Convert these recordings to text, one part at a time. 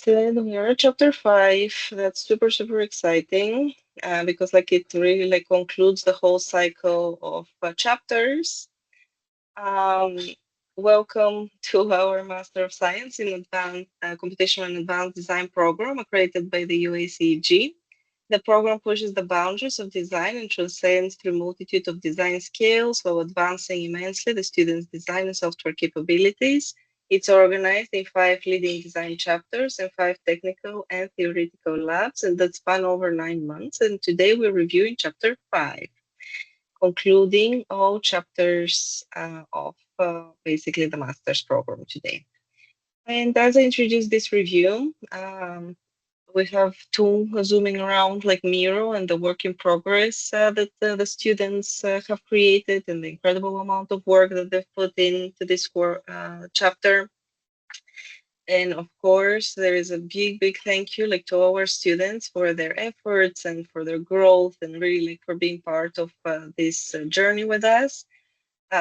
said, we are at chapter 5. That's super exciting because it really concludes the whole cycle of chapters. Um, Welcome to our Master of Science in Advanced Computational and Advanced Design program accredited by the UACG. The program pushes the boundaries of design and transcends through a multitude of design skills while advancing immensely the students' design and software capabilities. It's organized in 5 leading design chapters and 5 technical and theoretical labs, and that span over 9 months. And today we're reviewing chapter 5, concluding all chapters of basically the master's program today. And as I introduce this review, we have two zooming around like Miro and the work in progress that the students have created and the incredible amount of work that they've put into this chapter. And of course, there is a big thank you to our students for their efforts and for their growth and really for being part of this journey with us.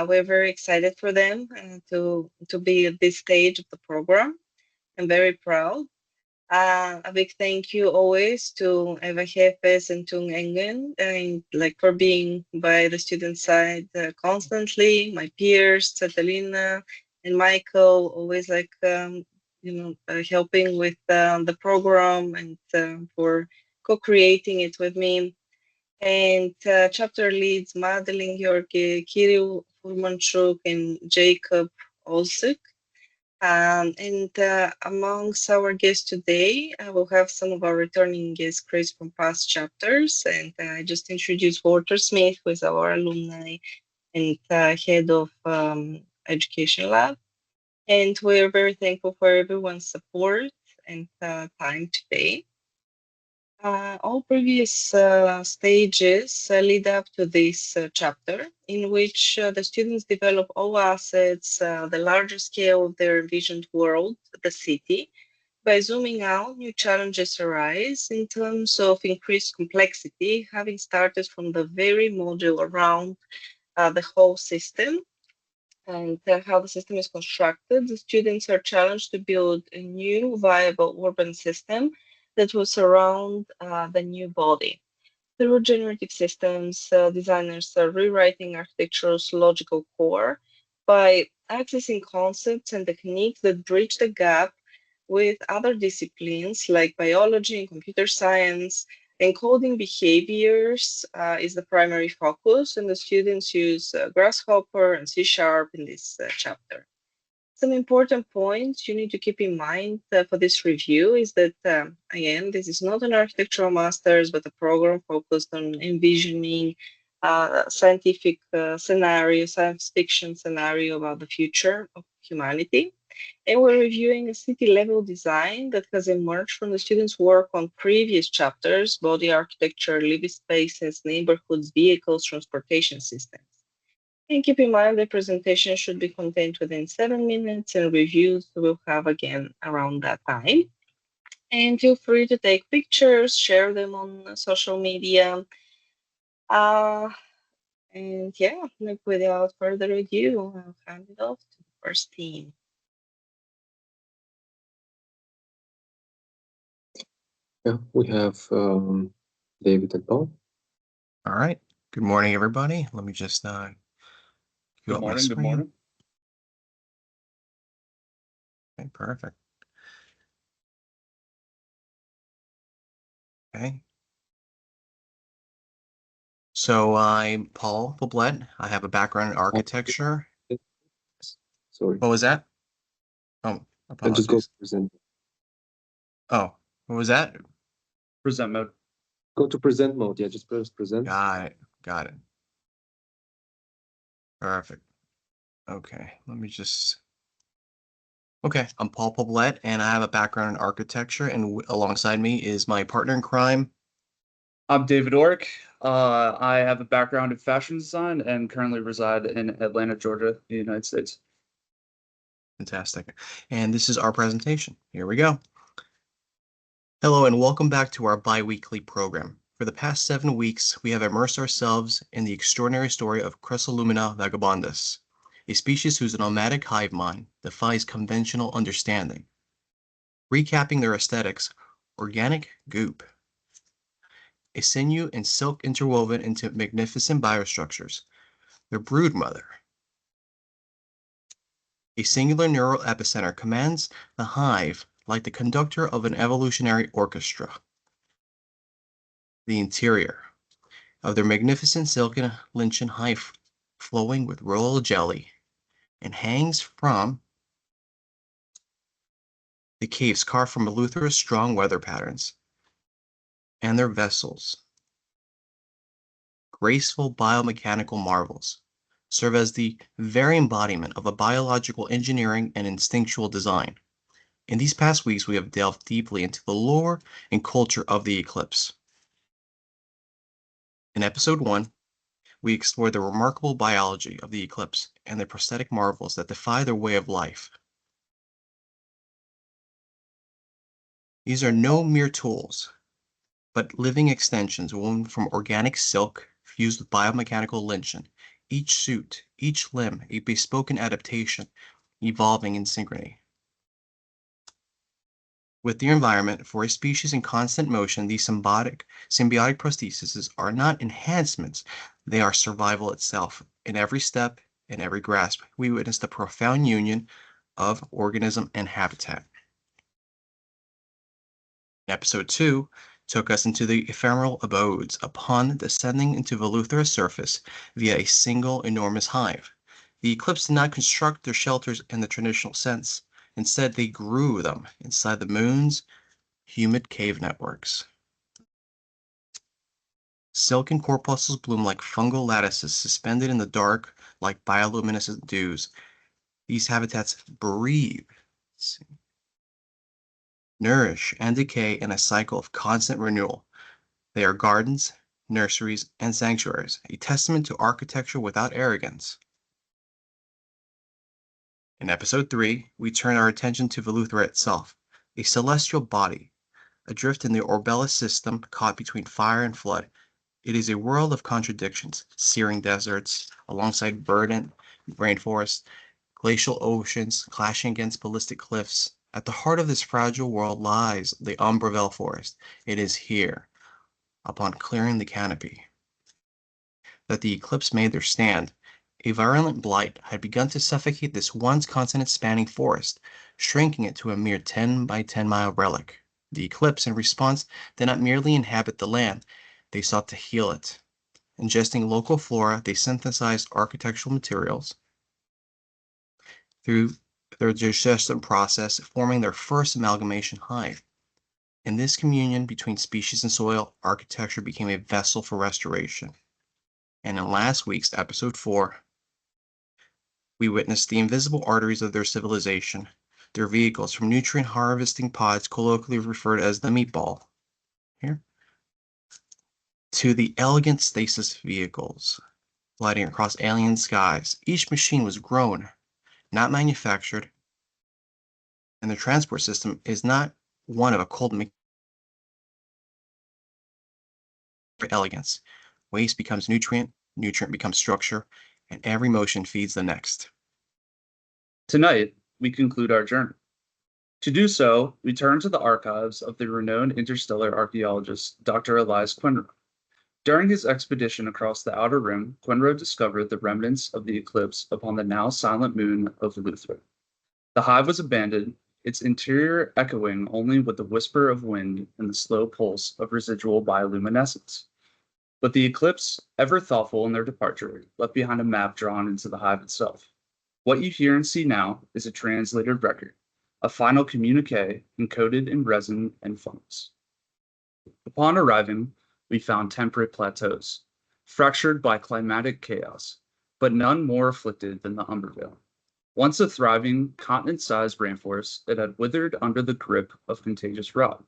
We're very excited for them to be at this stage of the program. I'm very proud. A big thank you always to Eva Jefes and Tung Engen, and for being by the student side constantly. My peers, Catalina and Michael, always helping with the program and for co-creating it with me. And chapter leads Madeline Georgi, Kirill Furmanchuk, and Jacob Olsik. And amongst our guests today, we'll have some of our returning guests, Chris, from past chapters. And I just introduced Walter Smith, who is our alumni and head of Education Lab. And we're very thankful for everyone's support and time today. All previous stages lead up to this chapter, in which the students develop all assets, the larger scale of their envisioned world, the city. By zooming out, new challenges arise in terms of increased complexity, having started from the very module around the whole system and how the system is constructed. The students are challenged to build a new viable urban system that will surround the new body. Through generative systems, designers are rewriting architecture's logical core by accessing concepts and techniques that bridge the gap with other disciplines like biology and computer science. Encoding behaviors is the primary focus, and the students use Grasshopper and C# in this chapter. Some important points you need to keep in mind for this review is that, again, this is not an architectural master's, but a program focused on envisioning scientific scenario, science fiction scenario about the future of humanity. And we're reviewing a city-level design that has emerged from the students' work on previous chapters: body architecture, living spaces, neighborhoods, vehicles, transportation systems. And keep in mind the presentation should be contained within 7 minutes, and reviews we'll have again around that time. And feel free to take pictures, share them on social media. And yeah, without further ado, I'll hand it off to the first team. Yeah, we have David and Paul. All right. Good morning, everybody. Let me just Good morning. Okay, perfect. Okay. So I'm Paul Poblet. I have a background in architecture. Sorry. What was that? Oh, And just go apologies. to present. Oh, what was that? Present mode. Go to present mode. Yeah, just press present. Got it. Perfect. Okay, let me just. Okay, I'm Paul Poblet, and I have a background in architecture, and alongside me is my partner in crime. I'm David Ork. I have a background in fashion design and currently reside in Atlanta, Georgia, the United States. Fantastic. And this is our presentation. Here we go. Hello, and welcome back to our bi-weekly program. For the past 7 weeks, we have immersed ourselves in the extraordinary story of Cressolumina vagabundus, a species whose nomadic hive mind defies conventional understanding. Recapping their aesthetics, organic goop, a sinew and silk interwoven into magnificent biostructures, their broodmother. A singular neural epicenter commands the hive like the conductor of an evolutionary orchestra. The interior of their magnificent silken Lynchian hive flowing with royal jelly and hangs from the caves carved from Eleutheros' strong weather patterns and their vessels. Graceful biomechanical marvels serve as the very embodiment of a biological engineering and instinctual design. In these past weeks, we have delved deeply into the lore and culture of the eclipse. In episode 1, we explored the remarkable biology of the eclipse and the prosthetic marvels that defy their way of life. These are no mere tools, but living extensions woven from organic silk fused with biomechanical lynchian, each suit, each limb a bespoken adaptation, evolving in synchrony with the environment. For a species in constant motion, these symbiotic prostheses are not enhancements, they are survival itself. In every step, in every grasp, we witness the profound union of organism and habitat. Episode 2 took us into the ephemeral abodes upon descending into Eleutheros' surface via a single enormous hive. The eclipse did not construct their shelters in the traditional sense. Instead, they grew them inside the moon's humid cave networks. Silken corpuscles bloom like fungal lattices suspended in the dark like bioluminescent dews. These habitats breathe, nourish, and decay in a cycle of constant renewal. They are gardens, nurseries, and sanctuaries, a testament to architecture without arrogance. In episode 3, we turn our attention to Eleuthera itself, a celestial body, adrift in the Orbellus system caught between fire and flood. It is a world of contradictions, searing deserts alongside verdant rainforests, glacial oceans clashing against ballistic cliffs. At the heart of this fragile world lies the Umbravel forest. It is here, upon clearing the canopy, that the eclipse made their stand. A virulent blight had begun to suffocate this once continent-spanning forest, shrinking it to a mere 10 by 10 mile relic. The eclipse, in response, did not merely inhabit the land, they sought to heal it. Ingesting local flora, they synthesized architectural materials through their digestion process, forming their first amalgamation hive. In this communion between species and soil, architecture became a vessel for restoration. And in last week's episode 4, we witnessed the invisible arteries of their civilization, their vehicles from nutrient harvesting pods, colloquially referred as the meatball, here, to the elegant stasis vehicles, gliding across alien skies. Each machine was grown, not manufactured, and the transport system is not one of occult elegance. Waste becomes nutrient, nutrient becomes structure, and every motion feeds the next. Tonight, we conclude our journey. To do so, we turn to the archives of the renowned interstellar archaeologist, Dr. Elias Quinro. During his expedition across the Outer Rim, Quinro discovered the remnants of the eclipse upon the now silent moon of Eleuthera. The hive was abandoned, its interior echoing only with the whisper of wind and the slow pulse of residual bioluminescence. But the eclipse, ever thoughtful in their departure, left behind a map drawn into the hive itself. What you hear and see now is a translated record, a final communique encoded in resin and fungus. Upon arriving, we found temperate plateaus, fractured by climatic chaos, but none more afflicted than the Umbervale. Once a thriving, continent-sized rainforest, it had withered under the grip of contagious rot,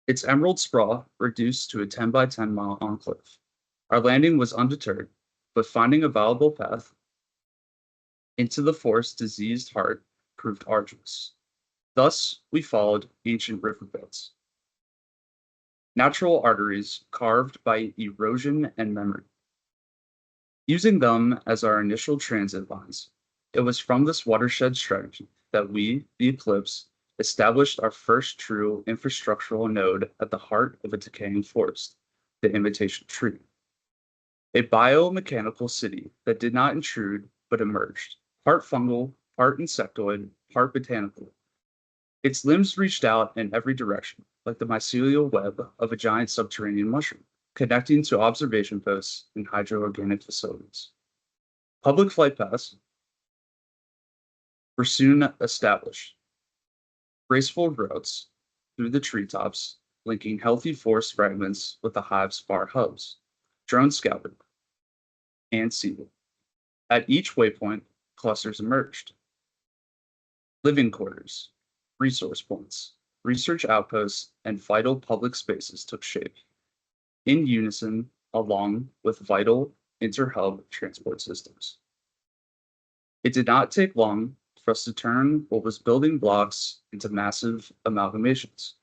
its emerald sprawl reduced to a 10 by 10 mile enclave. Our landing was undeterred, but finding a viable path into the forest's diseased heart proved arduous. Thus, we followed ancient riverbeds, natural arteries carved by erosion and memory. Using them as our initial transit lines, it was from this watershed strategy that we, the eclipse, established our first true infrastructural node at the heart of a decaying forest, the imitation tree. A biomechanical city that did not intrude but emerged, part fungal, part insectoid, part botanical. Its limbs reached out in every direction, like the mycelial web of a giant subterranean mushroom, connecting to observation posts and hydroorganic facilities. Public flight paths were soon established. Graceful routes through the treetops, linking healthy forest fragments with the hive's far hubs, drone scouted, and seeded. At each waypoint, clusters emerged. Living quarters, resource points, research outposts, and vital public spaces took shape, in unison along with vital inter-hub transport systems. It did not take long for us to turn what was building blocks into massive amalgamations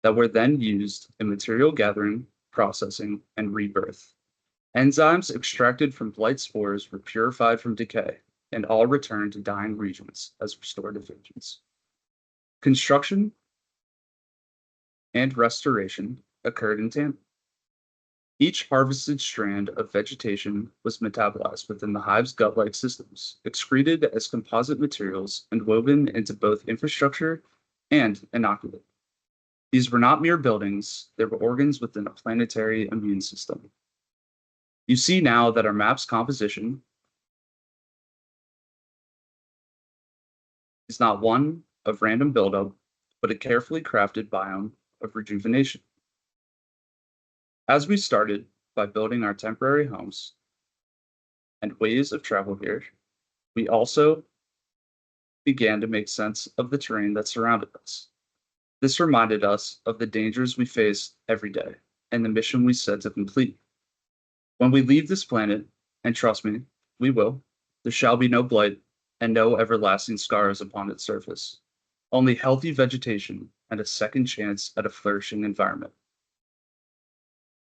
that were then used in material gathering, processing, and rebirth. Enzymes extracted from blight spores were purified from decay and all returned to dying regions as restorative agents. Construction and restoration occurred in tandem. Each harvested strand of vegetation was metabolized within the hive's gut-like systems, excreted as composite materials and woven into both infrastructure and inoculate. These were not mere buildings, they were organs within a planetary immune system. You see now that our map's composition is not one of random buildup, but a carefully crafted biome of rejuvenation. As we started by building our temporary homes and ways of travel here, we also began to make sense of the terrain that surrounded us. This reminded us of the dangers we face every day and the mission we set to complete. When we leave this planet, and trust me, we will, there shall be no blight and no everlasting scars upon its surface, only healthy vegetation and a second chance at a flourishing environment.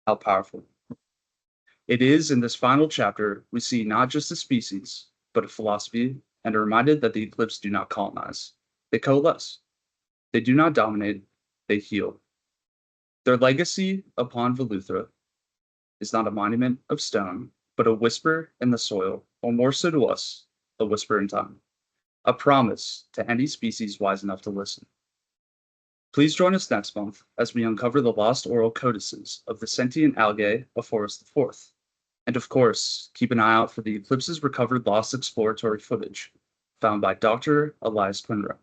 How powerful. It is in this final chapter we see not just a species, but a philosophy and are reminded that the Eclipse do not colonize. They coalesce. They do not dominate, they heal. Their legacy upon Veluthra is not a monument of stone, but a whisper in the soil, or more so to us, a whisper in time. A promise to any species wise enough to listen. Please join us next month as we uncover the lost oral codices of the sentient algae of Forest IV. And of course, keep an eye out for the Eclipse's recovered lost exploratory footage found by Dr. Elias Quinro,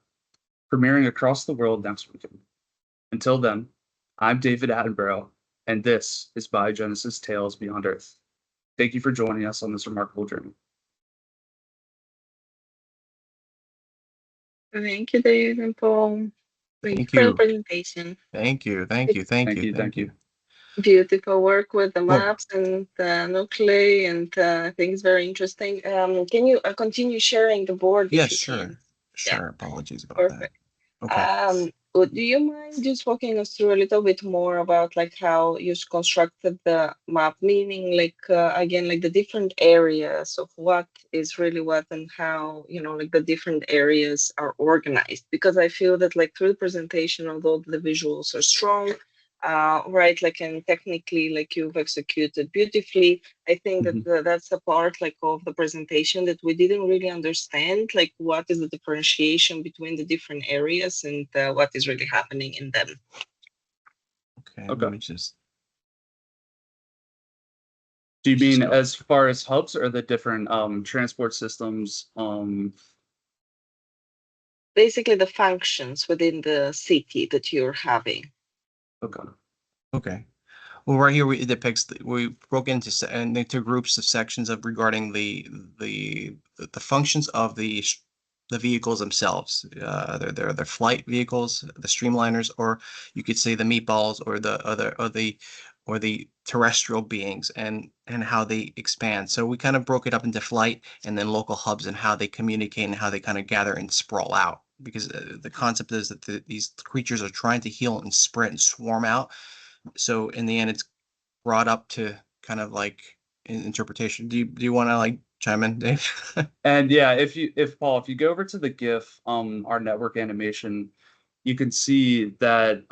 premiering across the world next weekend. Until then, I'm David Attenborough, and this is Biogenesis Tales Beyond Earth. Thank you for joining us on this remarkable journey. Thank you, Dave and Paul. Thank you Thank for the you. presentation. Thank you. Thank you. Beautiful work with the Well- maps and the nuclei, and I think it's very interesting. Can you continue sharing the board? Yeah, if you sure. can? Sure. Apologies about Perfect. that. Okay. Do you mind just walking us through a little bit more about like how you constructed the map, meaning like again like the different areas of what is really what and how like the different areas are organized? Because I feel that like through the presentation, although the visuals are strong, right, like and technically like you've executed beautifully, I think that that's a part like of the presentation that we didn't really understand, like what is the differentiation between the different areas and what is really happening in them. Okay. Okay. Let me just. Do you mean So- as far as hubs or the different transport systems? Basically the functions within the city that you're having. Okay. Okay. Well, right here it depicts we broke into groups of sections of regarding the functions of the vehicles themselves. They're flight vehicles, the streamliners, or you could say the meatballs, or the terrestrial beings, and how they expand. So we kind of broke it up into flight and then local hubs and how they communicate and how they kind of gather and sprawl out. Because the concept is that these creatures are trying to heal and spread and swarm out. So in the end, it's brought up to kind of like interpretation. Do you want to like chime in, Dave? And yeah, if Paul, if you go over to the GIF, our network animation, you can see that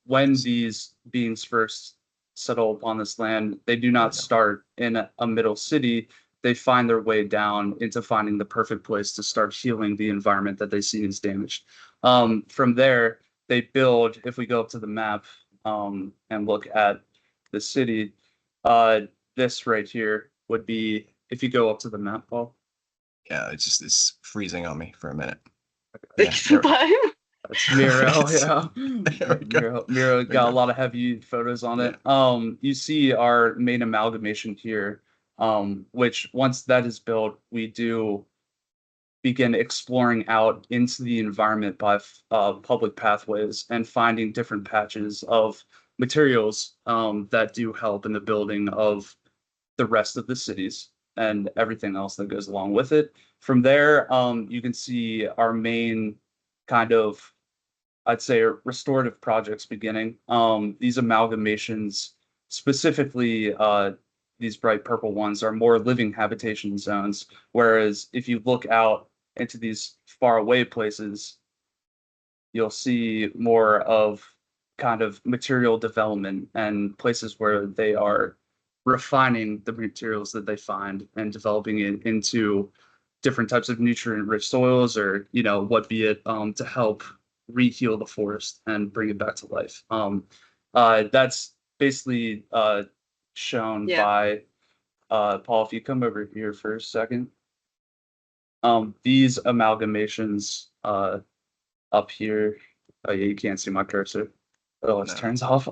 when these beings first settle upon this land, they do not start in a middle city. They find their way down into finding the perfect place to start healing the environment that they see is damaged. From there, they build, if we go up to the map and look at the city, this right here would be, if you go up to the map, Paul. Yeah, it's freezing on me for a minute. Takes some time. That's Miro, yeah. There we go. Miro got a lot of heavy photos on it. You see our main amalgamation here, which once that is built, we do begin exploring out into the environment by public pathways and finding different patches of materials that do help in the building of the rest of the cities and everything else that goes along with it. From there, you can see our main kind of, I'd say, restorative projects beginning. These amalgamations, specifically these bright purple ones, are more living habitation zones. Whereas if you look out into these far away places, you'll see more of kind of material development and places where they are refining the materials that they find and developing it into different types of nutrient-rich soils, or what be it, to help re-heal the forest and bring it back to life. That's basically shown by Paul. If you come over here for a second, these amalgamations up here. Oh yeah, you can't see my cursor. It always turns off.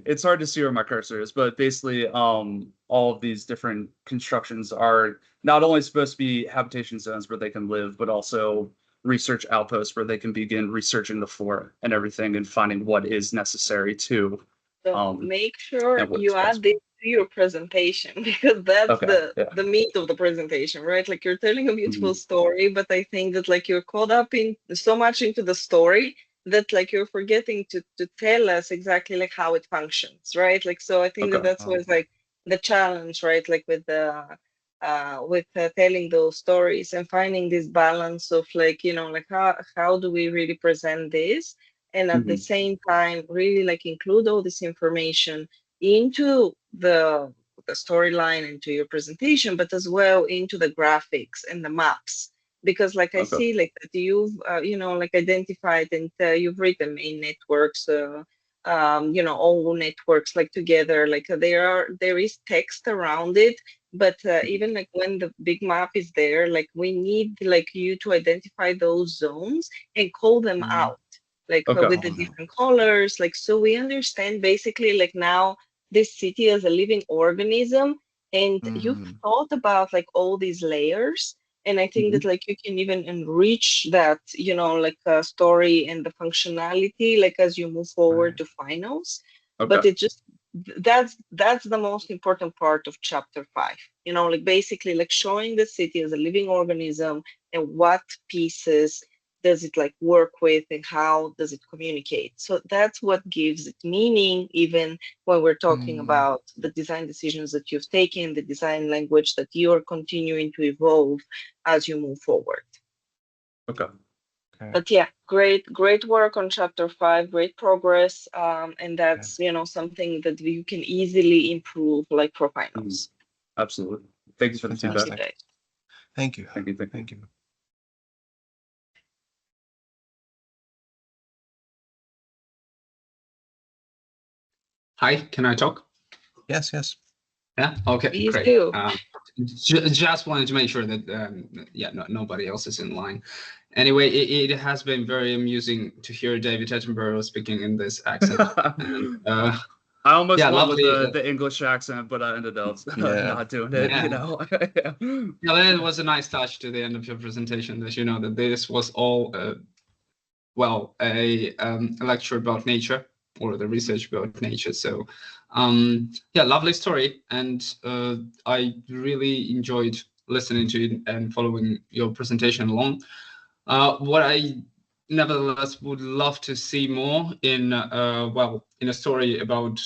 It's hard to see where my cursor is, but basically, all of these different constructions are not only supposed to be habitation zones where they can live, but also research outposts where they can begin researching the flora and everything and finding what is necessary to. So make sure you add this to your presentation, because that's the meat of the presentation, right? Like, you're telling a beautiful story, but I think that like you're caught up in so much into the story that like you're forgetting to tell us exactly like how it functions, right? Like, so I think that that's what's like the challenge, right? Like with the telling those stories and finding this balance of like, like how do we really present this, and at the same time really like include all this information into the storyline, into your presentation, but as well into the graphics and the maps. Because like I see like that you've like identified and you've written main networks, all networks like together, like there is text around it, but even like when the big map is there, like we need like you to identify those zones and call them out, like with the different colors, like so we understand basically like now this city as a living organism, and you've thought about like all these layers. And I think that like you can even enrich that, like a story and the functionality, like as you move forward to finals. But it just, that's the most important part of chapter 5, like basically like showing the city as a living organism and what pieces does it like work with and how does it communicate. So that's what gives it meaning, even when we're talking about the design decisions that you've taken, the design language that you're continuing to evolve as you move forward. But yeah, great work on chapter 5, great progress, and that's something that you can easily improve like for finals. Absolutely. Thank you for the feedback. Thank you. Thank you. Hi, can I talk? Yes. Yeah. Okay. Please great. do. Just wanted to make sure that nobody else is in line. Anyway, it has been very amusing to hear David Attenborough speaking in this accent. I almost went with lovely, the English accent, but I ended up not doing it. Yeah, it was a nice touch to the end of your presentation, that that this was all a lecture about nature, or the research about nature. So lovely story, and I really enjoyed listening to it and following your presentation along. What I nevertheless would love to see more in a story about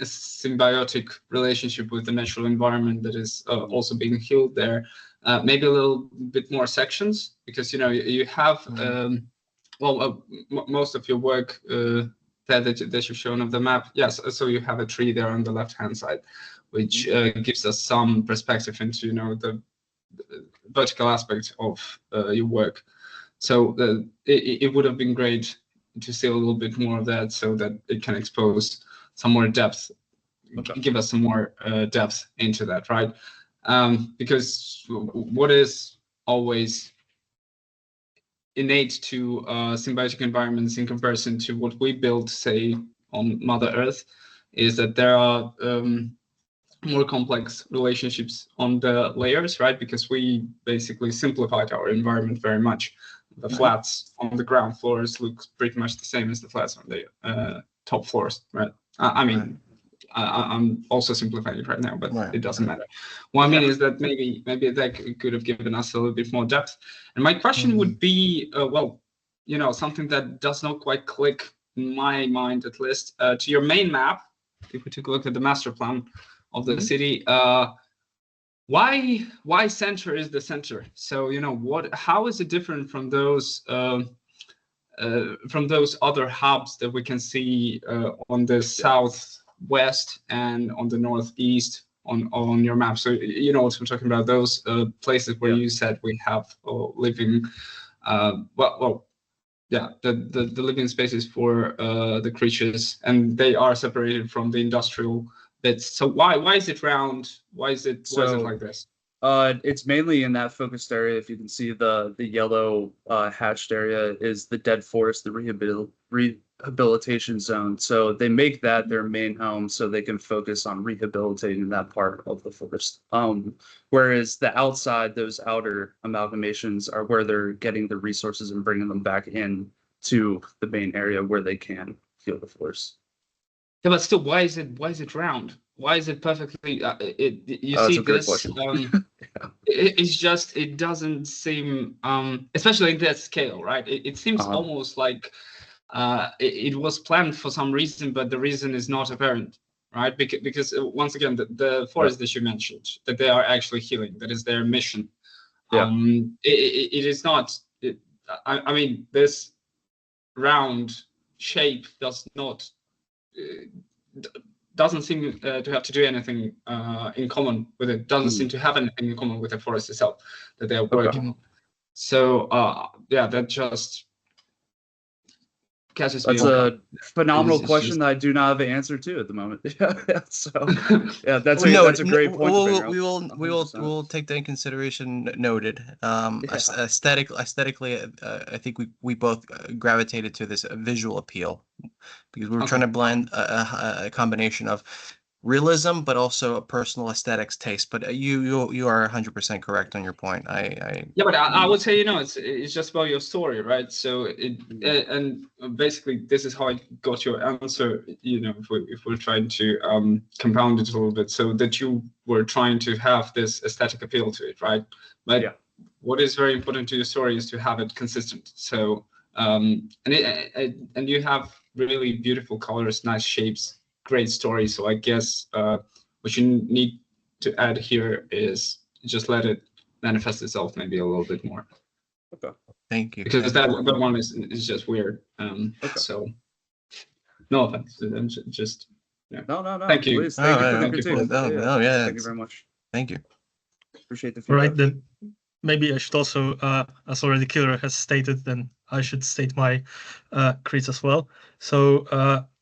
a symbiotic relationship with the natural environment that is also being healed there. Maybe a little bit more sections, because you have most of your work that you've shown of the map. Yes, so you have a tree there on the left-hand side, which gives us some perspective into the vertical aspect of your work. So it would have been great to see a little bit more of that, so that it can expose some more depth, give us some more depth into that, right? Because what is always innate to symbiotic environments in comparison to what we build, say, on Mother Earth, is that there are more complex relationships on the layers, right? Because we basically simplified our environment very much. The flats on the ground floors look pretty much the same as the flats on the top floors, right? I mean, I'm also simplifying it right now, but it doesn't matter. What I mean is that maybe that could have given us a little bit more depth. And my question would be, something that does not quite click in my mind, at least, to your main map. If we took a look at the master plan of the city, why center is the center? So how is it different from those other hubs that we can see on the southwest and on the northeast on your map? So what I'm talking about, those places where you said we have living the living spaces for the creatures, and they are separated from the industrial bits. So why is it round? Why is it like this? It's mainly in that focused area. If you can see the yellow hatched area is the dead forest, the rehabilitation zone. So they make that their main home so they can focus on rehabilitating that part of the forest. Whereas the outside, those outer amalgamations are where they're getting the resources and bringing them back in to the main area where they can heal the forest. Yeah, but still, why is it round? Why is it perfectly? You see this? It's just, it doesn't seem, especially in that scale, right? It seems almost like it was planned for some reason, but the reason is not apparent, right? Because once again, the forest that you mentioned, that they are actually healing, that is their mission. It is not. I mean, this round shape does not. Doesn't seem to have to do anything in common with it. Doesn't seem to have anything in common with the forest itself that they are working on. So that just catches me. That's a phenomenal question that I do not have an answer to at the moment. So that's a great point. We'll take that in consideration. Noted. Aesthetically, I think we both gravitated to this visual appeal, because we were trying to blend a combination of realism, but also a personal aesthetics taste. But you are 100% correct on your point. But I would say it's just about your story, right? So and basically this is how I got your answer. If we're trying to compound it a little bit, so that you were trying to have this aesthetic appeal to it, right? But what is very important to your story is to have it consistent. So and you have really beautiful colors, nice shapes, great story. So I guess what you need to add here is just let it manifest itself maybe a little bit more. Okay. Thank you. Because that one is just weird. So no offense. Just No. Thank you. Please, thank you. Thank you very much. Thank you. Appreciate the feedback. Right, then maybe I should also, as already Kirill has stated, then I should state my creeds as well. So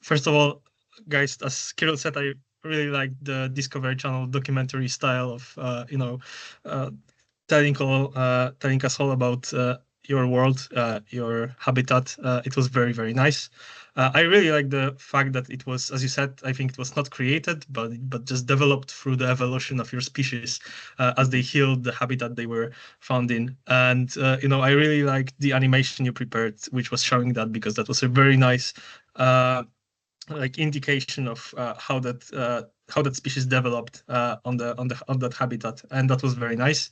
first of all, guys, as Kirill said, I really like the Discovery Channel documentary style of telling us all about your world, your habitat. It was very, very nice. I really like the fact that it was, as you said, I think it was not created, but just developed through the evolution of your species as they healed the habitat they were found in. And I really like the animation you prepared, which was showing that, because that was a very nice indication of how that species developed on that habitat, and that was very nice.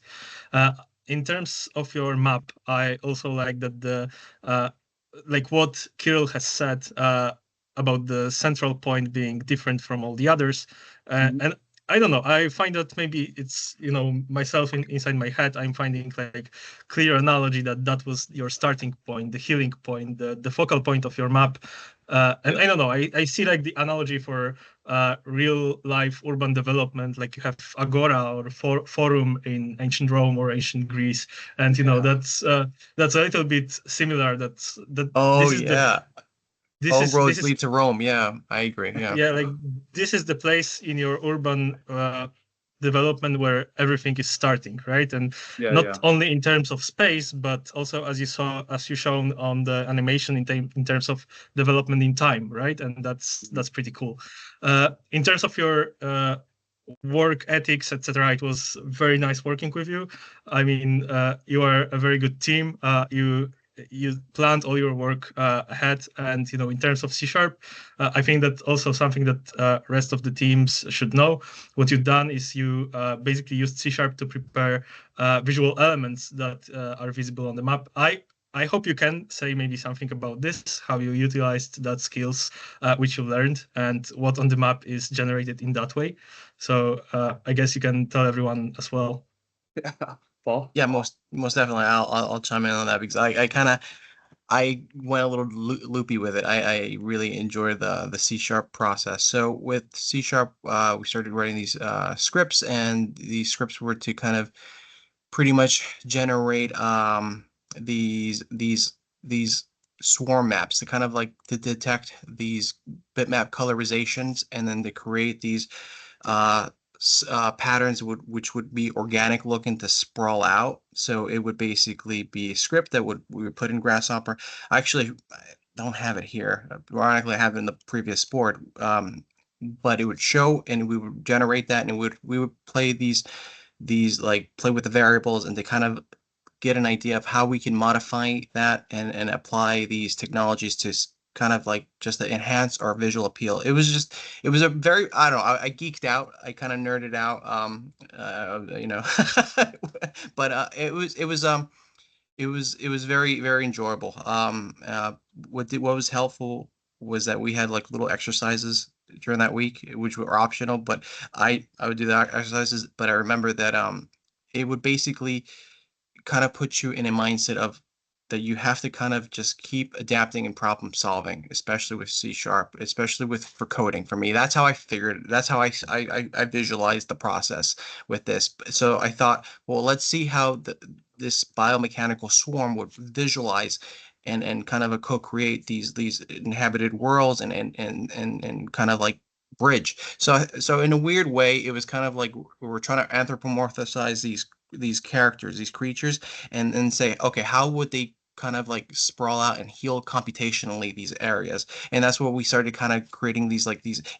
In terms of your map, I also like that the what Kirill has said about the central point being different from all the others. And I don't know, I find that maybe it's, myself inside my head, I'm finding like clear analogy that was your starting point, the healing point, the focal point of your map. And I don't know, I see like the analogy for real life urban development, like you have Agora or Forum in ancient Rome or ancient Greece. And, that's a little bit similar. Oh, this is yeah. this All is roads this is lead to Rome. Yeah, I agree. Yeah. yeah, like this is the place in your urban development where everything is starting, right? And not only in terms of space, but also as you shown on the animation in terms of development in time, right? And that's pretty cool. In terms of your work ethics, etc., it was very nice working with you. I mean, you are a very good team. You planned all your work ahead, and in terms of C#, I think that also something that rest of the teams should know. What you've done is you basically used C# to prepare visual elements that are visible on the map. I hope you can say maybe something about this, how you utilized that skills which you learned, and what on the map is generated in that way. So I guess you can tell everyone as well. Paul? Yeah, most definitely. I'll chime in on that because I went a little loopy with it. I really enjoyed the C# process. So with C#, we started writing these scripts, and these scripts were to kind of pretty much generate these swarm maps to kind of like to detect these bitmap colorizations, and then to create these patterns which would be organic looking to sprawl out. So it would basically be a script that we would put in Grasshopper. Actually, I don't have it here. Ironically, I have it in the previous board. But it would show, and we would generate that, and we would play these like play with the variables, and to kind of get an idea of how we can modify that and apply these technologies to kind of like just to enhance our visual appeal. It was a very, I don't know, I geeked out. I kind of nerded out, but it was very, very enjoyable. What was helpful was that we had like little exercises during that week, which were optional, but I would do the exercises. But I remember that it would basically kind of put you in a mindset of that you have to kind of just keep adapting and problem solving, especially with C#, especially for coding. For me, that's how I figured. That's how I visualized the process with this. So I thought, well, let's see how this biomechanical swarm would visualize and kind of co-create these inhabited worlds and kind of like bridge. So in a weird way, it was kind of like we were trying to anthropomorphize these characters, these creatures, and then say, okay, how would they kind of like sprawl out and heal computationally these areas? And that's where we started kind of creating these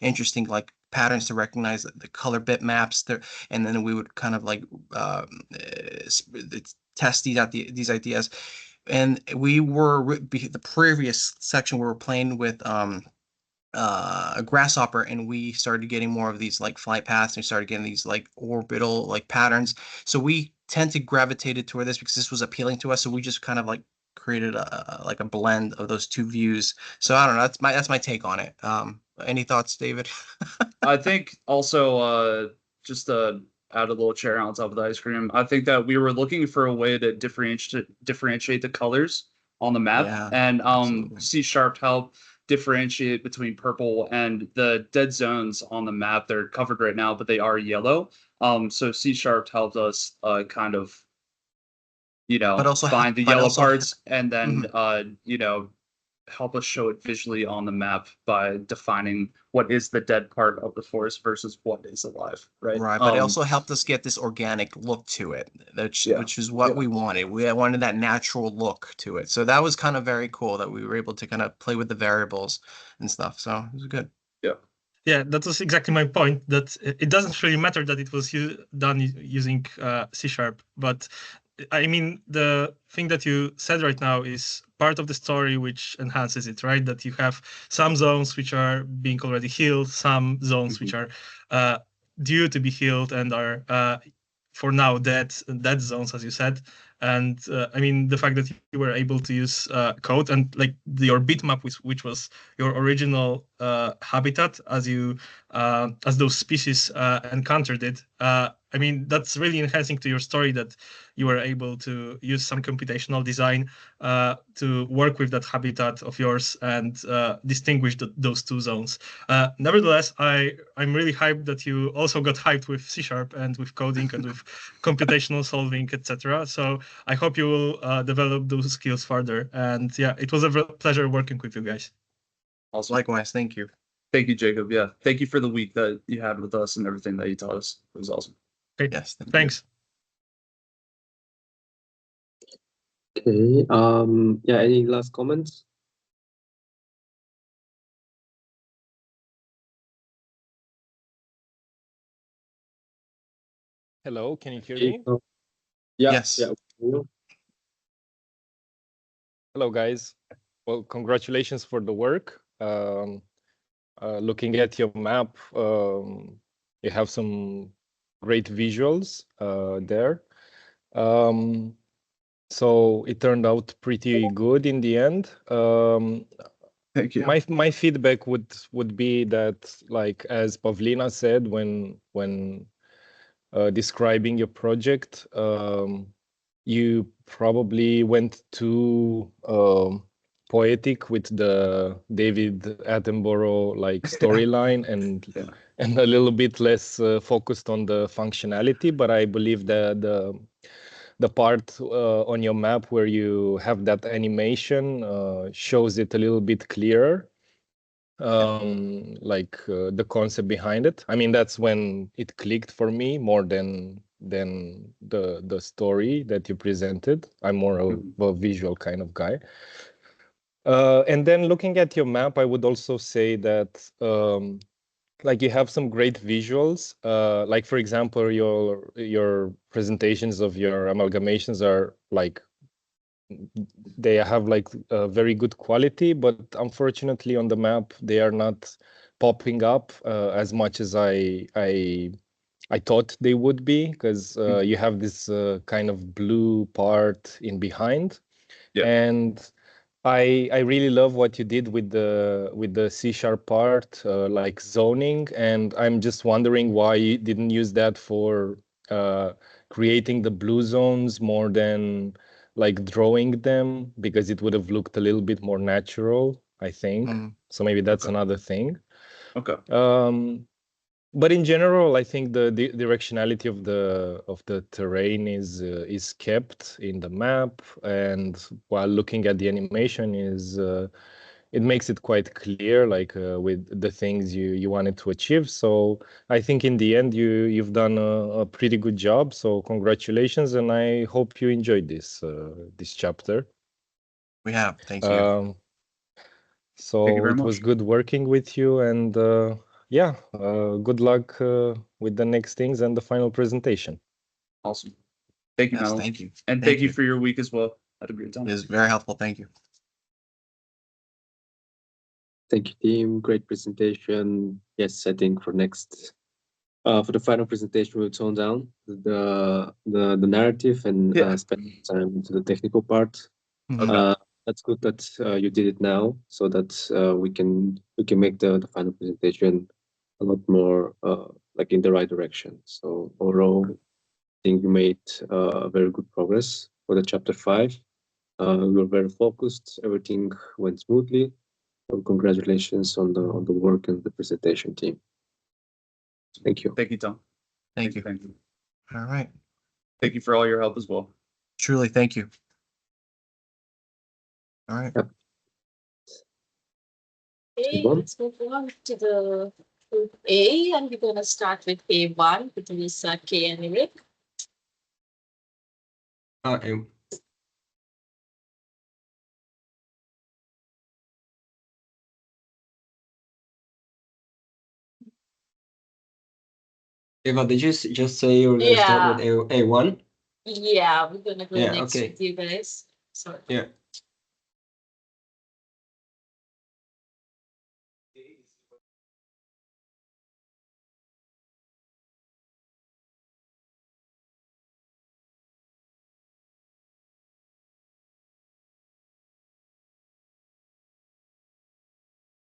interesting like patterns to recognize the color bitmaps there, and then we would kind of like test these ideas. And we were the previous section we were playing with a Grasshopper, and we started getting more of these like flight paths, and we started getting these like orbital like patterns. So we tend to gravitate toward this because this was appealing to us. So we just kind of like created a blend of those two views. So I don't know, that's my take on it. Any thoughts, David? I think also just to add a little cherry on top of the ice cream, I think that we were looking for a way to differentiate the colors on the map, Yeah, and absolutely. C# helped differentiate between purple and the dead zones on the map. They're covered right now, but they are yellow. So C# helped us kind of, But also find the but yellow also parts, and then help us show it visually on the map by defining what is the dead part of the forest versus what is alive, right? Right, but it also helped us get this organic look to it, which is what we wanted. We wanted that natural look to it. So that was kind of very cool that we were able to kind of play with the variables and stuff. So it was good. Yeah, that was exactly my point, that it doesn't really matter that it was done using C#, but I mean, the thing that you said right now is part of the story which enhances it, right? That you have some zones which are being already healed, some zones which are due to be healed and are for now dead zones, as you said. And I mean, the fact that you were able to use code and like your bitmap, which was your original habitat as those species encountered it. I mean, that's really enhancing to your story that you were able to use some computational design to work with that habitat of yours and distinguish those two zones. Nevertheless, I'm really hyped that you also got hyped with C# and with coding and with computational solving, etc. So I hope you will develop those skills further. And yeah, it was a pleasure working with you guys. Also, Likewise, thank you. thank you, Jacob. Yeah, thank you for the week that you had with us and everything that you taught us. It was awesome. Okay. Yes, thank you. Thanks. Okay. Yeah. Any last comments? Hello, can you hear me? Yeah. Yes. Yeah. Hello, guys. Well, congratulations for the work. Looking at your map, you have some great visuals there. So it turned out pretty good in the end. Thank you. My feedback would be that, like as Pavlina said, when describing your project, you probably went too poetic with the David Attenborough like storyline and Yeah. and a little bit less focused on the functionality. But I believe that the part on your map where you have that animation shows it a little bit clearer, like the concept behind it. I mean, that's when it clicked for me more than the story that you presented. I'm more of a visual kind of guy. And then looking at your map, I would also say that like you have some great visuals. Like for example, your presentations of your amalgamations are like they have like a very good quality, but unfortunately on the map they are not popping up as much as I thought they would be, because you have this kind of blue part in behind. Yeah. And I really love what you did with the C# part, like zoning, and I'm just wondering why you didn't use that for creating the blue zones more than like drawing them, because it would have looked a little bit more natural, I think. So maybe that's another thing. Okay. But in general, I think the directionality of the terrain is kept in the map, and while looking at the animation it makes it quite clear, like with the things you wanted to achieve. So I think in the end you've done a pretty good job. So congratulations, and I hope you enjoyed this chapter. We have. Thank you. So Thank you very it was much. good working with you, and yeah, good luck with the next things and the final presentation. Awesome. Thank you, Yes, Madeline. thank you. And thank you for your week as well. Had a great time. It is very helpful. Thank you. Thank you, team. Great presentation. Yes, I think for the final presentation, we'll tone down the narrative and spend time into the technical part. Okay. That's good that you did it now, so that we can make the final presentation a lot more like in the right direction. So overall, I think we made very good progress for the chapter 5. We were very focused. Everything went smoothly. So congratulations on the work and the presentation, team. Thank you. Thank you, Tom. Thank you. Thank you. All right. Thank you for all your help as well. Truly, thank you. All right. Yep. Okay, let's move on to the group A, and we're going to start with A1 with Lisa, Kay, and Eric. Eva, did you just say you were going to start with A1? Yeah, we're going to go next okay. with you guys. Sorry. Yeah.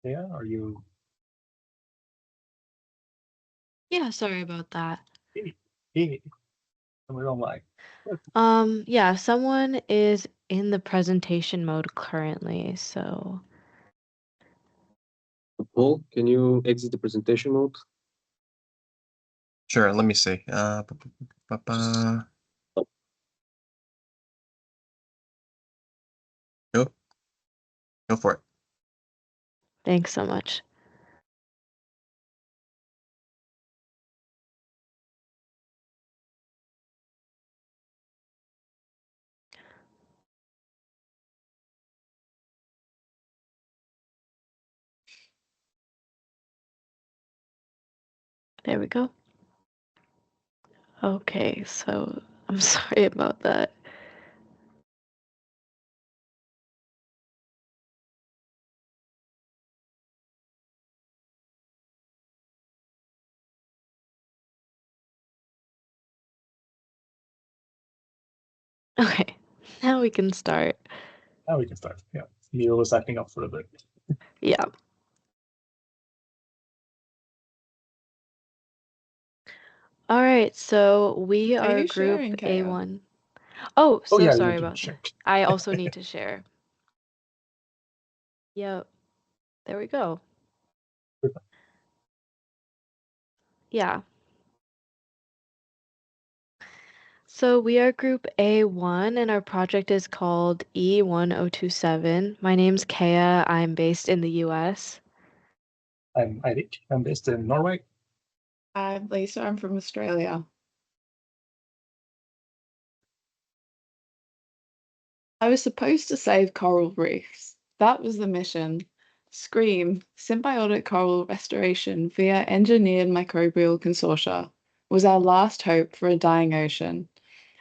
Yeah, are you? Yeah, sorry about that. Hey, we don't like. Yeah, someone is in the presentation mode currently, so Paul, can you exit the presentation mode? Sure, let me see. Go for it. thanks so much. There we go. Okay, so I'm sorry about that. Okay, now we can start. Now we can start. Yeah, Neil was acting up for a bit. Yeah. All right, so we are you group sharing, Kaya? A1. Oh, so yeah, sorry you can about share. that. I also need to share. Yep. There we go. Yeah. So we are group A1 and our project is called E1027. My name's Kaya. I'm based in the US. I'm Eirik. I'm based in Norway. I'm Lisa. I'm from Australia. I was supposed to save coral reefs. That was the mission. SCREAM, Symbiotic Coral Restoration via Engineered Microbial Consortia, was our last hope for a dying ocean.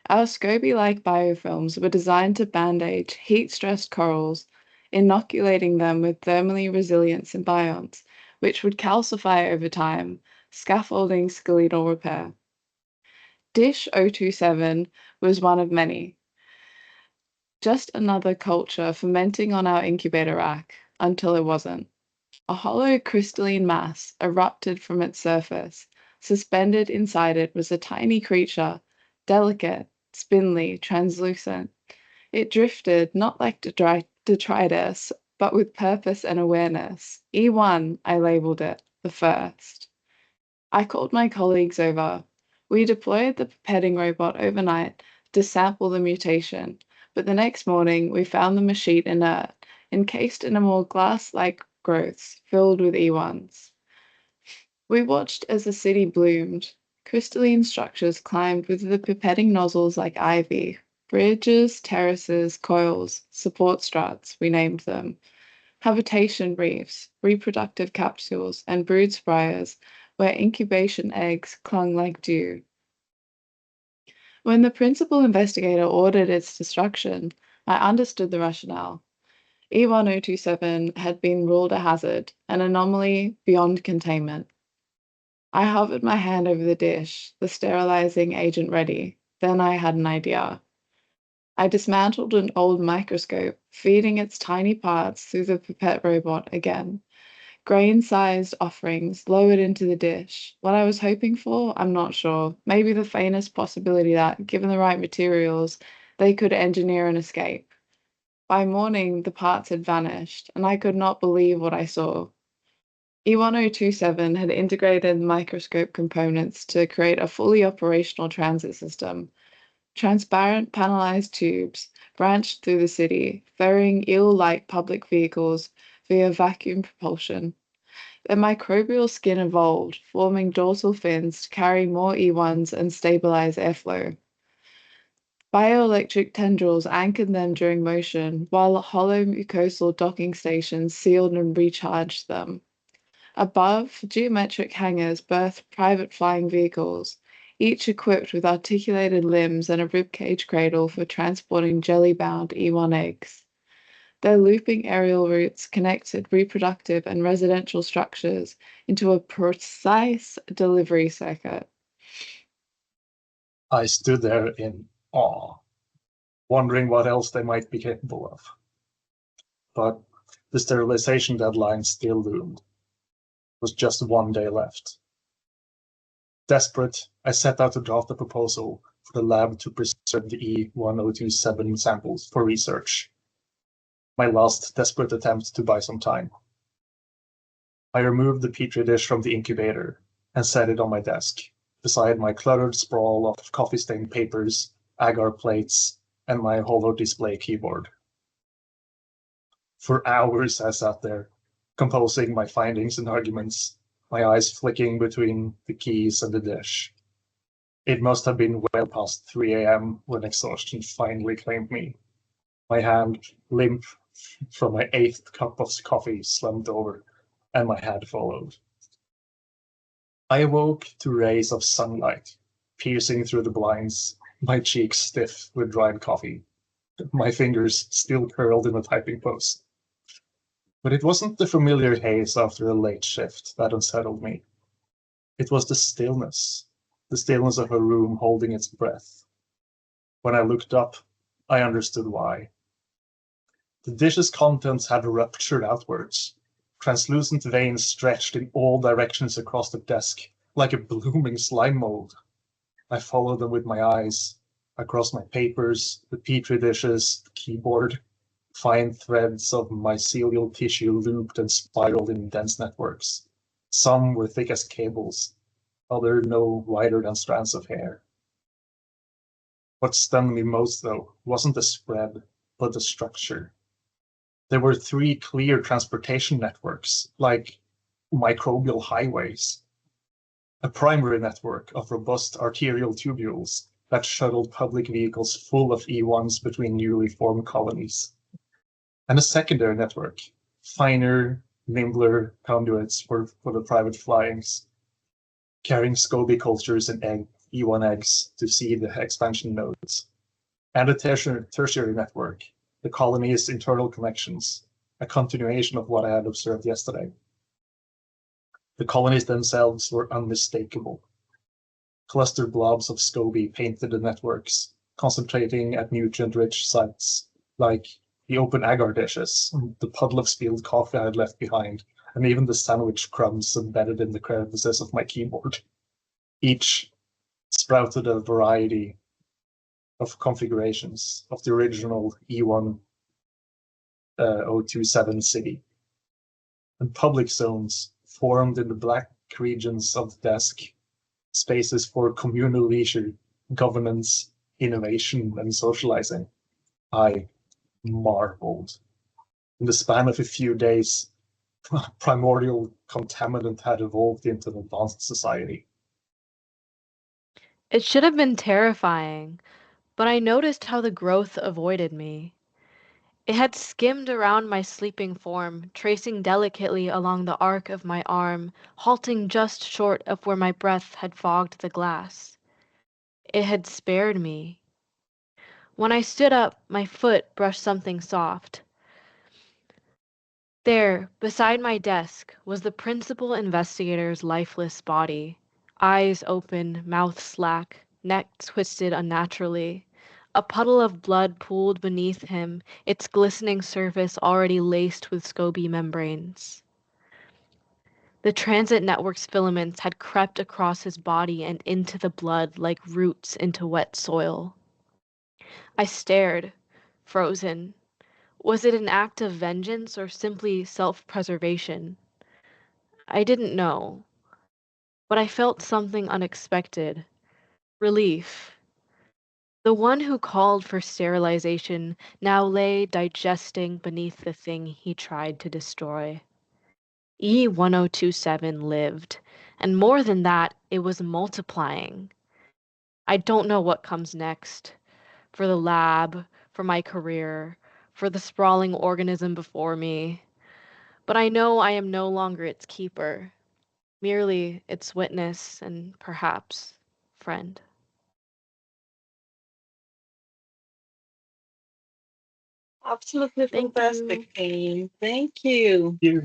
Our SCOBY-like biofilms were designed to bandage heat-stressed corals, inoculating them with thermally resilient symbionts, which would calcify over time, scaffolding skeletal repair. Dish 027 was one of many. Just another culture fermenting on our incubator rack, until it wasn't. A hollow crystalline mass erupted from its surface. Suspended inside it was a tiny creature, delicate, spindly, translucent. It drifted, not like detritus, but with purpose and awareness. E1, I labeled it, the first. I called my colleagues over. We deployed the pipetting robot overnight to sample the mutation, but the next morning we found the machine inert, encased in a more glass-like growths filled with E1s. We watched as the city bloomed. Crystalline structures climbed with the pipetting nozzles like ivy. Bridges, terraces, coils, support struts, we named them. Habitation reefs, reproductive capsules, and brood spires where incubation eggs clung like dew. When the principal investigator ordered its destruction, I understood the rationale. E1027 had been ruled a hazard, an anomaly beyond containment. I hovered my hand over the dish, the sterilizing agent ready. Then I had an idea. I dismantled an old microscope, feeding its tiny parts through the pipette robot again. Grain-sized offerings lowered into the dish. What I was hoping for, I'm not sure. Maybe the faintest possibility that, given the right materials, they could engineer an escape. By morning, the parts had vanished, and I could not believe what I saw. E1027 had integrated microscope components to create a fully operational transit system. Transparent panelized tubes branched through the city, ferrying eel-like public vehicles via vacuum propulsion. Their microbial skin evolved, forming dorsal fins to carry more E1s and stabilize airflow. Bioelectric tendrils anchored them during motion, while hollow mucosal docking stations sealed and recharged them. Above, geometric hangars berthed private flying vehicles, each equipped with articulated limbs and a ribcage cradle for transporting jelly-bound E1 eggs. Their looping aerial routes connected reproductive and residential structures into a precise delivery circuit. I stood there in awe, wondering what else they might be capable of. But The sterilization deadline still loomed. It was just 1 day left. Desperate, I set out to draft a proposal for the lab to preserve the E1027 samples for research. My last desperate attempt to buy some time. I removed the petri dish from the incubator and set it on my desk, beside my cluttered sprawl of coffee-stained papers, agar plates, and my hollow display keyboard. For hours I sat there, composing my findings and arguments, my eyes flicking between the keys and the dish. It must have been well past 3 a.m. when exhaustion finally claimed me. My hand, limp from my 8th cup of coffee, slumped over, and my head followed. I awoke to rays of sunlight piercing through the blinds, my cheeks stiff with dried coffee, my fingers still curled in a typing pose. But it wasn't the familiar haze after a late shift that unsettled me. It was the stillness of a room holding its breath. When I looked up, I understood why. The dish's contents had ruptured outwards. Translucent veins stretched in all directions across the desk, like a blooming slime mold. I followed them with my eyes, across my papers, the petri dishes, the keyboard. Fine threads of mycelial tissue looped and spiraled in dense networks. Some were thick as cables, others no wider than strands of hair. What stung me most, though, wasn't the spread, but the structure. There were 3 clear transportation networks, like microbial highways. A primary network of robust arterial tubules that shuttled public vehicles full of E1s between newly formed colonies. And a secondary network, finer, nimbler conduits for the private flyings, carrying SCOBY cultures and E1 eggs to seed the expansion nodes. And a tertiary network, the colony's internal connections, a continuation of what I had observed yesterday. The colonies themselves were unmistakable. Clustered blobs of SCOBY painted the networks, concentrating at nutrient-rich sites, like the open agar dishes, the puddle of spilled coffee I had left behind, and even the sandwich crumbs embedded in the crevices of my keyboard. Each sprouted a variety of configurations of the original E1027 city. And public zones formed in the black regions of the desk, spaces for communal leisure, governance, innovation, and socializing. I marveled. In the span of a few days, primordial contaminant had evolved into an advanced society. It should have been terrifying, but I noticed how the growth avoided me. It had skimmed around my sleeping form, tracing delicately along the arc of my arm, halting just short of where my breath had fogged the glass. It had spared me. When I stood up, my foot brushed something soft. There, beside my desk, was the principal investigator's lifeless body, eyes open, mouth slack, neck twisted unnaturally. A puddle of blood pooled beneath him, its glistening surface already laced with SCOBY membranes. The transit network's filaments had crept across his body and into the blood like roots into wet soil. I stared, frozen. Was it an act of vengeance or simply self-preservation? I didn't know, but I felt something unexpected. Relief. The one who called for sterilization now lay digesting beneath the thing he tried to destroy. E1027 lived, and more than that, it was multiplying. I don't know what comes next. For the lab, for my career, for the sprawling organism before me. But I know I am no longer its keeper, merely its witness and perhaps friend. Absolutely Thank fantastic, you. team. Thank you. You,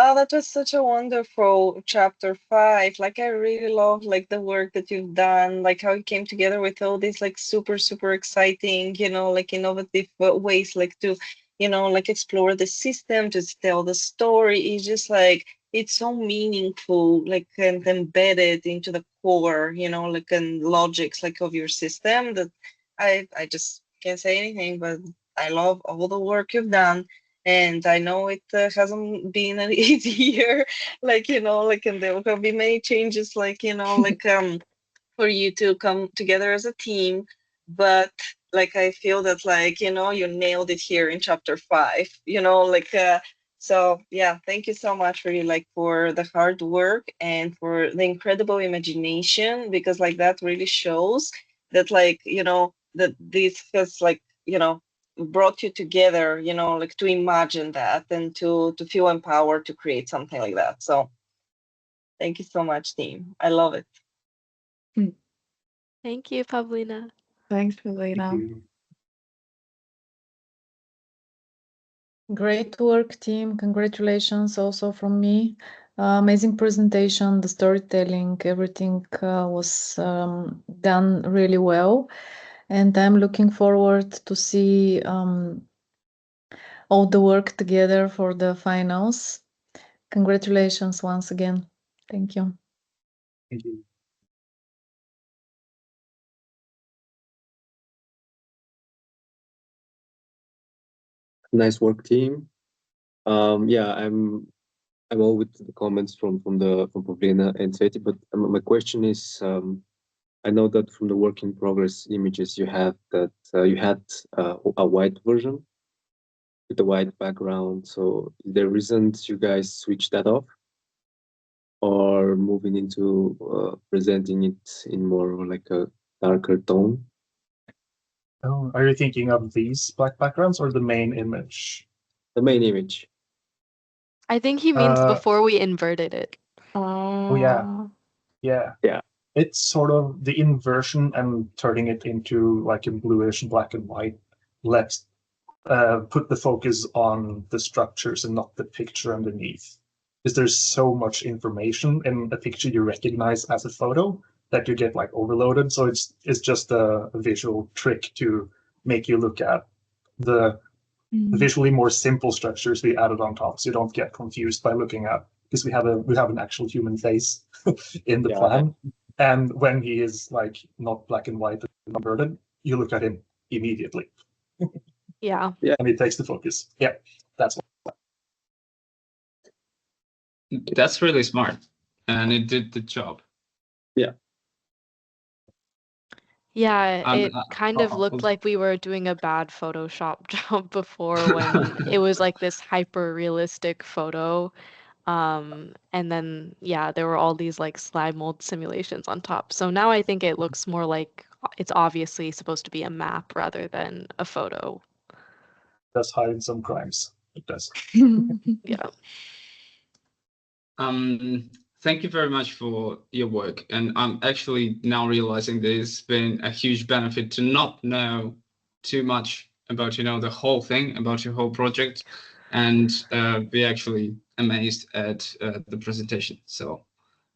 Oh, that was such a wonderful chapter 5. Like I really love like the work that you've done, like how you came together with all these like super exciting, like innovative ways like to like explore the system, to tell the story. It's just like, it's so meaningful, like, and embedded into the core, like, and logics, like, of your system, that I just can't say anything, but I love all the work you've done. And I know it hasn't been an easy year, like, like, and there will be many changes, like, like, for you to come together as a team. But like, I feel that, like, you nailed it here in chapter 5, like, so yeah, thank you so much for for the hard work and for the incredible imagination, because like that really shows that, like, that this has, like, brought you together, like, to imagine that and to feel empowered to create something like that. So thank you so much, team. I love it. Thank you, Pavlina. Thanks, Thank Pavlina. you. Great work, team. Congratulations also from me. Amazing presentation, the storytelling, everything was done really well. And I'm looking forward to see all the work together for the finals. Congratulations once again. Thank you. Thank you. Nice work, team. Yeah, I'm all with the comments from Pavlina and Sveti, but my question is, I know that from the work in progress images you have that you had a white version with a white background. So is there a reason you guys switched that off, or moving into presenting it in more like a darker tone? Oh, are you thinking of these black backgrounds or the main image? The main image. I think he means before we inverted it. Oh yeah. Yeah. It's sort of the inversion and turning it into like a bluish black and white lets put the focus on the structures and not the picture underneath. Because there's so much information in a picture you recognize as a photo that you get like overloaded. So it's just a visual trick to make you look at the visually more simple structures we added on top, so you don't get confused by looking at, because we have an actual human face in the plan. And when he is like not black and white and inverted, you look at him immediately. Yeah. And it takes the focus. Yeah, that's what. That's really smart, and it did the job. Yeah. Yeah, it kind of looked like we were doing a bad Photoshop job before, when it was like this hyper realistic photo. And then, yeah, there were all these like slide mold simulations on top. So now I think it looks more like it's obviously supposed to be a map rather than a photo. It does hide some crimes. It does. Yeah. Thank you very much for your work. And I'm actually now realizing there's been a huge benefit to not know too much about, the whole thing, about your whole project, and be actually amazed at the presentation. So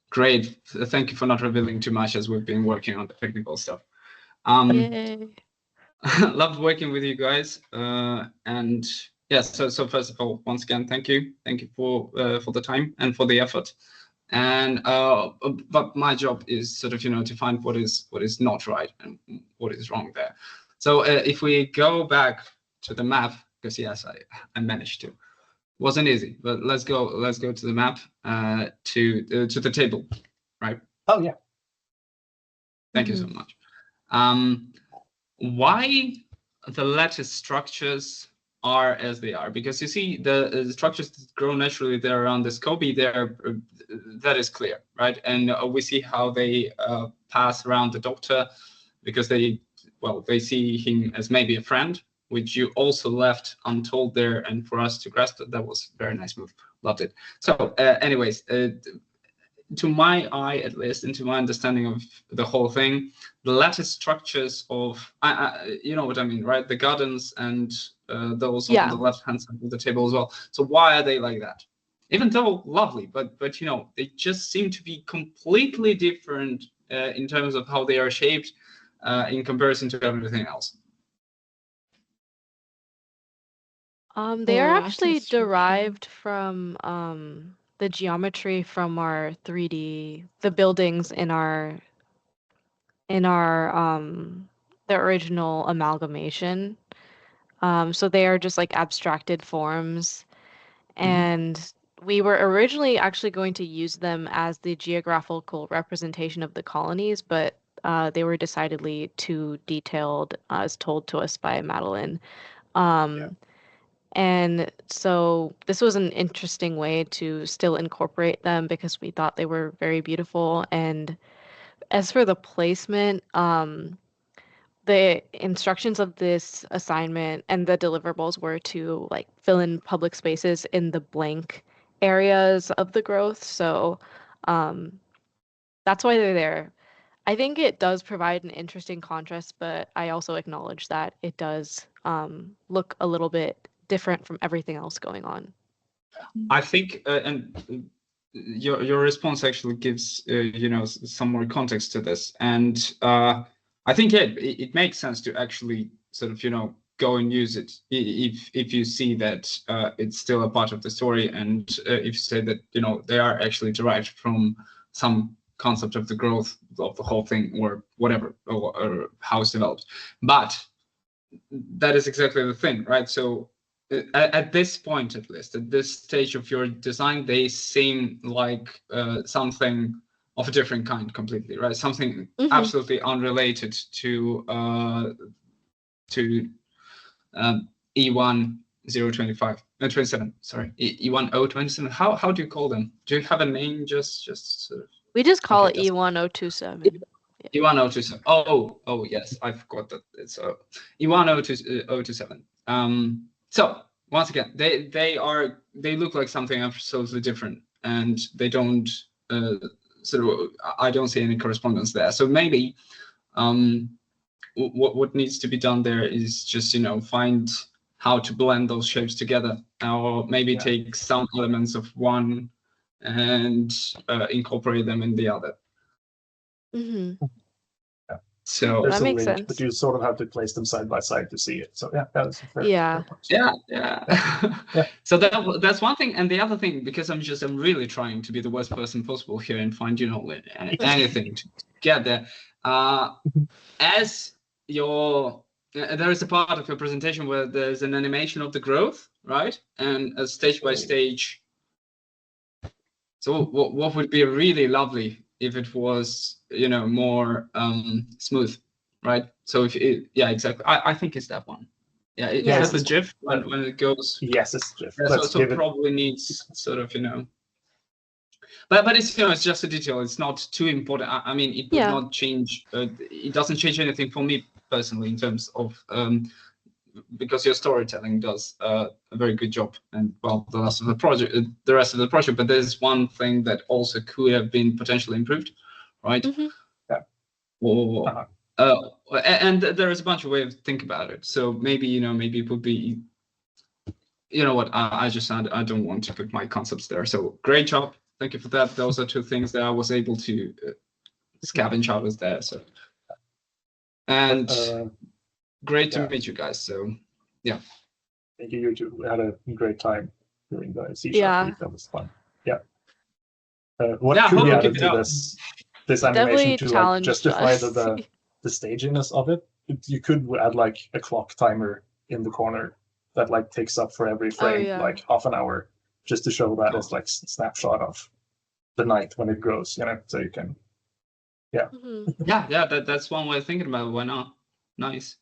great. Thank you for not revealing too much as we've been working on the technical stuff. Yay. Loved working with you guys. And yeah, so first of all, once again, thank you for the time and for the effort. And but my job is sort of to find what is not right and what is wrong there. So if we go back to the map, because yes, I managed to. Wasn't easy, but let's go to the map, to the table, right? Oh yeah. Thank you so much. Why the lattice structures are as they are? Because you see the structures that grow naturally there around the SCOBY there, that is clear, right? And we see how they pass around the doctor, because they see him as maybe a friend, which you also left untold there, and for us to grasp that was a very nice move. Loved it. So anyways, to my eye, at least, and to my understanding of the whole thing, the lattice structures of, you know what I mean, right? The gardens and those on the left-hand side of the table as well. So why are they like that? Even though lovely, but they just seem to be completely different in terms of how they are shaped in comparison to everything else. They are Or actually artist structure? derived from the geometry from our 3D, the buildings in our the original amalgamation. So they are just like abstracted forms, and we were originally actually going to use them as the geographical representation of the colonies, but they were decidedly too detailed, as told to us by Madeline. Um, And so this was an interesting way to still incorporate them because we thought they were very beautiful. And as for the placement, the instructions of this assignment and the deliverables were to like fill in public spaces in the blank areas of the growth. So um, that's why they're there. I think it does provide an interesting contrast, but I also acknowledge that it does look a little bit different from everything else going on. I think, and your response actually gives some more context to this, and I think it makes sense to actually sort of go and use it if you see that it's still a part of the story, and if you say that they are actually derived from some concept of the growth of the whole thing or whatever, or how it's developed. But that is exactly the thing, right? So at this point, at least at this stage of your design, they seem like something of a different kind completely, right? Something absolutely unrelated to E1 025 27. Sorry, E1 027. How do you call them? Do you have a name? Just sort of. We just call Okay, it E1027. E1 027. Oh yes, I forgot that it's E1 027. So once again, they look like something absolutely different, and they don't sort of. I don't see any correspondence there. So maybe what needs to be done there is just find how to blend those shapes together, or maybe take some elements of one and incorporate them in the other. So There's that a makes link, sense. but you sort of have to place them side by side to see it. So yeah, that's a fair, Yeah. fair point. Yeah. So that's one thing, and the other thing, because I'm really trying to be the worst person possible here and find anything to get there. As there is a part of your presentation where there's an animation of the growth, right, and a stage by stage. So what would be really lovely if it was more smooth, right? So exactly. I think it's that one. Yeah, it's the GIF when it goes. Yes, it's GIF. Yeah, so it probably needs sort of but it's it's just a detail. It's not too important. I mean, it would not change. It doesn't change anything for me personally in terms of because your storytelling does a very good job, and well, the rest of the project. But there's one thing that also could have been potentially improved, right? And there is a bunch of ways to think about it. So maybe maybe it would be. You know what? I don't want to put my concepts there. So great job. Thank you for that. Those are two things that I was able to scavenge out of there. So, and great to meet you guys. So, yeah. Thank you. You two had a great time during the C# week. That was fun. Yeah. What could be added to this animation to justify the staginess of it? You could add like a clock timer in the corner that like ticks up for every frame, like half an hour, just to show that as like snapshot of the night when it grows, so you can, that's one way of thinking about it. Why not? Nice.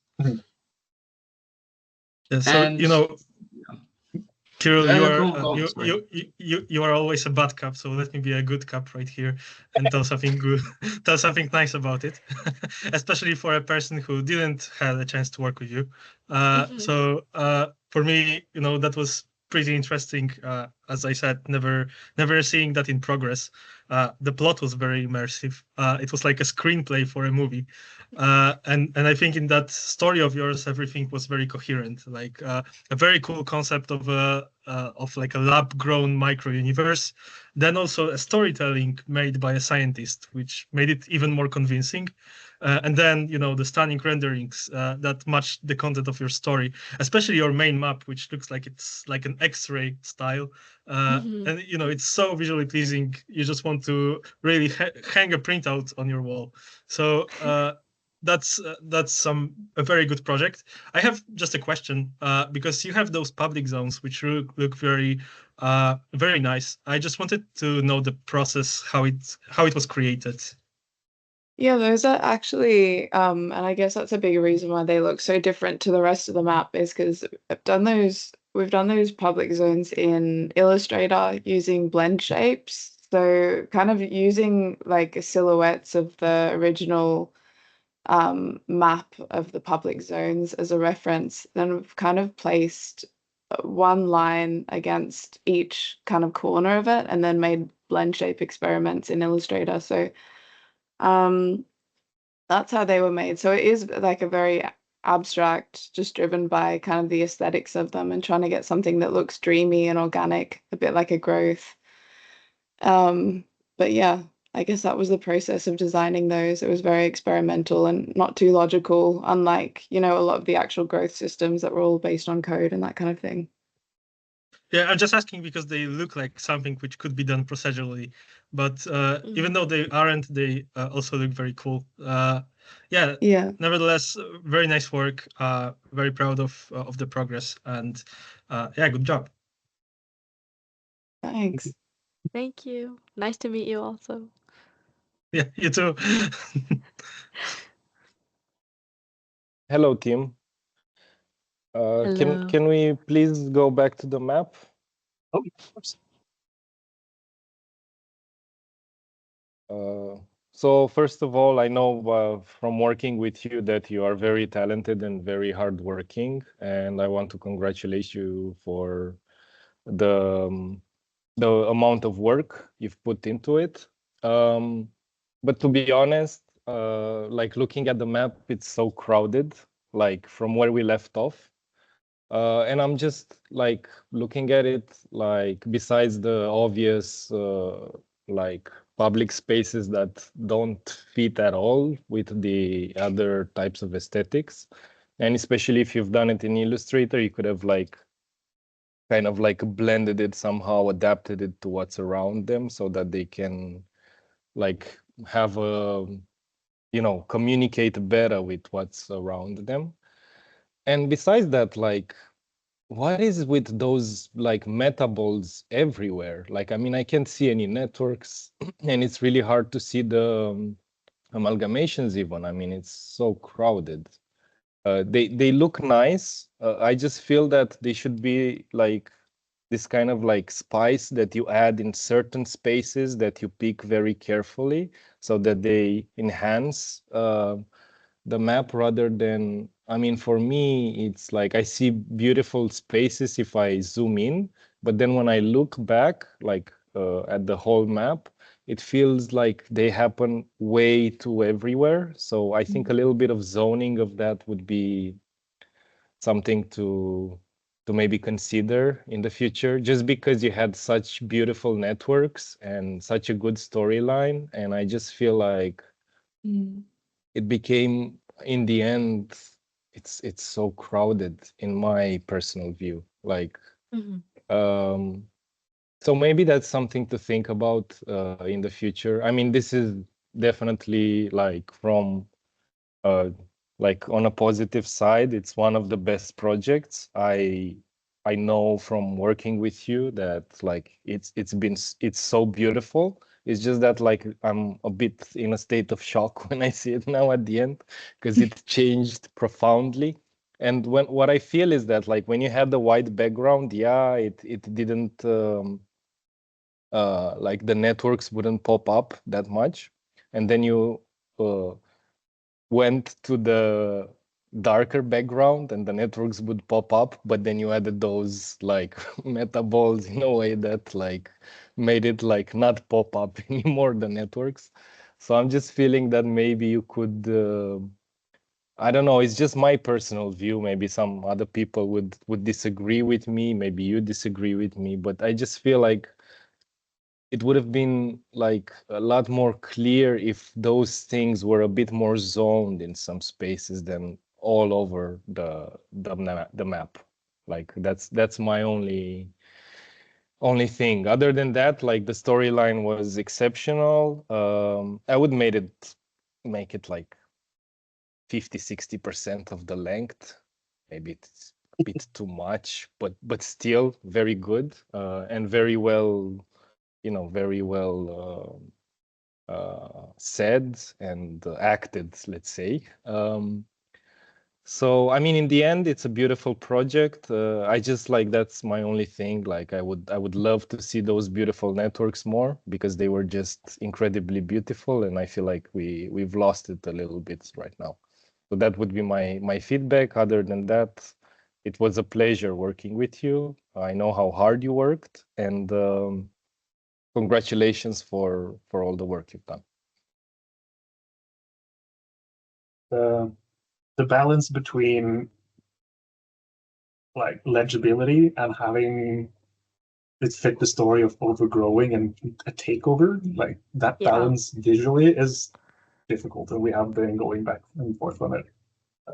So Kirill, you are always a bad cop, so let me be a good cop right here and tell something good, tell something nice about it, especially for a person who didn't have a chance to work with you. So for me, that was pretty interesting. As I said, never seeing that in progress. the plot was very immersive. It was like a screenplay for a movie, and I think in that story of yours, everything was very coherent. Like a very cool concept of like a lab-grown micro universe. Then also a storytelling made by a scientist, which made it even more convincing. And then, the stunning renderings that match the content of your story, especially your main map, which looks like it's like an X-ray style. Mhm. And, it's so visually pleasing. You just want to really hang a printout on your wall. So that's a very good project. I have just a question because you have those public zones which look very very nice. I just wanted to know the process, how it was created. Yeah, those are actually, and I guess that's a big reason why they look so different to the rest of the map is because we've done those public zones in Illustrator using blend shapes. So kind of using like silhouettes of the original map of the public zones as a reference. Then we've kind of placed one line against each kind of corner of it and then made blend shape experiments in Illustrator. So that's how they were made. So it is like a very abstract, just driven by kind of the aesthetics of them and trying to get something that looks dreamy and organic, a bit like a growth. But yeah, I guess that was the process of designing those. It was very experimental and not too logical, unlike, a lot of the actual growth systems that were all based on code and that kind of thing. Yeah, I'm just asking because they look like something which could be done procedurally, but even though they aren't, they also look very cool. Yeah. Nevertheless, very nice work. Very proud of the progress, and yeah, good job. Thanks. Thank you. Nice to meet you also. Yeah, you too. Hello, team. Hello. Can we please go back to the map? Oh, of course. So first of all, I know from working with you that you are very talented and very hardworking, and I want to congratulate you for the amount of work you've put into it. But to be honest, like looking at the map, it's so crowded, like from where we left off. And I'm just like looking at it, like besides the obvious like public spaces that don't fit at all with the other types of aesthetics. And especially if you've done it in Illustrator, you could have like kind of like blended it somehow, adapted it to what's around them so that they can like have a, communicate better with what's around them. And besides that, like, what is with those like metaballs everywhere? Like, I mean, I can't see any networks and it's really hard to see the amalgamations even. I mean, it's so crowded. They look nice. I just feel that they should be like this kind of like spice that you add in certain spaces that you pick very carefully so that they enhance the map rather than, I mean, for me, it's like I see beautiful spaces if I zoom in, but then when I look back, like at the whole map, it feels like they happen way too everywhere. So I think a little bit of zoning of that would be something to maybe consider in the future, just because you had such beautiful networks and such a good storyline. And I just feel like it became, in the end, it's so crowded in my personal view. Like, so maybe that's something to think about in the future. I mean, this is definitely like from like on a positive side, it's one of the best projects. I know from working with you that like it's so beautiful. It's just that like I'm a bit in a state of shock when I see it now at the end because it changed profoundly. And what I feel is that like when you had the white background, yeah, it didn't like the networks wouldn't pop up that much, and then you went to the darker background and the networks would pop up, but then you added those like meta balls in a way that like made it like not pop up anymore, the networks. So I'm just feeling that maybe you could, I don't know, it's just my personal view. Maybe some other people would disagree with me. Maybe you disagree with me, but I just feel like it would have been like a lot more clear if those things were a bit more zoned in some spaces than all over the map. Like that's my only thing. Other than that, like the storyline was exceptional. I would make it like 50-60% of the length. Maybe it's a bit too much, but still very good, and very well, very well said and acted, let's say. So, I mean, in the end, it's a beautiful project. I just like, that's my only thing. Like, I would love to see those beautiful networks more because they were just incredibly beautiful, and I feel like we've lost it a little bit right now. So that would be my feedback. Other than that, it was a pleasure working with you. I know how hard you worked, and congratulations for all the work you've done. The balance between like legibility and having it fit the story of overgrowing and a takeover, like that Yeah. balance visually is difficult, and we have been going back and forth on it.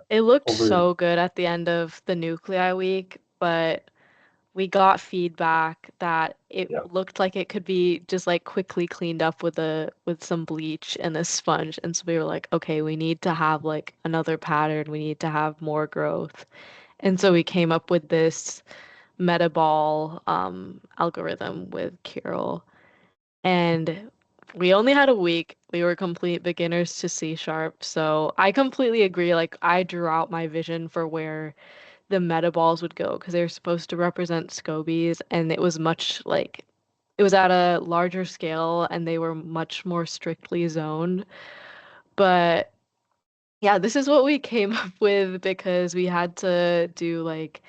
It looked Over- so good at the end of the nuclei week, but we got feedback that it Yeah. looked like it could be just like quickly cleaned up with some bleach and a sponge. And so we were like, okay, we need to have like another pattern. We need to have more growth. And so we came up with this metaball algorithm with Kirill. And we only had a week. We were complete beginners to C#. So I completely agree. Like I drew out my vision for where the meta balls would go because they were supposed to represent scobies, and it was much like it was at a larger scale and they were much more strictly zoned. But yeah, this is what we came up with because we had to do like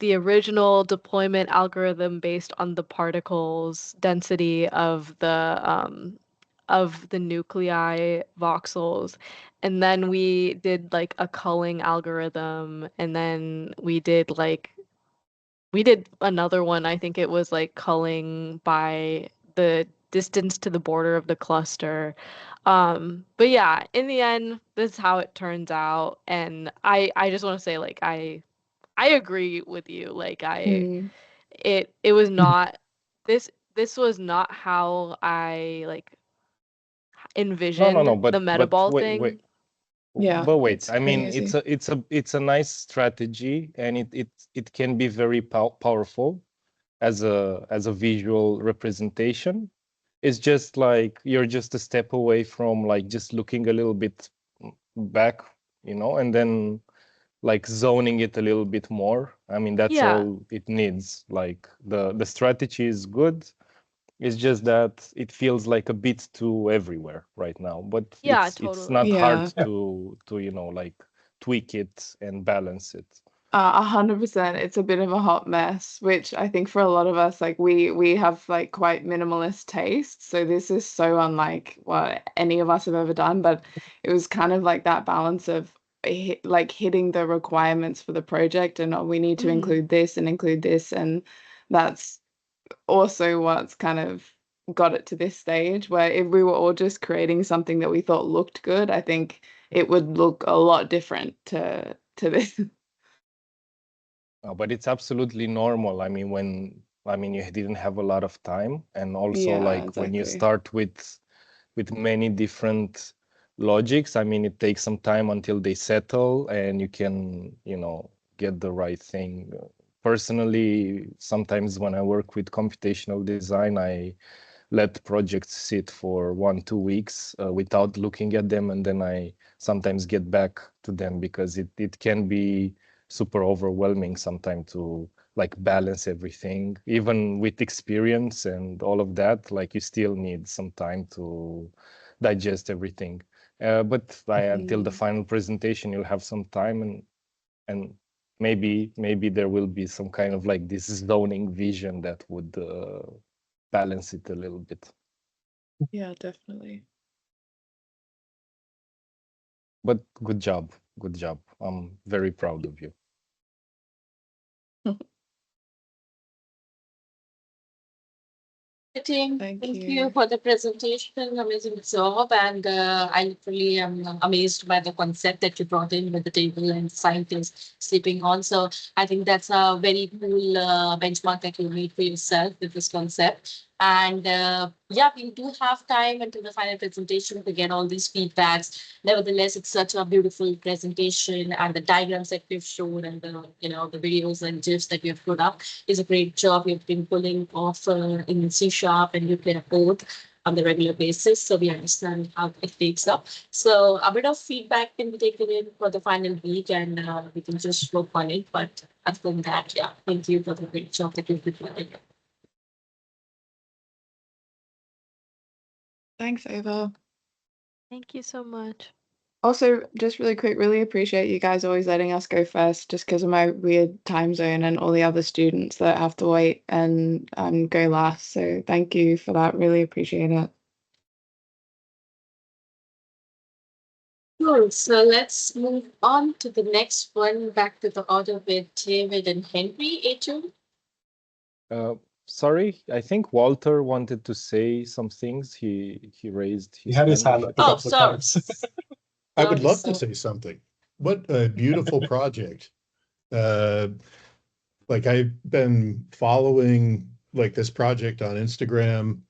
the original deployment algorithm based on the particles density of the nuclei voxels. And then we did like a culling algorithm, and then we did another one. I think it was like culling by the distance to the border of the cluster. But yeah, in the end, this is how it turns out. And I just want to say like I agree with you. Like it was not this was not how I like envisioned But the metaball wait, thing. Yeah, but wait. it's I mean, crazy. it's a nice strategy, and it can be very powerful as a visual representation. It's just like you're just a step away from like just looking a little bit back, and then like zoning it a little bit more. I mean, that's Yeah. all it needs. Like the strategy is good. It's just that it feels like a bit too everywhere right now. But Yeah, it's totally. not hard Yeah. to like tweak it and balance it. 100%. It's a bit of a hot mess, which I think for a lot of us, like we have like quite minimalist tastes. So this is so unlike what any of us have ever done. But it was kind of like that balance of like hitting the requirements for the project, and we need to Mhm. include this and include this, and that's also what's kind of got it to this stage. Where if we were all just creating something that we thought looked good, I think it would look a lot different to this. But it's absolutely normal. I mean, you didn't have a lot of time, and also Yeah, like when you exactly. start with many different logics, I mean, it takes some time until they settle and you can, get the right thing. Personally, sometimes when I work with computational design, I let projects sit for 1-2 weeks without looking at them, and then I sometimes get back to them because it can be super overwhelming sometimes to like balance everything. Even with experience and all of that, like you still need some time to digest everything. But until the final presentation, you'll have some time, and maybe there will be some kind of like this zoning vision that would balance it a little bit. Yeah, definitely. But good job. I'm very proud of you. Team, Thank thank you. you for the presentation. Amazing job. And I literally am amazed by the concept that you brought in with the table and scientists sleeping on. So I think that's a very cool benchmark that you made for yourself with this concept. And yeah, we do have time until the final presentation to get all these feedbacks. Nevertheless, it's such a beautiful presentation, and the diagrams that we've shown, and the the videos and gifs that we have put up is a great job you've been pulling off in C# and nuclear code on the regular basis. So we understand how it takes up. So a bit of feedback can be taken in for the final week, and we can just work on it. But other than that, yeah, thank you for the great job that you've been doing. Thanks, Ava. Thank you so much. Also, just really quick, really appreciate you guys always letting us go first just because of my weird time zone and all the other students that have to wait and go last. So thank you for that. Really appreciate it. Cool. So let's move on to the next one, back to the order with David and Henry. A2. Sorry, I think Walter wanted to say some things. He raised his He had his hand up a couple of sorry. times. I would love Sorry. to say something. What a beautiful project. Like I've been following like this project on Instagram.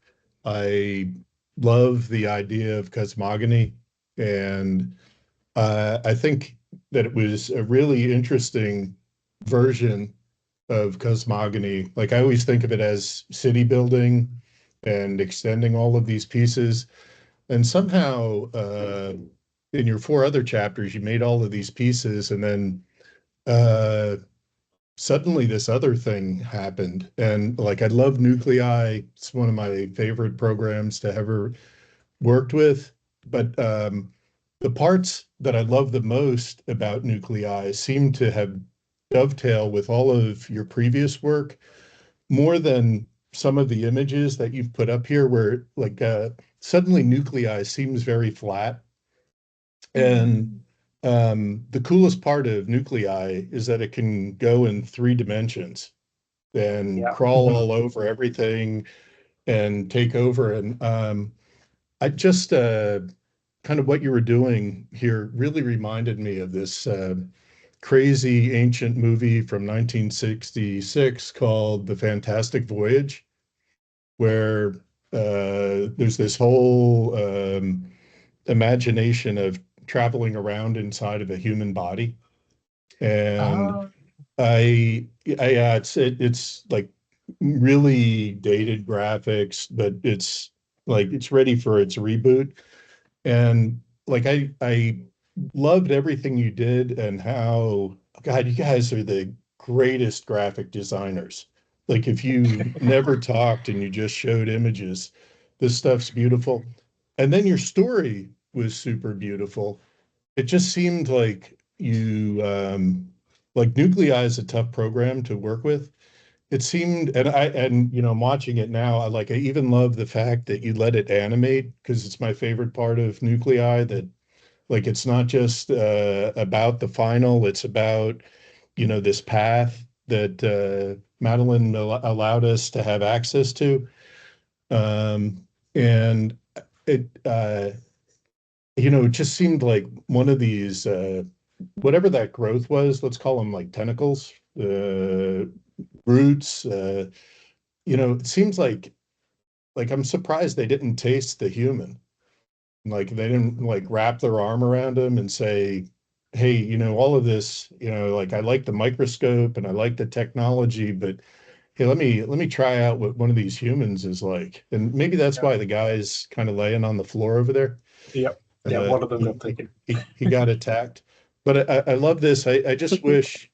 I love the idea of cosmogony, and I think that it was a really interesting version of cosmogony. Like I always think of it as city building and extending all of these pieces. And somehow in your 4 other chapters, you made all of these pieces, and then suddenly this other thing happened. And like I love nuclei. It's one of my favorite programs to ever worked with. But the parts that I love the most about nuclei seem to have dovetail with all of your previous work more than some of the images that you've put up here, where like suddenly nuclei seems very flat. And the coolest part of nuclei is that it can go in 3 dimensions and crawl all over everything and take over. And I just kind of what you were doing here really reminded me of this crazy ancient movie from 1966 called The Fantastic Voyage, where there's this whole imagination of traveling around inside of a human body. And it's like really dated graphics, but it's like it's ready for its reboot. And like I loved everything you did, and how, God, you guys are the greatest graphic designers. Like if you never talked and you just showed images, this stuff's beautiful. And then your story was super beautiful. It just seemed like you like nuclei is a tough program to work with. It seemed, and I'm watching it now, I even love the fact that you let it animate, because it's my favorite part of nuclei, that like it's not just about the final, it's about this path that Madeline allowed us to have access to. And it it just seemed like one of these whatever that growth was, let's call them like tentacles, roots. It seems like I'm surprised they didn't taste the human. Like they didn't like wrap their arm around him and say, hey, all of this, like I like the microscope and I like the technology, but hey, let me try out what one of these humans is like. And maybe that's why the guy's kind of laying on the floor over there. Yep. Yeah, one of them got taken. He got attacked. But I love this. I just wish,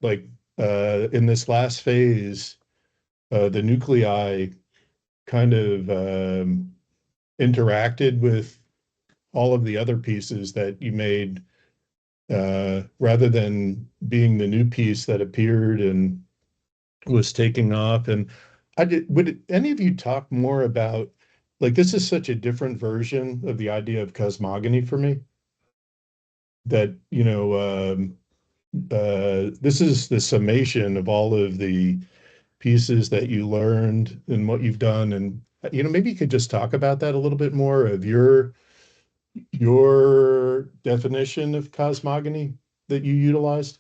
like, in this last phase, the nuclei kind of interacted with all of the other pieces that you made, rather than being the new piece that appeared and was taking off. And would any of you talk more about, like, this is such a different version of the idea of cosmogony for me, that, this is the summation of all of the pieces that you learned and what you've done. And, maybe you could just talk about that a little bit more, of your definition of cosmogony that you utilized.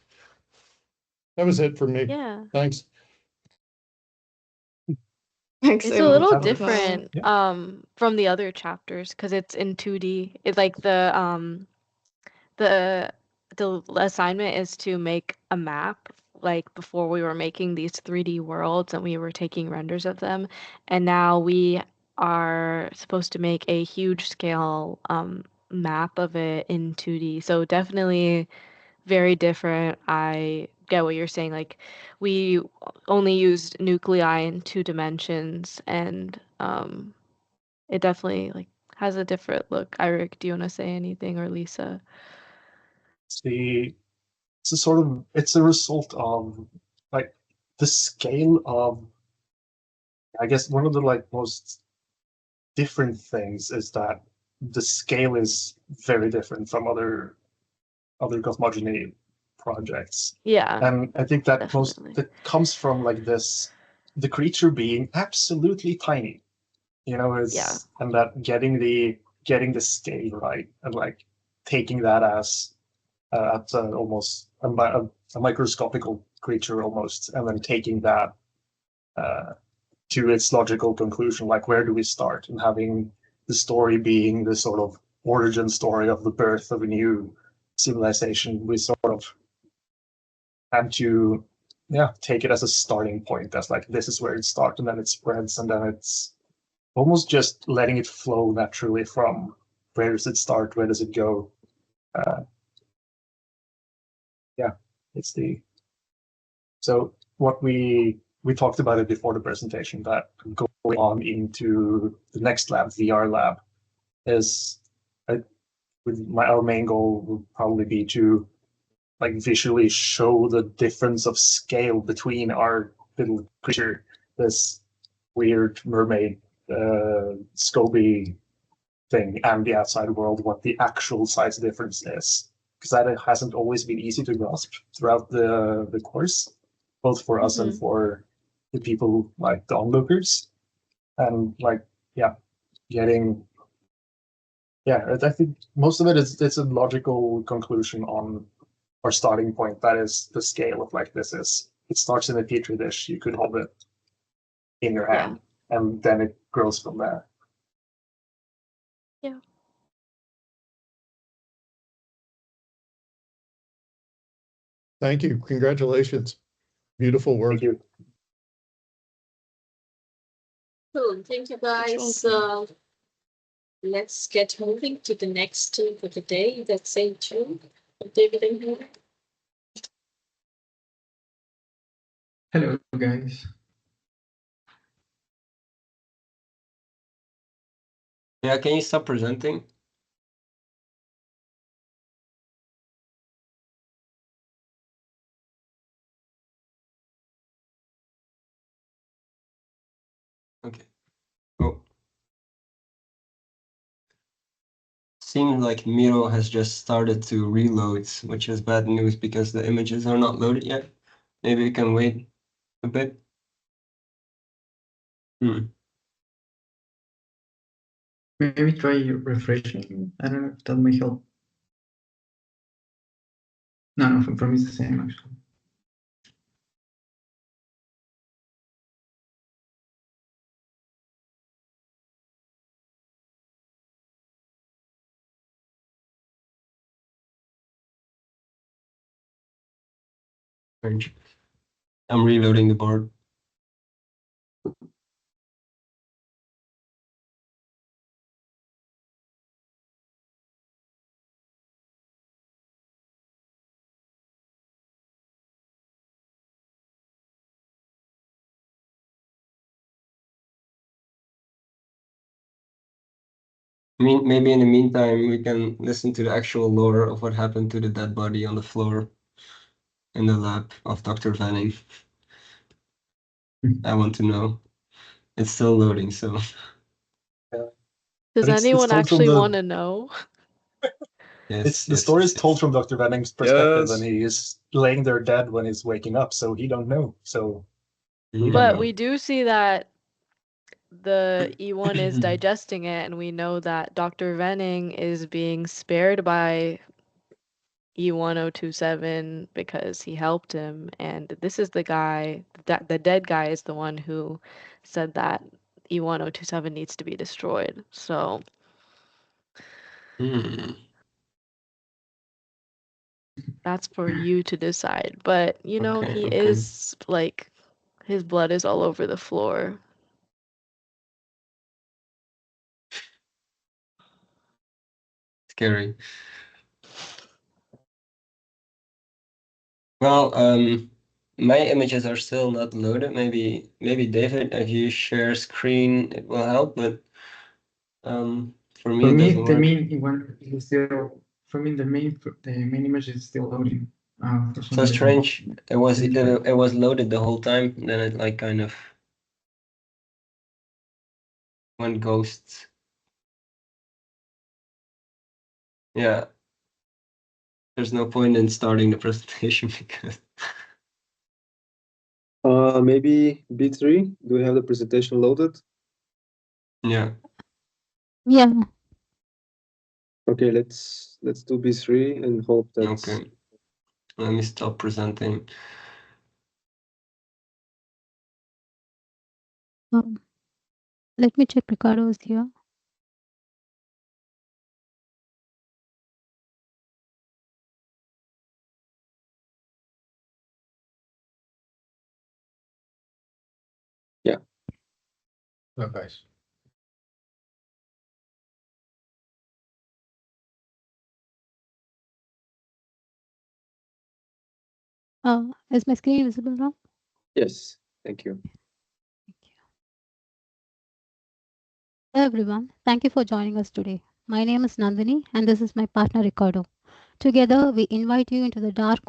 That was it for me. Yeah. Thanks. Thanks It's so a much little for that. different Yeah. from the other chapters because it's in 2D. It's like the assignment is to make a map. Like before we were making these 3D worlds and we were taking renders of them, and now we are supposed to make a huge scale map of it in 2D. So definitely very different. I get what you're saying. Like we only used nuclei in 2 dimensions, and it definitely like has a different look. Eirik, do you want to say anything, or Lisa? It's a result of like the scale of, I guess one of the like most different things is that the scale is very different from other cosmogony projects. Yeah, And I think that definitely. that comes from like the creature being absolutely tiny. Yeah. And that getting the scale right, and like taking that as at almost a microscopical creature almost, and then taking that to its logical conclusion, like where do we start, and having the story being the sort of origin story of the birth of a new civilization. We sort of had to take it as a starting point. That's like, this is where it starts, and then it spreads, and then it's almost just letting it flow naturally from where does it start, where does it go. It's the so what we talked about it before the presentation, that going on into the next lab, VR lab, is our main goal would probably be to like visually show the difference of scale between our little creature, this weird mermaid Scoby thing, and the outside world, what the actual size difference is. Because that hasn't always been easy to grasp throughout the course, both for us and for the people like the onlookers. And like, getting I think most of it is, it's a logical conclusion on our starting point. That is the scale of like, it starts in a petri dish. You could hold it in your hand, and then it grows from there. Yeah. Thank you. Congratulations. Beautiful work. Thank you. Cool. Thank you, guys. Let's get moving to the next tool for today. That's same tool. David and Hannah. Hello, guys. Yeah, can you stop presenting? Okay. Oh. Seems like Miro has just started to reload, which is bad news because the images are not loaded yet. Maybe we can wait a bit. Maybe try refreshing. I don't know if that may help. No, for me it's the same actually. I'm reloading the board. mean, maybe in the meantime, we can listen to the actual lore of what happened to the dead body on the floor in the lab of Dr. Vanning. I want to know. It's still loading, so. Does anyone actually want to know? Yes, The story is told from Dr. Vanning's perspective, and he is laying there dead when he's waking up, so he don't know. So, but we do see that the E1 is digesting it, and we know that Dr. Venning is being spared by E1027 because he helped him, and this is the guy, the dead guy is the one who said that E1027 needs to be destroyed. So that's for you to decide. But you know, he is like, his blood is all over the floor. Scary. Well, my images are still not loaded. Maybe David, if you share screen, it will help. But for me, it doesn't the work. main one is still. For me, the main image is still loading. So strange. It was loaded the whole time. Then it like kind of went ghost. Yeah. There's no point in starting the presentation because. Maybe B3. Do we have the presentation loaded? Yeah. Yeah. Okay, let's do B3 and hope that. Okay. Let me stop presenting. Let me check Ricardo's here. Yeah. Oh, guys. Is my screen visible now? Yes, thank you. Hello everyone, thank you for joining us today. My name is Nandini and this is my partner Ricardo. Together we invite you into the dark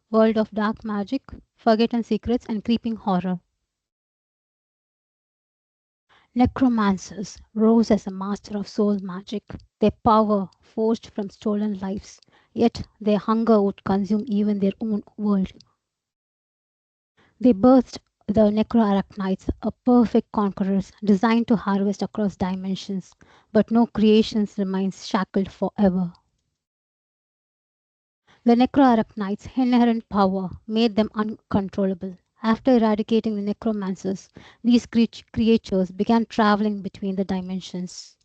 world of dark magic, forgotten secrets and creeping horror. Necromancers rose as a master of soul magic, their power forged from stolen lives, yet their hunger would consume even their own world. They birthed the necroarachnites, a perfect conquerors designed to harvest across dimensions, but no creations remains shackled forever. The necroarachnites' inherent power made them uncontrollable. After eradicating the necromancers, these creatures began traveling between the dimensions.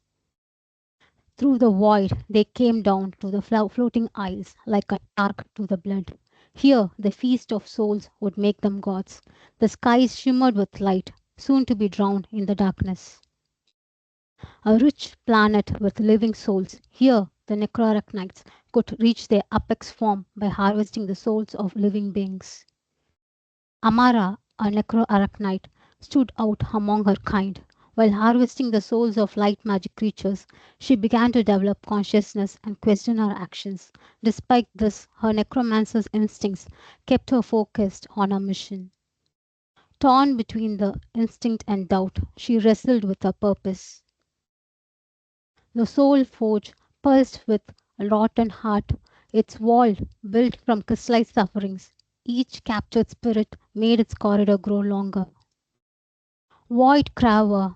Through the void, they came down to the floating isles like a shark to the blood. Here, the feast of souls would make them gods. The skies shimmered with light, soon to be drowned in the darkness. A rich planet with living souls. Here, the necroarachnites could reach their apex form by harvesting the souls of living beings. Amara, a necroarachnite, stood out among her kind. While harvesting the souls of light magic creatures, she began to develop consciousness and question her actions. Despite this, her necromancer's instincts kept her focused on her mission. Torn between the instinct and doubt, she wrestled with her purpose. The soul forge pulsed with a rotten heart, its wall built from crystallized sufferings. Each captured spirit made its corridor grow longer. Void Craver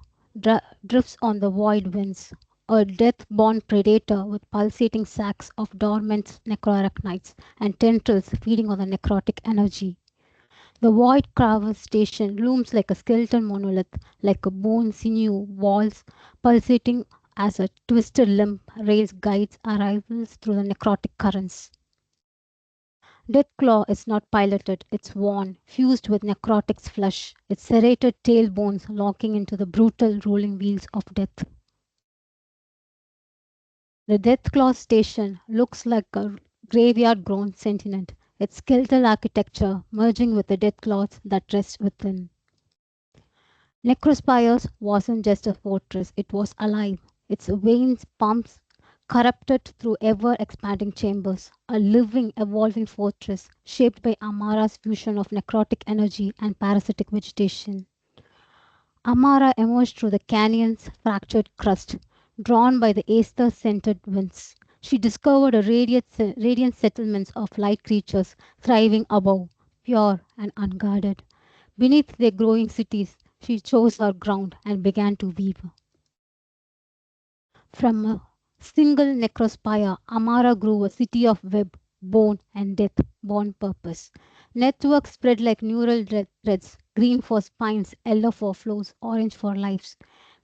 drifts on the void winds, a death-born predator with pulsating sacs of dormant necroarachnites and tendrils feeding on the necrotic energy. The Void Craver station looms like a skeleton monolith, like a bone sinew walls pulsating as a twisted limb rails guides arrivals through the necrotic currents. Deathclaw is not piloted, it's worn, fused with necrotic's flesh, its serrated tailbones locking into the brutal rolling wheels of death. The Deathclaw station looks like a graveyard-grown sentient, its skeletal architecture merging with the Deathclaws that rest within. Necrospires wasn't just a fortress, it was alive, its veins, pumps, corrupted through ever-expanding chambers, a living, evolving fortress shaped by Amara's fusion of necrotic energy and parasitic vegetation. Amara emerged through the canyon's fractured crust, drawn by the aether-scented winds. She discovered a radiant settlements of light creatures thriving above, pure and unguarded. Beneath their growing cities, she chose her ground and began to weave. From a single necrospire, Amara grew a city of web, bone, and death born purpose. Networks spread like neural threads, green for spines, yellow for flows, orange for lives.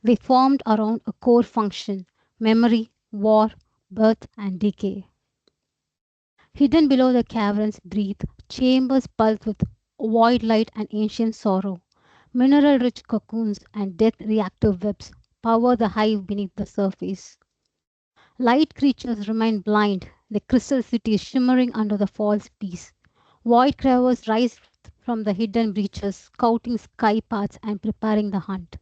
They formed around a core function: memory, war, birth, and decay. Hidden below the caverns breathe chambers pulsed with void light and ancient sorrow. Mineral-rich cocoons and death-reactive webs power the hive beneath the surface. Light creatures remain blind, the crystal cities shimmering under the false peace. Void cravers rise from the hidden breaches, scouting sky paths and preparing the hunt.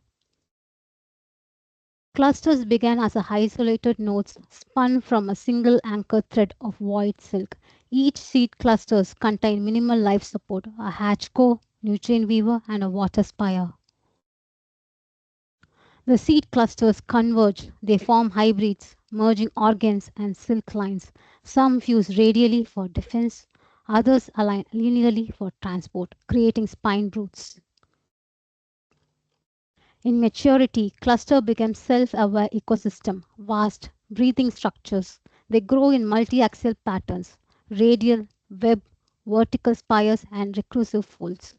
Clusters began as isolated nodes spun from a single anchor thread of void silk. Each seed clusters contain minimal life support, a hatch core, nutrient weaver, and a water spire. The seed clusters converge, they form hybrids, merging organs and silk lines. Some fuse radially for defense, others align linearly for transport, creating spine roots. In maturity, cluster become self-aware ecosystem, vast, breathing structures. They grow in multi-axial patterns, radial, web, vertical spires, and recursive folds.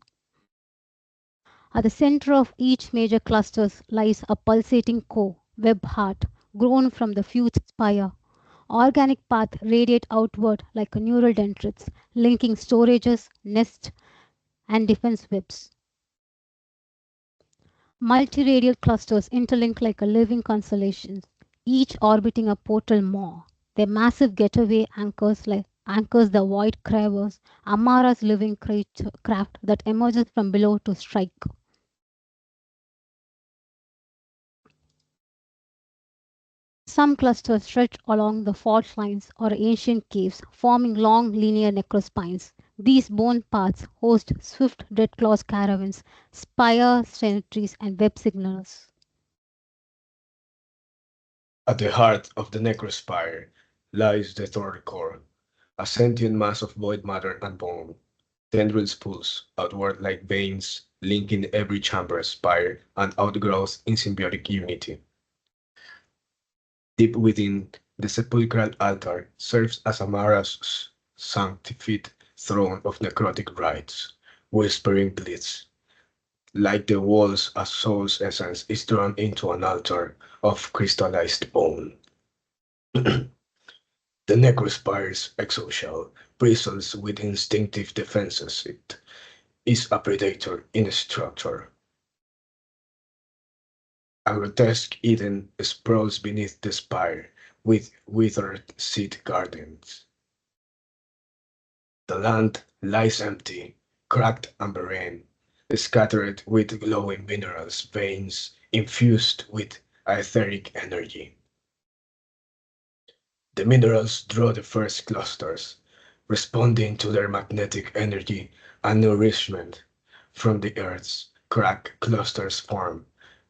At the center of each major cluster lies a pulsating core, web heart, grown from the fused spire. Organic paths radiate outward like a neural dendrites, linking storages, nests, and defense webs. Multi-radial clusters interlink like a living constellations, each orbiting a portal maw. Their massive getaway anchors the void cravers, Amara's living craft that emerges from below to strike. Some clusters stretch along the fault lines or ancient caves, forming long linear necrospines. These bone paths host swift dreadclaws caravans, spire sentries, and web signalers. At the heart of the necrospire lies the thorn core, a sentient mass of void matter and bone. Tendrils pulse outward like veins, linking every chamber, spire, and outgrowth in symbiotic unity. Deep within, the sepulchral altar serves as Amara's sanctified throne of necrotic rites, whispering bliss. Like the walls, a soul's essence is drawn into an altar of crystallized bone. The necrospire's exoshell bristles with instinctive defenses. It is a predator in structure. A grotesque Eden sprawls beneath the spire with withered seed gardens. The land lies empty, cracked and barren, scattered with glowing minerals, veins infused with etheric energy. The minerals draw the first clusters, responding to their magnetic energy and nourishment. From the earth's cracked clusters form,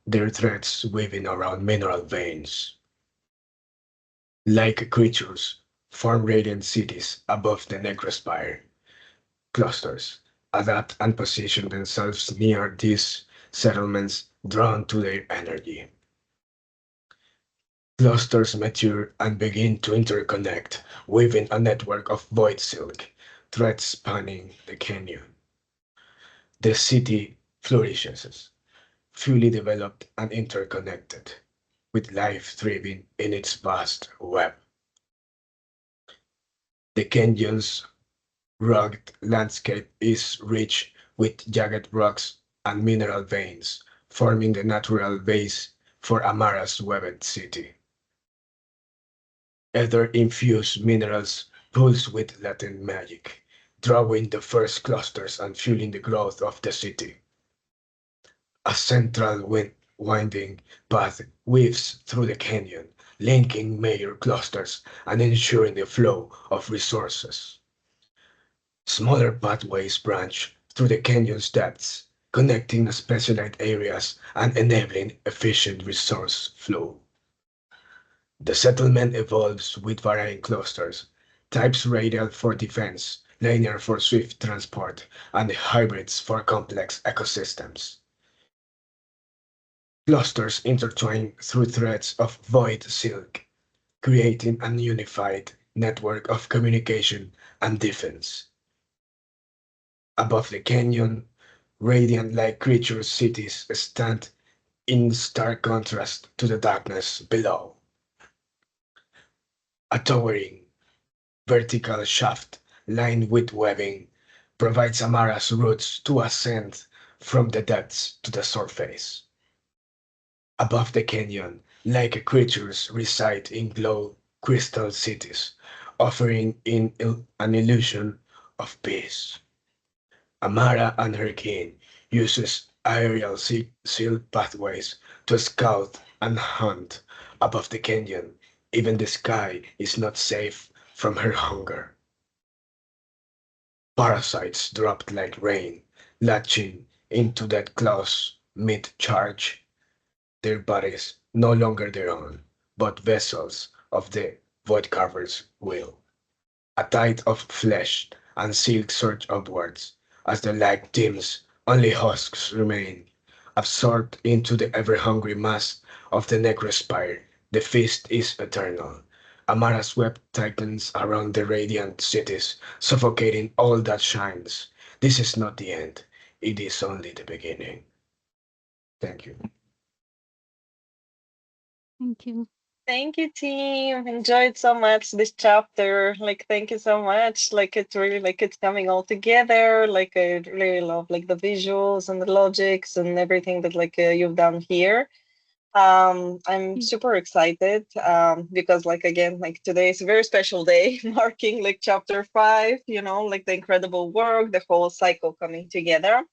their threads weaving around mineral veins. Like creatures, form radiant cities above the necrospire. Clusters adapt and position themselves near these settlements, drawn to their energy. Clusters mature and begin to interconnect, weaving a network of void silk, threads spanning the canyon. The city flourishes, fully developed and interconnected, with life thriving in its vast web. The canyon's rugged landscape is rich with jagged rocks and mineral veins, forming the natural base for Amara's webbed city. Ether-infused minerals pulse with latent magic, drawing the first clusters and fueling the growth of the city. A central winding path weaves through the canyon, linking major clusters and ensuring the flow of resources. Smaller pathways branch through the canyon's depths, connecting specialized areas and enabling efficient resource flow. The settlement evolves with varying clusters, types radial for defense, linear for swift transport, and hybrids for complex ecosystems. Clusters intertwine through threads of void silk, creating a unified network of communication and defense. Above the canyon, radiant-like creature cities stand in stark contrast to the darkness below. A towering, vertical shaft lined with webbing provides Amara's routes to ascend from the depths to the surface. Above the canyon, like creatures reside in glow crystal cities, offering an illusion of peace. Amara and her kin uses aerial sealed pathways to scout and hunt above the canyon. Even the sky is not safe from her hunger. Parasites dropped like rain, latching into that claws mid-charge, their bodies no longer their own, but vessels of the void-carver's will. A tide of flesh and silk surge upwards. As the light dims, only husks remain. Absorbed into the ever-hungry mass of the necrospire, the feast is eternal. Amara's web tightens around the radiant cities, suffocating all that shines. This is not the end. It is only the beginning. Thank you. Thank you. Thank you, team. Enjoyed so much this chapter. Like, thank you so much. Like, it's really like it's coming all together. Like, I really love like the visuals and the logics and everything that like you've done here. I'm super excited because like again, like today is a very special day, marking like chapter 5. You know, like the incredible work, the whole cycle coming together.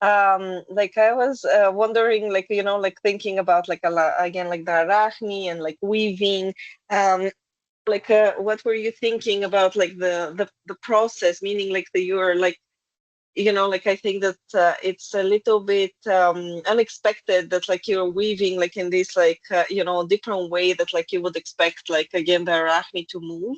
Like I was wondering, like, you know, like thinking about like again like the arachne and like weaving. Like what were you thinking about like the process, meaning like that you are like, you know, like I think that it's a little bit unexpected that like you're weaving like in this like you know, different way that like you would expect like again the arachne to move.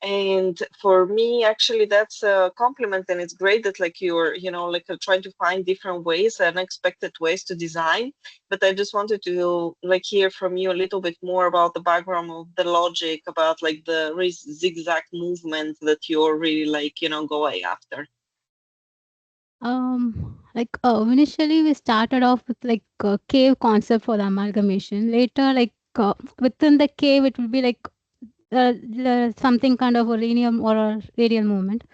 And for me, actually, that's a compliment, and it's great that like you're, you know, like trying to find different ways, unexpected ways to design. But I just wanted to like hear from you a little bit more about the background of the logic, about like the zigzag movement that you're really like, you know, going after. Like initially we started off with like a cave concept for the amalgamation. Later, like within the cave, it will be like something kind of a linear or a radial movement.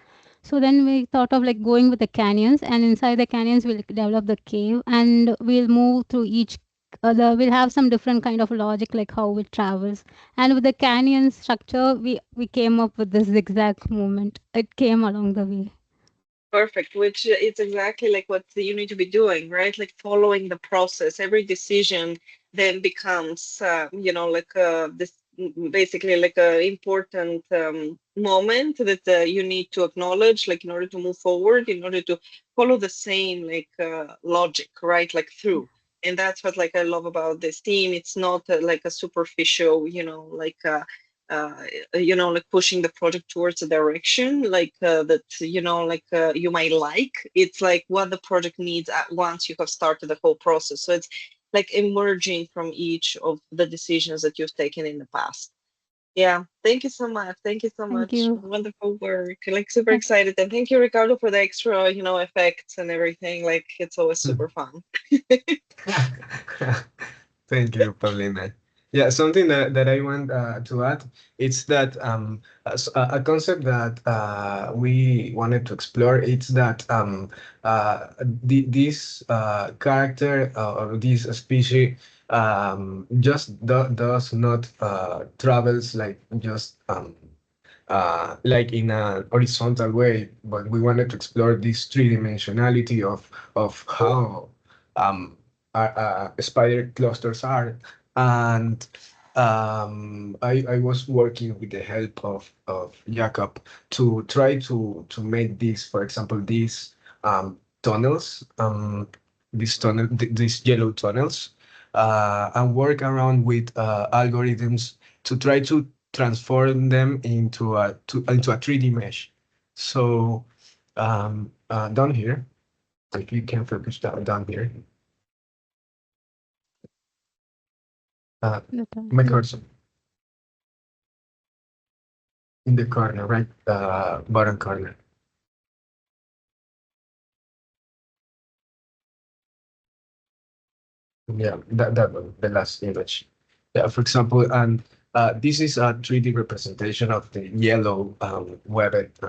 So then we thought of like going with the canyons, and inside the canyons we'll develop the cave, and we'll move through each. We'll have some different kind of logic, like how it travels. And with the canyon structure, we came up with this zigzag movement. It came along the way. Perfect, which it's exactly like what you need to be doing, right? Like following the process. Every decision then becomes, you know, like this basically like a important moment that you need to acknowledge, like in order to move forward, in order to follow the same like logic, right? Like through. And that's what like I love about this team. It's not like a superficial, you know, like uh, you know, like pushing the project towards a direction like that, you know, like you might like. It's like what the project needs at once you have started the whole process. So it's like emerging from each of the decisions that you've taken in the past. Yeah, thank you so much. Thank you so Thank much. you. Wonderful work. Like super excited. And thank you, Ricardo, for the extra, you know, effects and everything. Like it's always super fun. Thank you, Paulina. Yeah, something that I want to add, it's that a concept that we wanted to explore, it's that this character or this species just does not travels like just like in a horizontal way, but we wanted to explore this three-dimensionality of how spider clusters are. And I was working with the help of Jakob to try to make these, for example, these tunnels, these yellow tunnels, and work around with algorithms to try to transform them into a 3D mesh. So down here, if you can focus down here, my cursor in the corner, right, bottom corner. Yeah, that one, the last image. Yeah, for example, and this is a 3D representation of the yellow webbed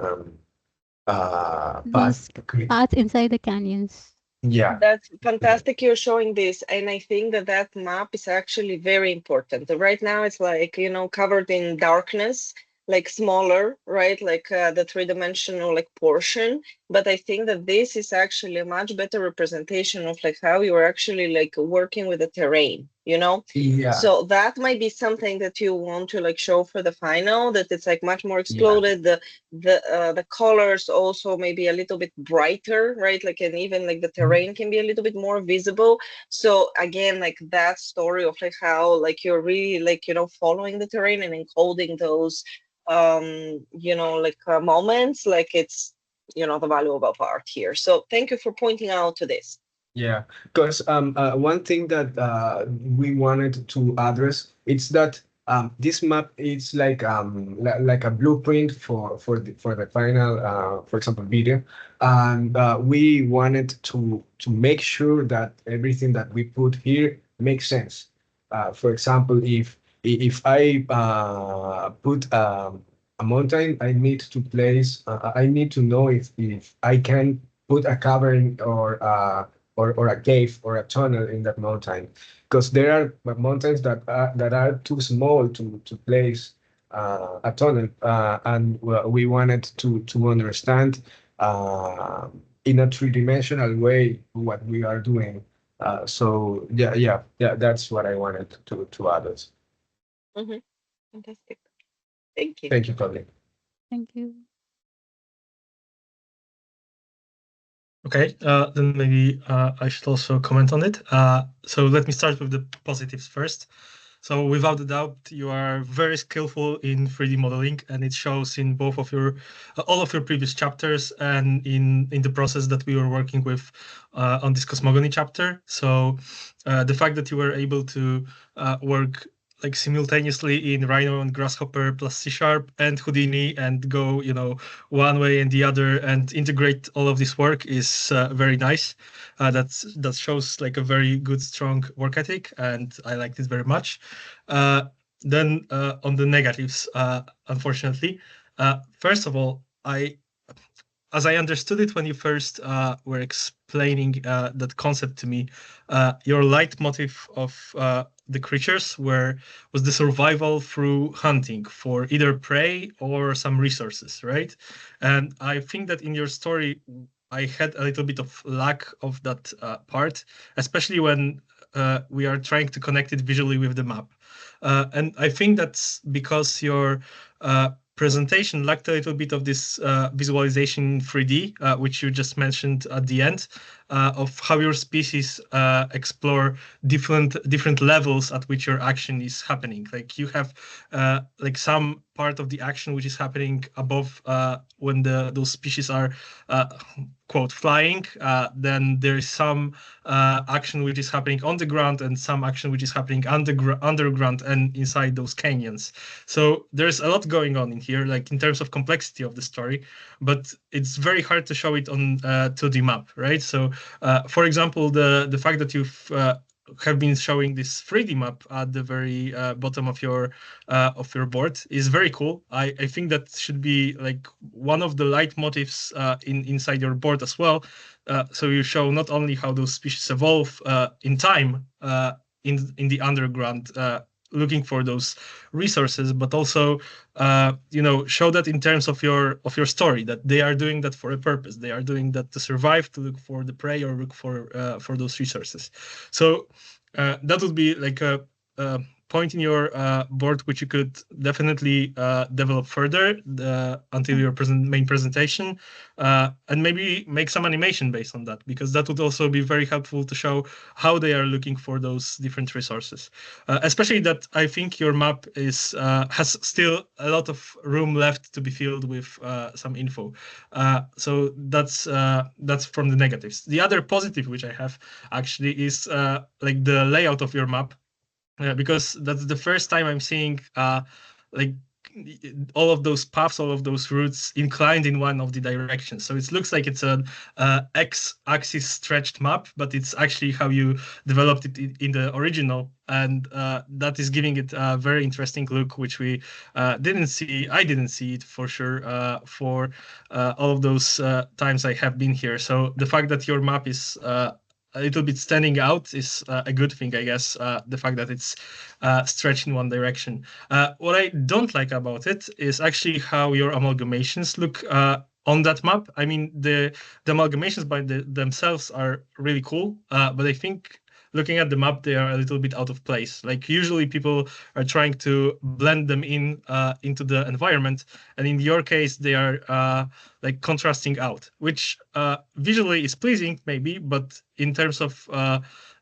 path. These paths inside the canyons. Yeah. That's fantastic you're showing this. And I think that that map is actually very important. Right now it's like, you know, covered in darkness, like smaller, right? Like the three-dimensional like portion. But I think that this is actually a much better representation of like how you're actually like working with the terrain, you know? Yeah. So that might be something that you want to like show for the final, that it's like much more exploded. The colors also maybe a little bit brighter, right? Like, and even like the terrain can be a little bit more visible. So again, like that story of like how like you're really like, you know, following the terrain and encoding those you know, like moments, like it's, you know, the value of art here. So thank you for pointing out to this. Yeah, because one thing that we wanted to address is that this map is like like a blueprint for the final, for example, video, and we wanted to make sure that everything that we put here makes sense. For example, if I put a mountain, I need to place. I need to know if I can put a cavern or a cave or a tunnel in that mountain, because there are mountains that are too small to place a tunnel, and we wanted to understand in a three-dimensional way what we are doing. So yeah, that's what I wanted to add. Fantastic. Thank you. Thank you, Pablo. Thank you. Okay, then maybe I should also comment on it. So let me start with the positives first. So without a doubt, you are very skillful in 3D modeling, and it shows in both of your, all of your previous chapters, and in the process that we were working with on this Cosmogony chapter. So the fact that you were able to work like simultaneously in Rhino and Grasshopper plus C# and Houdini and go, you know, one way and the other and integrate all of this work is very nice. That shows like a very good, strong work ethic, and I liked it very much. Then on the negatives, unfortunately, first of all, as I understood it when you first were explaining that concept to me, your leitmotif of the creatures was the survival through hunting for either prey or some resources, right? And I think that in your story, I had a little bit of lack of that part, especially when we are trying to connect it visually with the map. And I think that's because your presentation lacked a little bit of this visualization in 3D, which you just mentioned at the end, of how your species explore different levels at which your action is happening. Like you have like some part of the action which is happening above when those species are quote flying, then there is some action which is happening on the ground and some action which is happening underground and inside those canyons. So there's a lot going on in here, like in terms of complexity of the story, but it's very hard to show it on 2D map, right? So for example, the fact that you've have been showing this 3D map at the very bottom of your board is very cool. I think that should be like one of the leitmotifs inside your board as well. So you show not only how those species evolve in time in the underground looking for those resources, but also show that in terms of your story, that they are doing that for a purpose. They are doing that to survive, to look for the prey, or look for those resources. So that would be like a point in your board which you could definitely develop further until your main presentation, and maybe make some animation based on that, because that would also be very helpful to show how they are looking for those different resources. Especially that I think your map has still a lot of room left to be filled with some info. So that's from the negatives. The other positive which I have actually is like the layout of your map. Because that's the first time I'm seeing like all of those paths, all of those routes inclined in one of the directions. So it looks like it's an x-axis stretched map, but it's actually how you developed it in the original. And that is giving it a very interesting look, which we didn't see. I didn't see it for sure for all of those times I have been here. So the fact that your map is a little bit standing out is a good thing, I guess, the fact that it's stretched in one direction. What I don't like about it is actually how your amalgamations look on that map. I mean, the amalgamations by themselves are really cool, but I think looking at the map, they are a little bit out of place. Like usually people are trying to blend them into the environment. And in your case, they are like contrasting out, which visually is pleasing maybe, but in terms of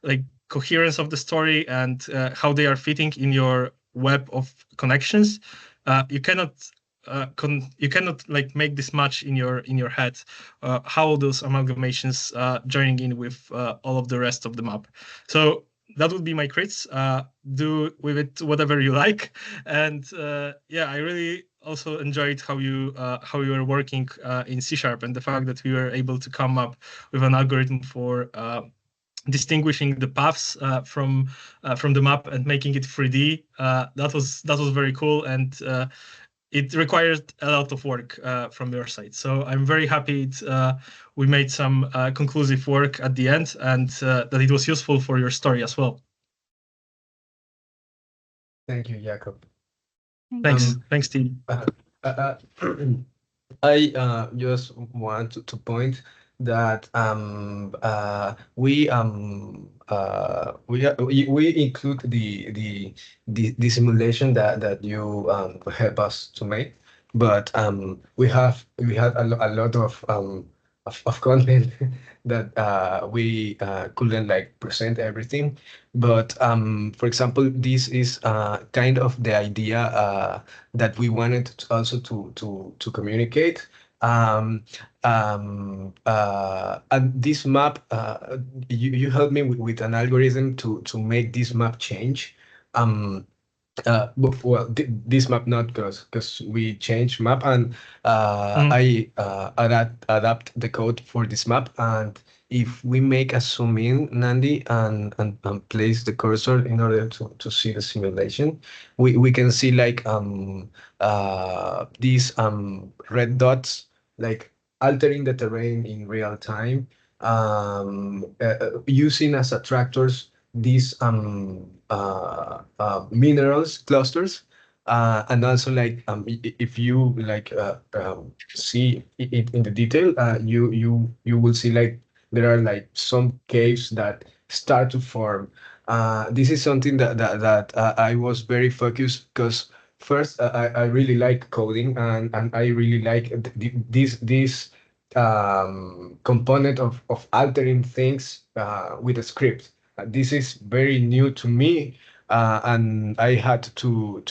like coherence of the story and how they are fitting in your web of connections, you cannot like make this match in your head, how those amalgamations joining in with all of the rest of the map. So that would be my crits. Do with it whatever you like. And yeah, I really also enjoyed how you were working in C# and the fact that we were able to come up with an algorithm for distinguishing the paths from the map and making it 3D. That was very cool, and it required a lot of work from your side. So I'm very happy we made some conclusive work at the end, and that it was useful for your story as well. Thank you, Jakob. Thanks, Steve. I just want to point that we include the simulation that you help us to make, but we had a lot of content that we couldn't like present everything. But for example, this is kind of the idea that we wanted also to communicate. And this map, you helped me with an algorithm to make this map change. Well, this map not because we changed map, and I adapt the code for this map. And if we make a zoom in, Nandi, and place the cursor in order to see the simulation, we can see like these red dots like altering the terrain in real time, using as attractors these minerals clusters, and also like if you like see it in the detail, you will see like there are like some caves that start to form. This is something that I was very focused, because first I really like coding, and I really like this component of altering things with a script. This is very new to me, and I had to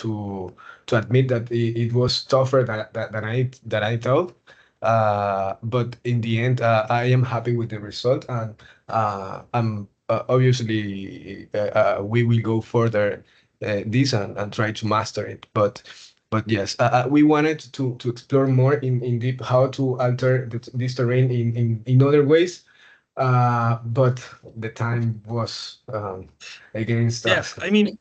admit that it was tougher than I thought. But in the end, I am happy with the result, and I'm obviously we will go further this and try to master it. But yes, we wanted to explore more in deep how to alter this terrain in other ways. But the time was against us. I mean,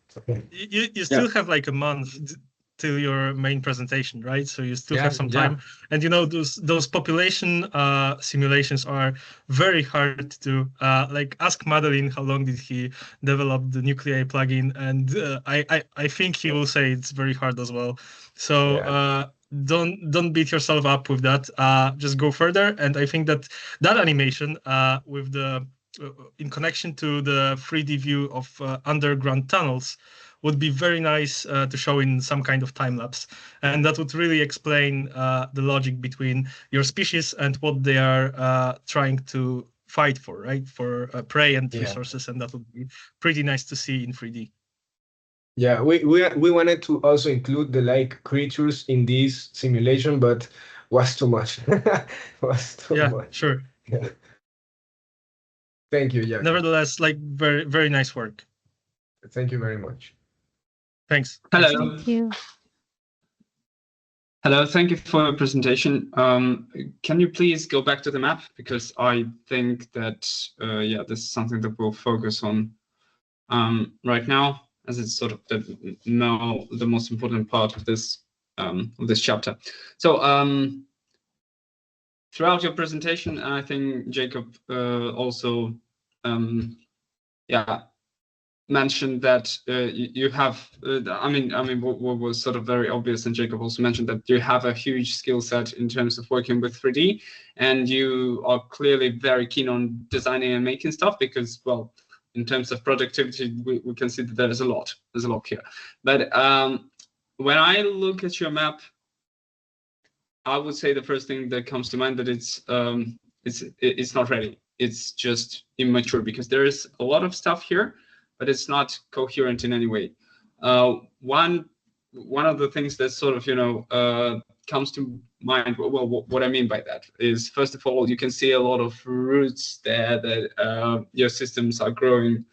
you still have like a month till your main presentation, right? So you still Yeah, have some yeah. time. And you know, those population simulations are very hard to do. Like ask Madeline how long did he develop the nuclei plugin, and I think he will say it's very hard as well. So don't beat yourself up with that. Just go further. And I think that animation with the in connection to the 3D view of underground tunnels would be very nice to show in some kind of time lapse, and that would really explain the logic between your species and what they are trying to fight for, right? For prey and resources, and that would be pretty nice to see in 3D. Yeah, we wanted to also include the like creatures in this simulation, but was too much. Was too much. Sure. Yeah. Thank you, Jakob. Nevertheless, like very, very nice work. Thank you very much. Thanks. Hello. Thank you. Hello, thank you for your presentation. Can you please go back to the map? Because I think that, yeah, this is something that we'll focus on right now, as it's sort of the most important part of this chapter. So throughout your presentation, I think Jacob also, yeah, mentioned that you have, I mean, what was sort of very obvious, and Jacob also mentioned that you have a huge skill set in terms of working with 3D, and you are clearly very keen on designing and making stuff because, well, in terms of productivity, we can see that there's a lot here. But when I look at your map, I would say the first thing that comes to mind that it's not ready. It's just immature because there is a lot of stuff here, but it's not coherent in any way. One of the things that sort of, you know, comes to mind, well, what I mean by that is, first of all, you can see a lot of roots there that your systems are growing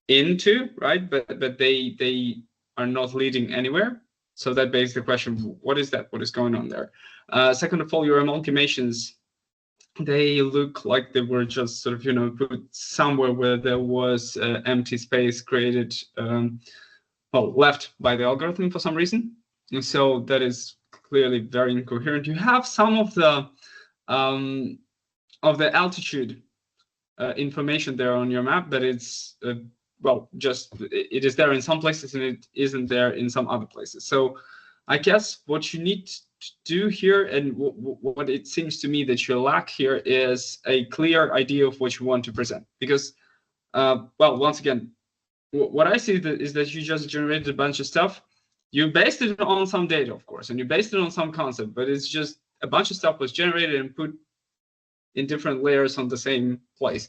into, right? But they are not leading anywhere. So that begs the question, what is that? What is going on there? Second of all, your amalgamations, they look like they were just sort of, you know, put somewhere where there was empty space created, well, left by the algorithm for some reason. And so that is clearly very incoherent. You have some of the altitude information there on your map, but it's, well, just it is there in some places and it isn't there in some other places. So I guess what you need to do here, and what it seems to me that you lack here, is a clear idea of what you want to present. Because, well, once again, what I see is that you just generated a bunch of stuff. You based it on some data, of course, and you based it on some concept, but it's just a bunch of stuff was generated and put in different layers on the same place.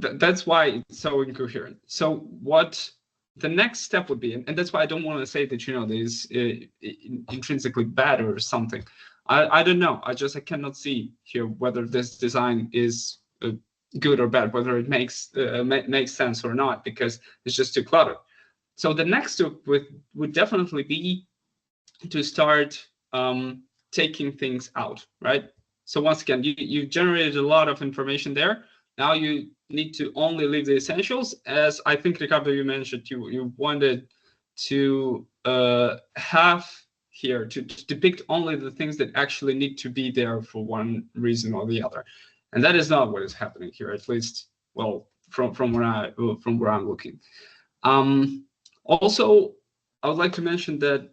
That's why it's so incoherent. So what the next step would be, and that's why I don't want to say that, you know, this is intrinsically bad or something. I don't know. I cannot see here whether this design is good or bad, whether it makes sense or not, because it's just too cluttered. So the next step would definitely be to start taking things out, right? So once again, you've generated a lot of information there. Now you need to only leave the essentials, as I think, Ricardo, you mentioned you wanted to have here to depict only the things that actually need to be there for one reason or the other. And that is not what is happening here, at least, well, from where I'm looking. Also, I would like to mention that,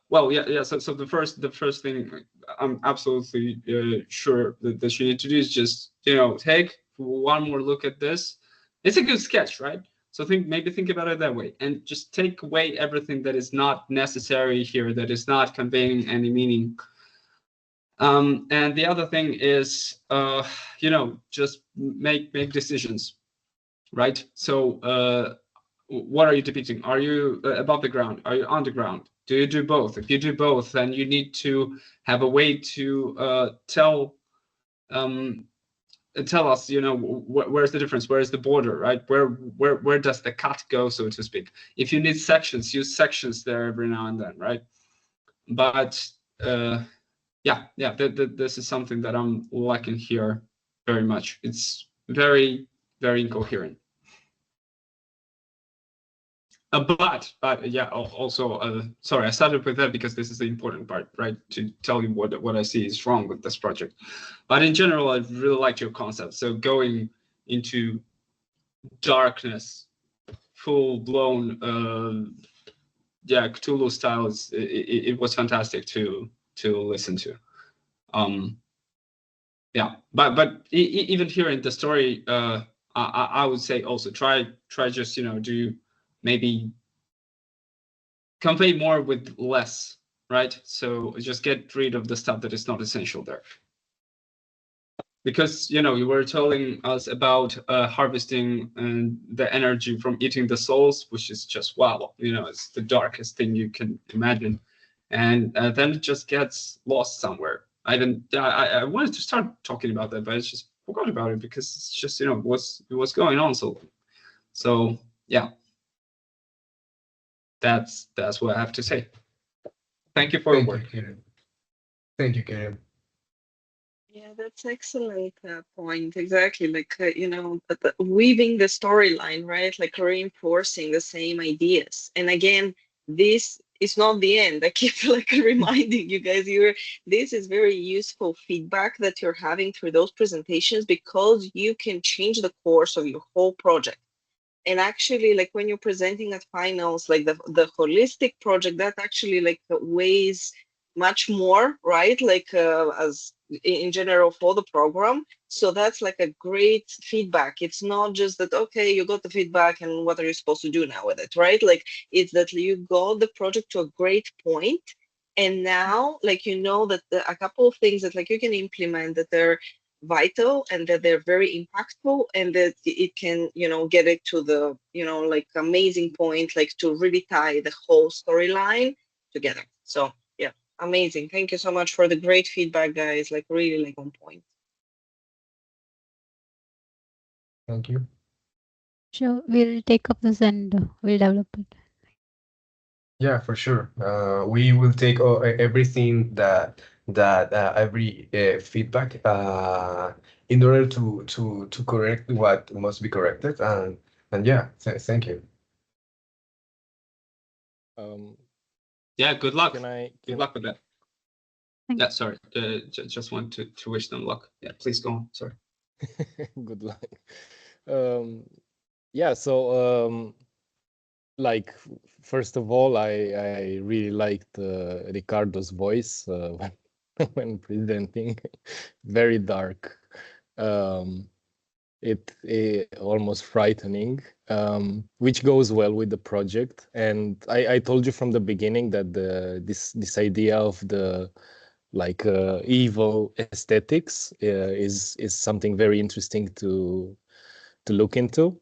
well, yeah. So the first thing I'm absolutely sure that you need to do is just, you know, take one more look at this. It's a good sketch, right? So maybe think about it that way, and just take away everything that is not necessary here, that is not conveying any meaning. And the other thing is, you know, just make decisions, right? So what are you depicting? Are you above the ground? Are you underground? Do you do both? If you do both, then you need to have a way to tell us, you know, where's the difference? Where is the border, right? Where does the cut go, so to speak? If you need sections, use sections there every now and then, right? But yeah, this is something that I'm lacking here very much. It's very, very incoherent. But yeah, also, sorry, I started with that because this is the important part, right? To tell you what I see is wrong with this project. But in general, I really liked your concept. So going into darkness, full blown, yeah, Cthulhu style it was fantastic to listen to. Yeah, but even here in the story, I would say also try just do maybe convey more with less, right? So just get rid of the stuff that is not essential there. Because you were telling us about harvesting the energy from eating the souls, which is just wow, it's the darkest thing you can imagine, and then it just gets lost somewhere. I wanted to start talking about that, but I just forgot about it because it's just what's going on. So yeah, that's what I have to say. Thank you for your work. Thank you, Karen. Yeah, that's excellent point. Exactly, like weaving the storyline, right? Like reinforcing the same ideas. And again, this is not the end. I keep like reminding you guys, this is very useful feedback that you're having through those presentations because you can change the course of your whole project. And actually, like when you're presenting at finals, like the holistic project, that actually like weighs much more, right? Like as in general for the program. So that's like a great feedback. It's not just that, okay, you got the feedback and what are you supposed to do now with it, right? Like it's that you got the project to a great point, and now like that a couple of things that like you can implement that they're vital and that they're very impactful, and that it can get it to the like amazing point, like to really tie the whole storyline together. So yeah, amazing. Thank you so much for the great feedback, guys. Like really like on point. Thank you. Sure, we'll take up this and we'll develop it. Yeah, for sure. We will take everything that every feedback in order to correct what must be corrected, and yeah, thank you. Yeah, good luck. Good luck with that. Yeah, sorry. Just want to wish them luck. Yeah, please go on. Sorry. Good luck. Yeah, so like first of all, I really liked Ricardo's voice when presenting. Very dark. It almost frightening, which goes well with the project. And I told you from the beginning that this idea of the like evil aesthetics is something very interesting to look into.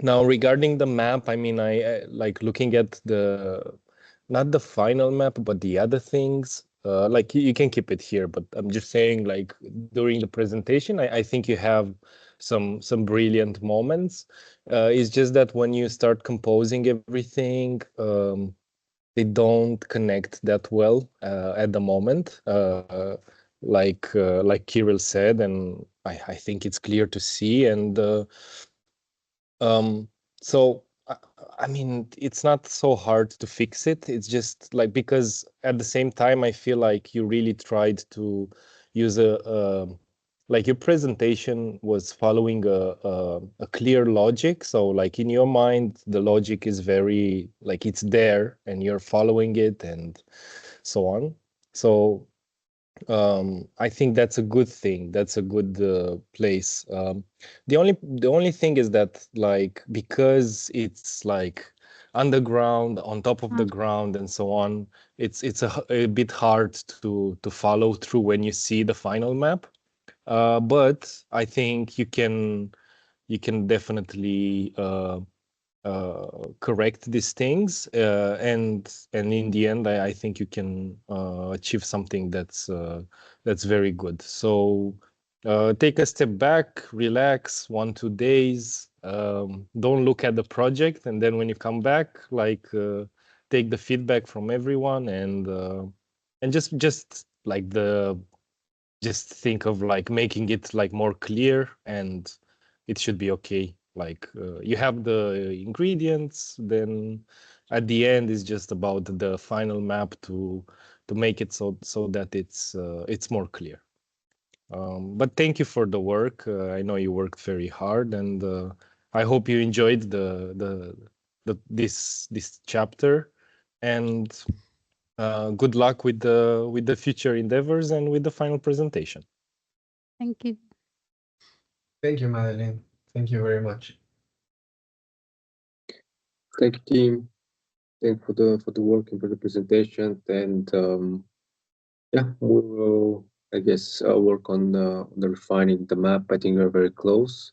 Now regarding the map, I mean, I like looking at not the final map, but the other things. Like you can keep it here, but I'm just saying, like during the presentation, I think you have some brilliant moments. It's just that when you start composing everything, they don't connect that well at the moment. Like Kirill said, and I think it's clear to see. And so I mean, it's not so hard to fix it. It's just like, because at the same time, I feel like you really tried to use like your presentation was following a clear logic. So like in your mind, the logic is very like it's there and you're following it and so on. So I think that's a good thing. That's a good place. The only thing is that like because it's like underground, on top of the ground, and so on, it's a bit hard to follow through when you see the final map. But I think you can definitely correct these things, and in the end, I think you can achieve something that's very good. So take a step back, relax 1-2 days, don't look at the project, and then when you come back, like take the feedback from everyone, and just like just think of like making it like more clear, and it should be okay. Like you have the ingredients, then at the end it's just about the final map to make it so that it's more clear. But thank you for the work. I know you worked very hard, and I hope you enjoyed this chapter. And good luck with the future endeavors and with the final presentation. Thank you. Thank you, Madeline. Thank you very much. Thank you, team. Thank you for the work and for the presentation. And yeah, we will, I guess, work on the refining the map. I think we're very close.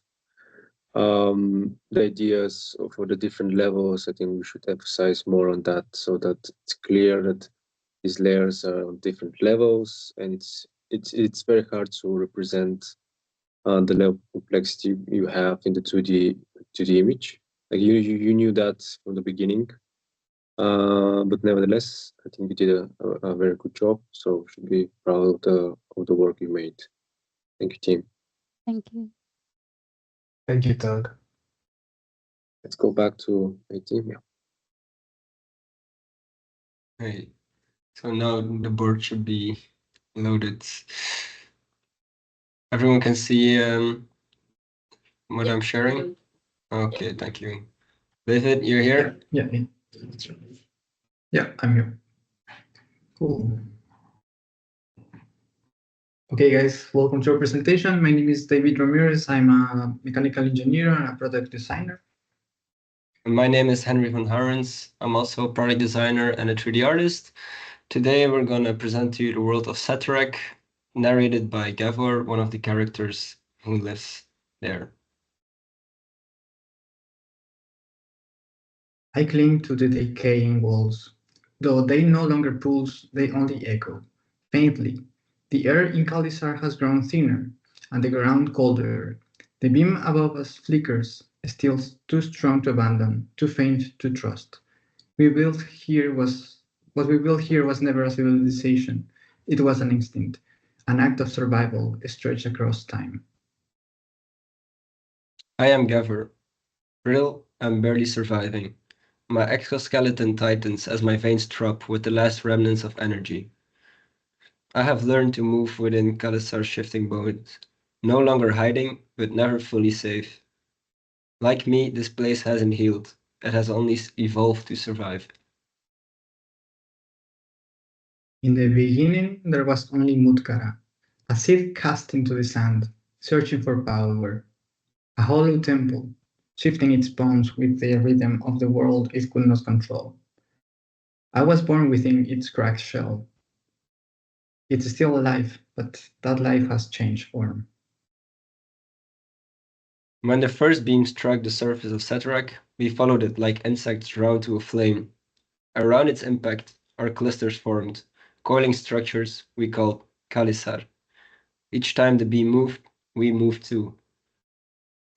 The ideas for the different levels, I think we should emphasize more on that, so that it's clear that these layers are on different levels, and it's very hard to represent the level of complexity you have in the 2D image. Like you knew that from the beginning, but nevertheless, I think you did a very good job. So you should be proud of the work you made. Thank you, team. Thank you. Thank you, Tang. Let's go back to my team. Yeah. Hey, so now the board should be loaded. Everyone can see what I'm sharing? Okay, thank you. David, you're here? Yeah, I'm here. Cool. Okay, guys, welcome to our presentation. My name is David Ramirez. I'm a mechanical engineer and a product designer. And my name is Henry van Harens. I'm also a product designer and a 3D artist. Today, we're going to present to you the world of Satrak, narrated by Gavor, one of the characters who lives there. I cling to the decaying walls. Though they no longer pulse, they only echo, faintly. The air in Kalisar has grown thinner, and the ground colder. The beam above us flickers, still too strong to abandon, too faint to trust. What we built here was never a civilization. It was an instinct, an act of survival stretched across time. I am Gavor. Real, I'm barely surviving. My exoskeleton tightens as my veins drop with the last remnants of energy. I have learned to move within Kalisar's shifting bones, no longer hiding, but never fully safe. Like me, this place hasn't healed. It has only evolved to survive. In the beginning, there was only Mutkara, a seed cast into the sand, searching for power, a hollow temple, shifting its bones with the rhythm of the world it could not control. I was born within its cracked shell. It's still alive, but that life has changed form. When the first beam struck the surface of Satrak, we followed it like insects drawn to a flame. Around its impact, our clusters formed, coiling structures we called Kalisar. Each time the beam moved, we moved too.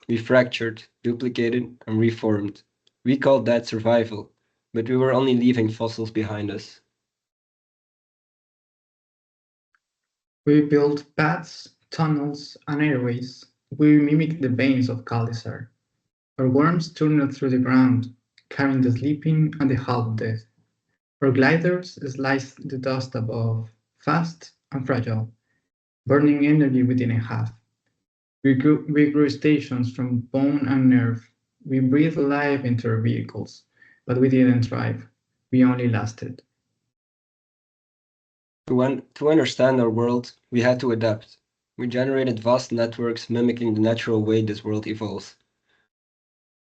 We fractured, duplicated, and reformed. We called that survival, but we were only leaving fossils behind us. We built paths, tunnels, and airways. We mimicked the veins of Kalisar. Our worms turned through the ground, carrying the sleeping and the half-dead. Our gliders sliced the dust above, fast and fragile, burning energy within a half. We grew stations from bone and nerve. We breathed life into our vehicles, but we didn't thrive. We only lasted. To understand our world, we had to adapt. We generated vast networks mimicking the natural way this world evolves.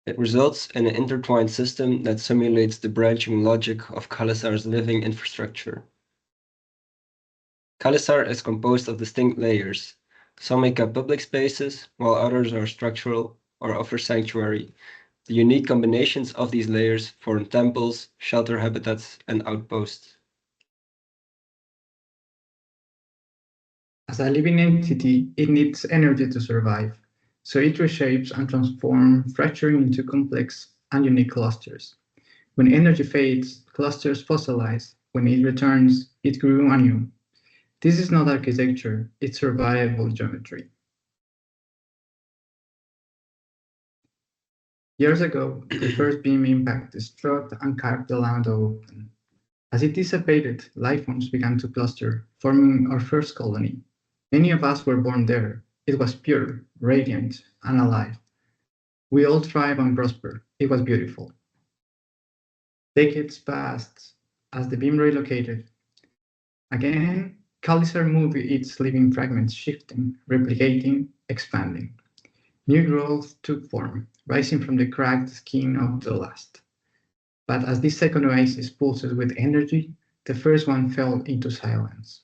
It results in an intertwined system that simulates the branching logic of Kalisar's living infrastructure. Kalisar is composed of distinct layers. Some make up public spaces, while others are structural or offer sanctuary. The unique combinations of these layers form temples, shelter habitats, and outposts. As a living entity, it needs energy to survive, so it reshapes and transforms, fracturing into complex and unique clusters. When energy fades, clusters fossilize. When it returns, it grew anew. This is not architecture, it's survival geometry. Years ago, the first beam impact struck and carved the land open. As it dissipated, life forms began to cluster, forming our first colony. Many of us were born there. It was pure, radiant, and alive. We all thrived and prospered. It was beautiful. Decades passed as the beam relocated. Again, Kalisar moved its living fragments, shifting, replicating, expanding. New growth took form, rising from the cracked skin of the last. But as this second oasis pulsed with energy, the first one fell into silence.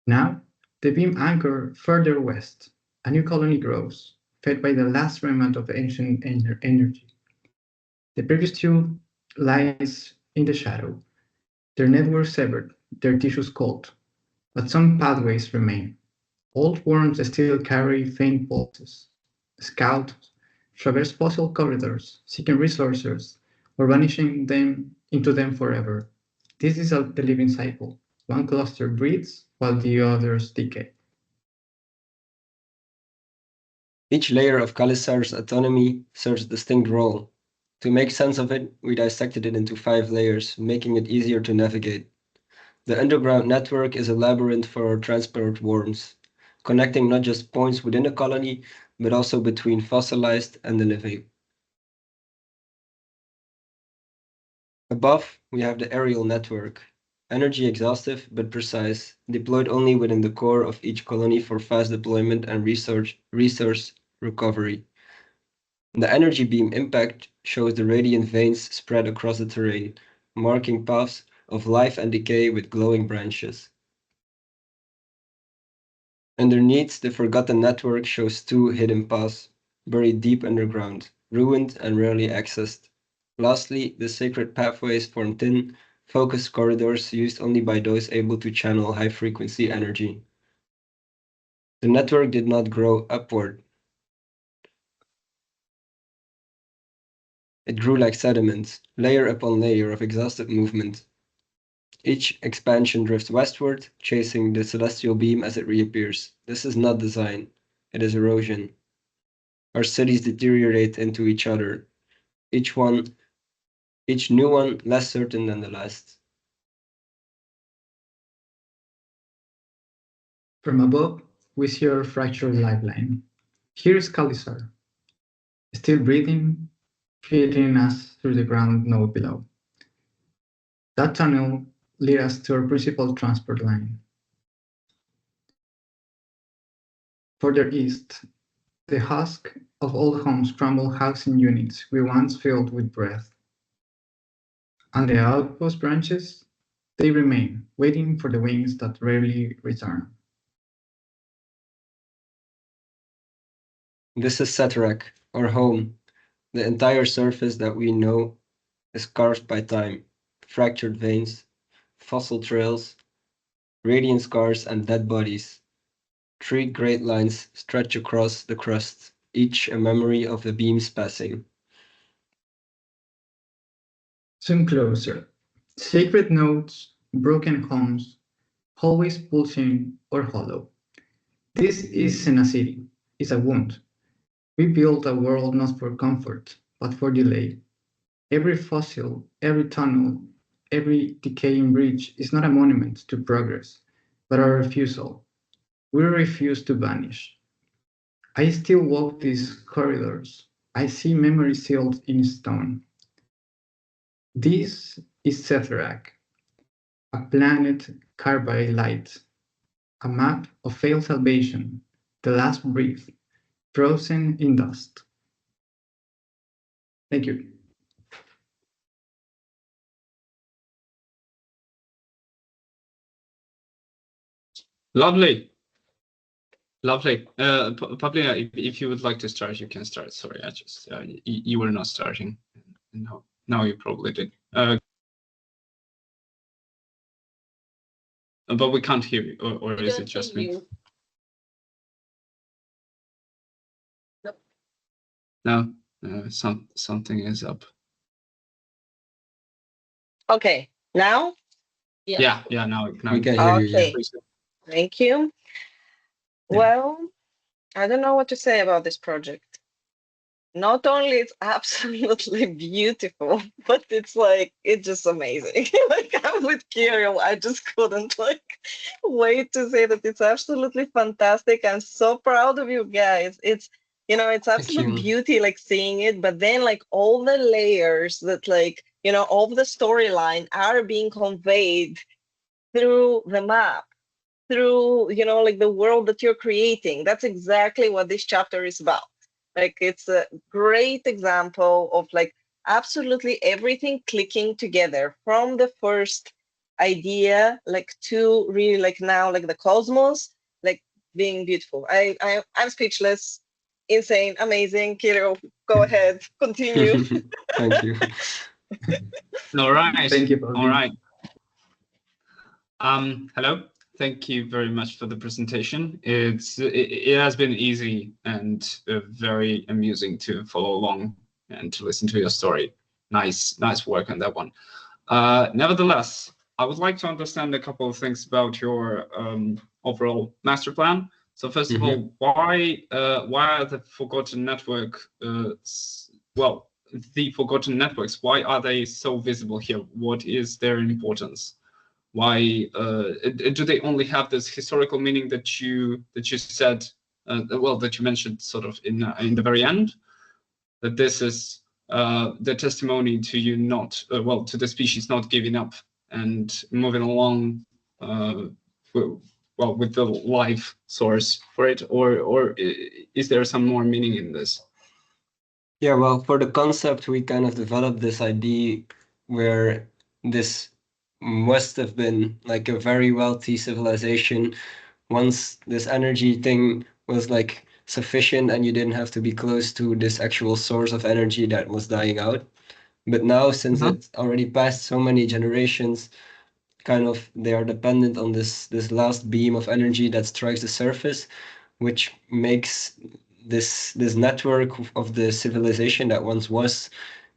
Now, the beam anchored further west. A new colony grows, fed by the last remnant of ancient energy. The previous two lies in the shadow, their network severed, their tissues cold, but some pathways remain. Old worms still carry faint pulses, scout, traverse fossil corridors, seeking resources, or vanishing them into them forever. This is the living cycle. One cluster breathes while the others decay. Each layer of Kalisar's autonomy serves a distinct role. To make sense of it, we dissected it into 5 layers, making it easier to navigate. The underground network is a labyrinth for transport worms, connecting not just points within a colony, but also between fossilized and the living. Above, we have the aerial network, energy exhaustive but precise, deployed only within the core of each colony for fast deployment and resource recovery. The energy beam impact shows the radiant veins spread across the terrain, marking paths of life and decay with glowing branches. Underneath, the forgotten network shows 2 hidden paths, buried deep underground, ruined and rarely accessed. Lastly, the sacred pathways form thin, focused corridors used only by those able to channel high-frequency energy. The network did not grow upward. It grew like sediment, layer upon layer of exhausted movement. Each expansion drifts westward, chasing the celestial beam as it reappears. This is not design, it is erosion. Our cities deteriorate into each other, each new one less certain than the last. From above, we see our fractured lifeline. Here is Kalisar, still breathing, feeding us through the ground node below. That tunnel leads us to our principal transport line. Further east, the husk of old homes crumble housing units we once filled with breath. And the outpost branches, they remain, waiting for the wings that rarely return. This is Setrak, our home. The entire surface that we know is carved by time, fractured veins, fossil trails, radiant scars, and dead bodies. 3 great lines stretch across the crust, each a memory of the beam's passing. Zoom closer. Sacred nodes, broken homes, hallways pulsing or hollow. This isn't a city, it's a wound. We built a world not for comfort, but for delay. Every fossil, every tunnel, every decaying bridge is not a monument to progress, but a refusal. We refuse to vanish. I still walk these corridors. I see memory sealed in stone. This is Setrak, a planet carved by light, a map of failed salvation, the last breath, frozen in dust. Thank you. Lovely. Lovely. Pablo, if you would like to start, you can start. Sorry, I just you were not starting. No, now you probably did. But we can't hear you, or is it just me? No, something is up. Okay, now? Yeah, now we can hear you. Okay, Yeah. thank you. Well, I don't know what to say about this project. not only it's absolutely beautiful, but it's just amazing. Like I'm with Kirill, I just couldn't wait to say that it's absolutely fantastic. I'm so proud of you guys. It's absolute beauty seeing it, but then all the layers that all the storyline are being conveyed through the map, through the world that you're creating. That's exactly what this chapter is about. It's a great example of absolutely everything clicking together from the first idea to really now the cosmos being beautiful. I'm speechless. Insane, amazing. Kirill, go ahead, continue. Thank you. All right. Thank you, Bobby. All right. Hello. Thank you very much for the presentation. It has been easy and very amusing to follow along and to listen to your story. Nice work on that one. Nevertheless, I would like to understand a couple of things about your overall master plan. So first of all, why are the forgotten network? The forgotten networks. Why are they so visible here? What is their importance? Why do they only have this historical meaning that you said? That you mentioned sort of in the very end, that this is the testimony to you not to the species not giving up and moving along with the life source for it, or is there some more meaning in this? Yeah, well, for the concept, we kind of developed this idea where this must have been like a very wealthy civilization once this energy thing was sufficient and you didn't have to be close to this actual source of energy that was dying out. But now, since it's already passed so many generations, kind of they are dependent on this last beam of energy that strikes the surface, which makes this network of the civilization that once was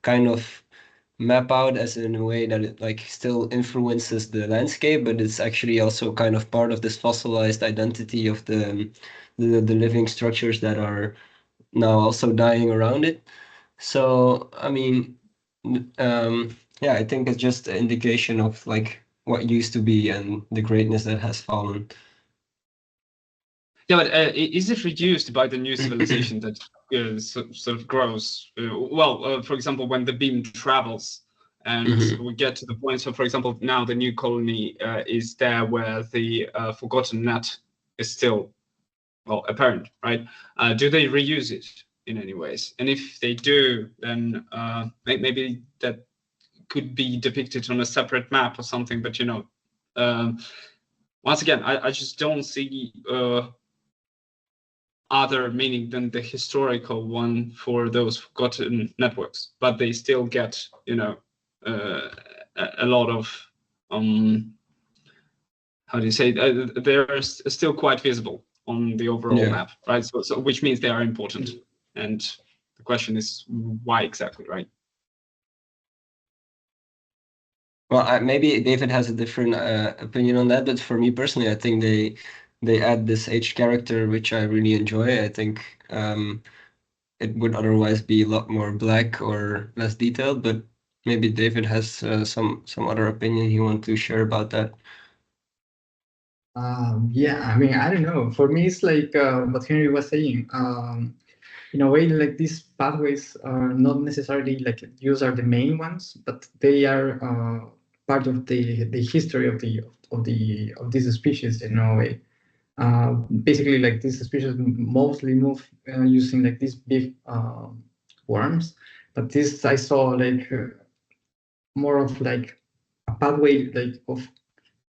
kind of map out as in a way that it still influences the landscape, but it's actually also kind of part of this fossilized identity of the living structures that are now also dying around it. So I mean, yeah, I think it's just an indication of what used to be and the greatness that has fallen. Yeah, but is it reduced by the new civilization that sort of grows? For example, when the beam travels and we get to the point, so for example, now the new colony is there where the forgotten net is still, apparent, right? Do they reuse it in any ways? And if they do, then maybe that could be depicted on a separate map or something, but once again, I just don't see other meaning than the historical one for those forgotten networks, but they still get a lot of how do you say they're still quite visible on the overall map, right? So which means they are important, and the question is why exactly, right? Well, maybe David has a different opinion on that, but for me personally, I think they add this H character, which I really enjoy. I think it would otherwise be a lot more black or less detailed, but maybe David has some other opinion he wants to share about that. Yeah, I mean, I don't know. For me, it's like what Henry was saying. In a way, these pathways are not necessarily use are the main ones, but they are part of the history of this species in a way. Basically, this species mostly move using these big worms, but this I saw more of a pathway of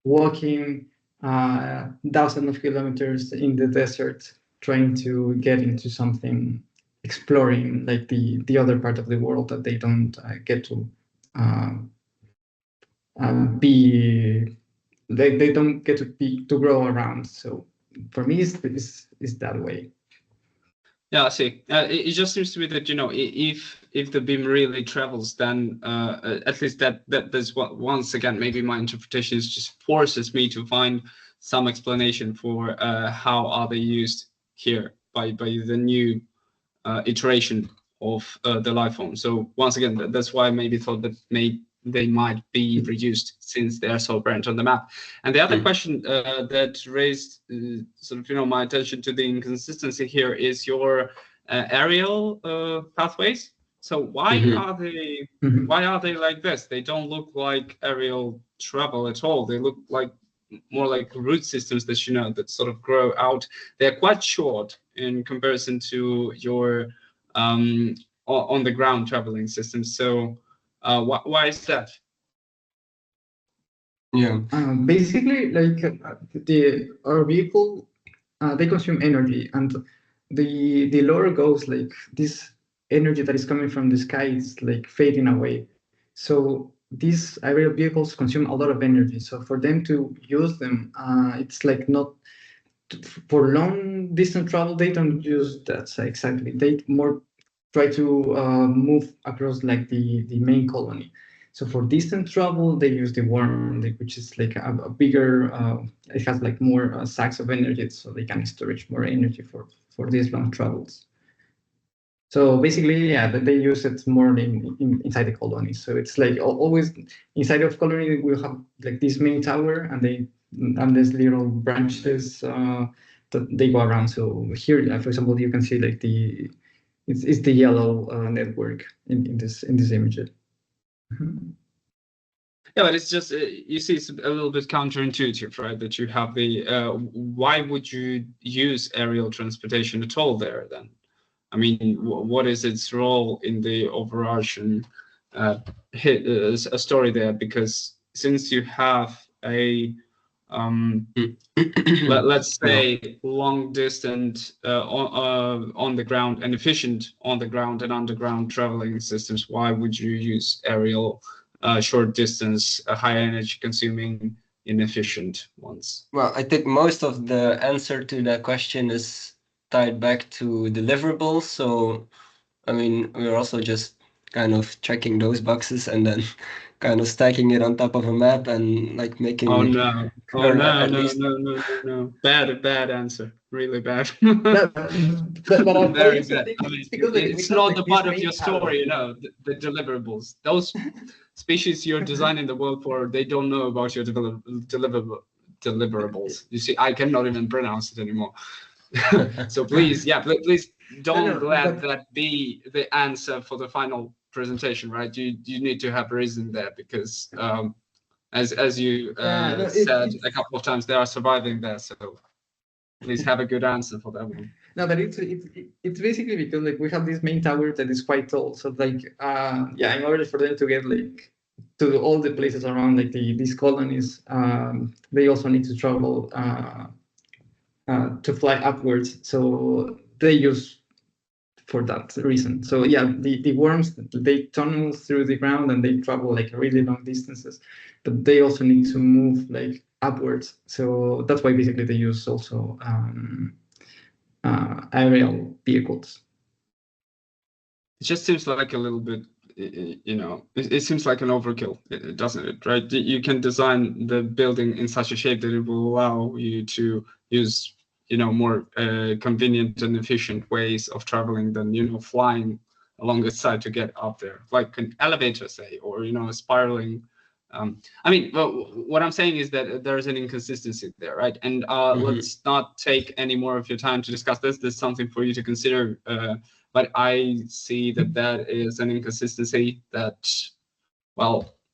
walking thousands of kilometers in the desert, trying to get into something, exploring the other part of the world that they don't get to be. They don't get to grow around. So for me, it's that way. Yeah, I see. It just seems to be that if the beam really travels, then at least that's what once again maybe my interpretation is just forces me to find some explanation for how are they used here by the new iteration of the life form. So once again, that's why I maybe thought that they might be reduced since they are so apparent on the map. And the other question that raised sort of my attention to the inconsistency here is your aerial pathways. So why are they like this? They don't look like aerial travel at all. They look like more like root systems that that sort of grow out. They're quite short in comparison to your on the ground traveling systems. So why is that? Yeah. Basically, like our vehicle, they consume energy, and the lower goes, like this energy that is coming from the sky is like fading away. So these aerial vehicles consume a lot of energy. So for them to use them, it's like not for long distance travel. They don't use that exactly. They more try to move across like the main colony. So for distant travel, they use the worm, which is like a bigger. It has like more sacks of energy, so they can storage more energy for these long travels. So basically, yeah, they use it more inside the colony. So it's like always inside of colony, we have like this main tower, and these little branches that they go around. So here, for example, you can see like it's the yellow network in this image. Yeah, but it's just you see, it's a little bit counterintuitive, right? That you have the why would you use aerial transportation at all there then? I mean, what is its role in the overarching story there? Because since you have a let's say long distance on the ground and efficient on the ground and underground traveling systems, why would you use aerial short distance, high energy consuming, inefficient ones? Well, I think most of the answer to that question is tied back to deliverables. So, I mean, we're also just kind of checking those boxes and then kind of stacking it on top of a map and like making. Oh no! Oh no! Bad answer. Really bad. but Very bad. I mean, it's not the part of your story, the deliverables. Those species you're designing the world for, they don't know about your deliverables. You see, I cannot even pronounce it anymore. So please, please don't let that be the answer for the final presentation, right? You need to have reason there because as you said a couple of times, they are surviving there. So please have a good answer for that one. No, but it's basically because like we have this main tower that is quite tall. So like in order for them to get like to all the places around like these colonies, they also need to travel to fly upwards. So they use for that reason. So yeah, the worms, they tunnel through the ground and they travel like really long distances, but they also need to move like upwards. So that's why basically they use also aerial vehicles. It just seems like a little bit, it seems like an overkill, doesn't it? Right? You can design the building in such a shape that it will allow you to use more convenient and efficient ways of traveling than flying along the side to get up there, like an elevator, say, or spiraling. I mean, what I'm saying is that there's an inconsistency there, right? And let's not take any more of your time to discuss this. This is something for you to consider. But I see that is an inconsistency that,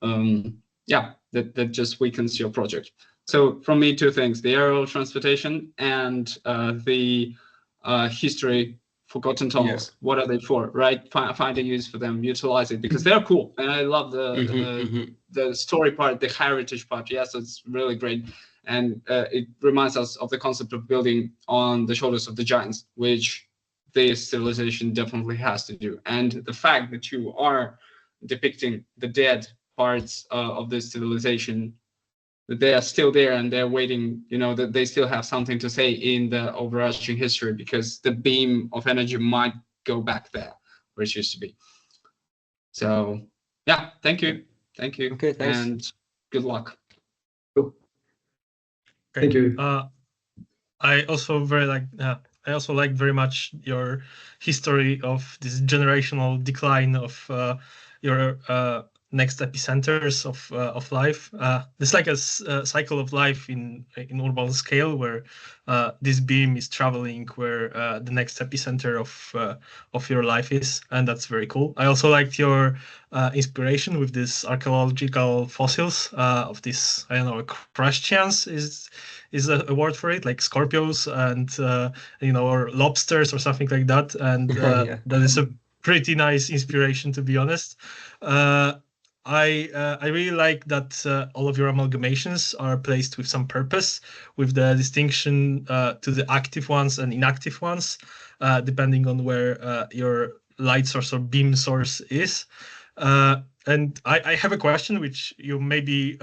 that just weakens your project. So from me, two things: the aerial transportation and the history forgotten tunnels. Yeah. What are they for, right? Find a use for them, utilize it, because they're cool. And I love the story part, the heritage part. Yes, it's really great. And it reminds us of the concept of building on the shoulders of the giants, which this civilization definitely has to do. And the fact that you are depicting the dead parts of this civilization, that they are still there and they're waiting, that they still have something to say in the overarching history, because the beam of energy might go back there where it used to be. So yeah, thank you. Okay, thanks. And good luck. Cool. Thank you. I also very I also like very much your history of this generational decline of your next epicenters of life. It's like a cycle of life in urban scale, where this beam is traveling where the next epicenter of your life is, and that's very cool. I also liked your inspiration with these archaeological fossils of this, I don't know, crustaceans is a word for it, like scorpions and or lobsters or something like that, and Yeah. that is a pretty nice inspiration, to be honest. I really like that all of your amalgamations are placed with some purpose, with the distinction to the active ones and inactive ones, depending on where your light source or beam source is. And I have a question which you maybe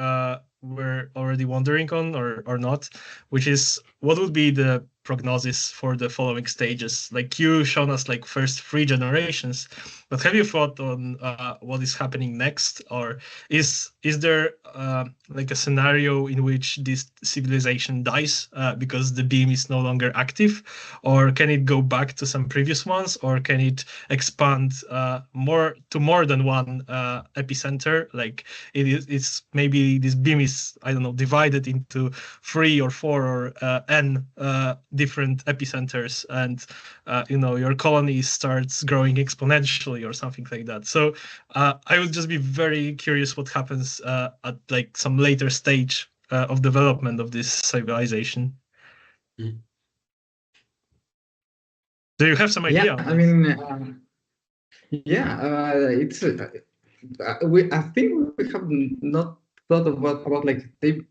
were already wondering on or not, which is, what would be the prognosis for the following stages? Like, you shown us like first 3 generations, but have you thought on what is happening next, or is there like a scenario in which this civilization dies because the beam is no longer active, or can it go back to some previous ones, or can it expand more than one epicenter? Like, it's maybe this beam is, I don't know, divided into 3 or 4 or n different epicenters, and your colony starts growing exponentially or something like that. So I would just be very curious what happens at like some later stage of development of this civilization. Mm. Do you have some idea? Yeah, I mean, it's I think we have not thought about like they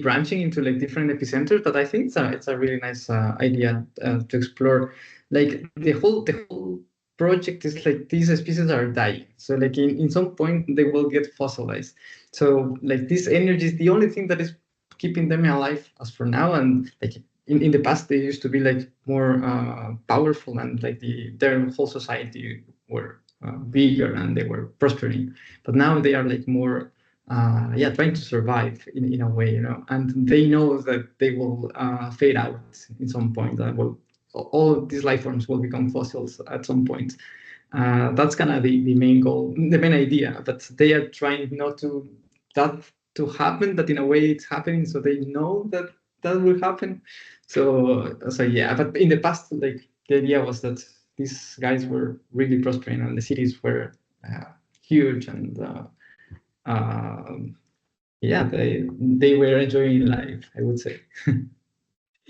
branching into like different epicenters, but I think it's a really nice idea to explore. Like the whole project is like these species are dying, so like in some point they will get fossilized. So like this energy is the only thing that is keeping them alive as for now, and like in the past they used to be like more powerful, and like their whole society were bigger and they were prospering, but now they are like more trying to survive in a way, and they know that they will fade out in some point. All of these life forms will become fossils at some point. That's kind of the main goal, the main idea, but they are trying not to that to happen, but in a way it's happening, so they know that will happen. So yeah, but in the past, like the idea was that these guys were really prospering and the cities were huge, and they were enjoying life, I would say.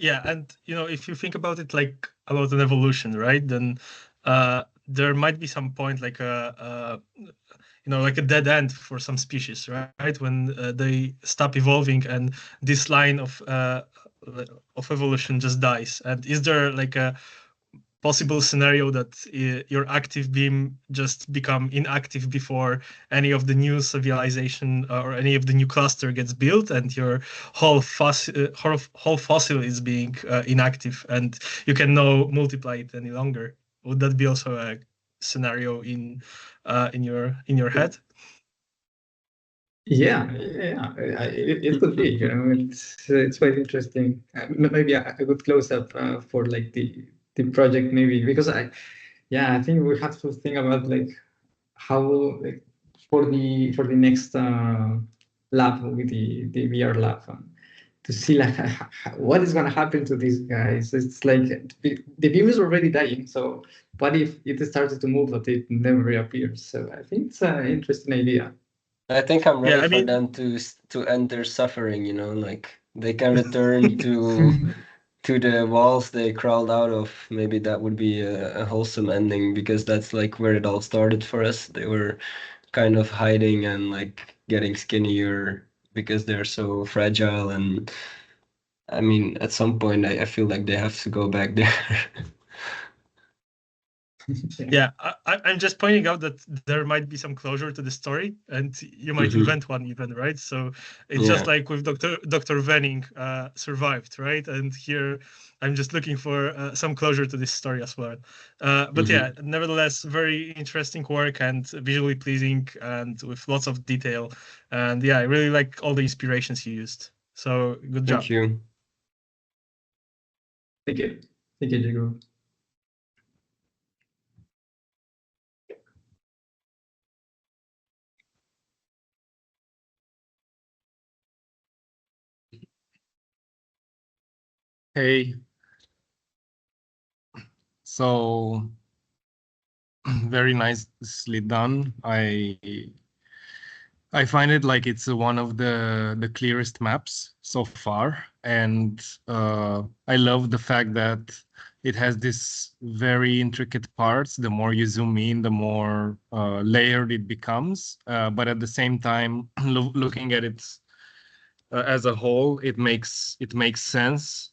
Yeah, and if you think about it like about an evolution, right, then there might be some point like like a dead end for some species, right, when they stop evolving and this line of evolution just dies. And is there like a possible scenario that your active beam just become inactive before any of the new civilization or any of the new cluster gets built, and your whole fossil is being inactive, and you can no multiply it any longer? Would that be also a scenario in your head? Yeah, it could be. It's quite interesting. Maybe I could close up for like the project, maybe, because I think we have to think about like how like for the next lab with the VR lab, to see like what is going to happen to these guys. It's like the beam is already dying, so what if it started to move but it never reappears? So I think it's an interesting idea. I think I'm ready for them to end their suffering, like they can return to the walls they crawled out of. Maybe that would be a wholesome ending, because that's like where it all started for us. They were kind of hiding and like getting skinnier because they're so fragile, and I mean, at some point I feel like they have to go back there. Yeah, I'm just pointing out that there might be some closure to the story, and you might invent one even, right? So it's just like with Dr. Venning survived, right? And here I'm just looking for some closure to this story as well. But yeah, nevertheless, very interesting work and visually pleasing and with lots of detail. And yeah, I really like all the inspirations you used. So good job. Thank you. Thank you. Thank you, Jacob. Hey, so very nicely done. I find it like it's one of the clearest maps so far, and I love the fact that it has this very intricate parts. The more you zoom in, the more layered it becomes. But at the same time, looking at it as a whole, it makes sense.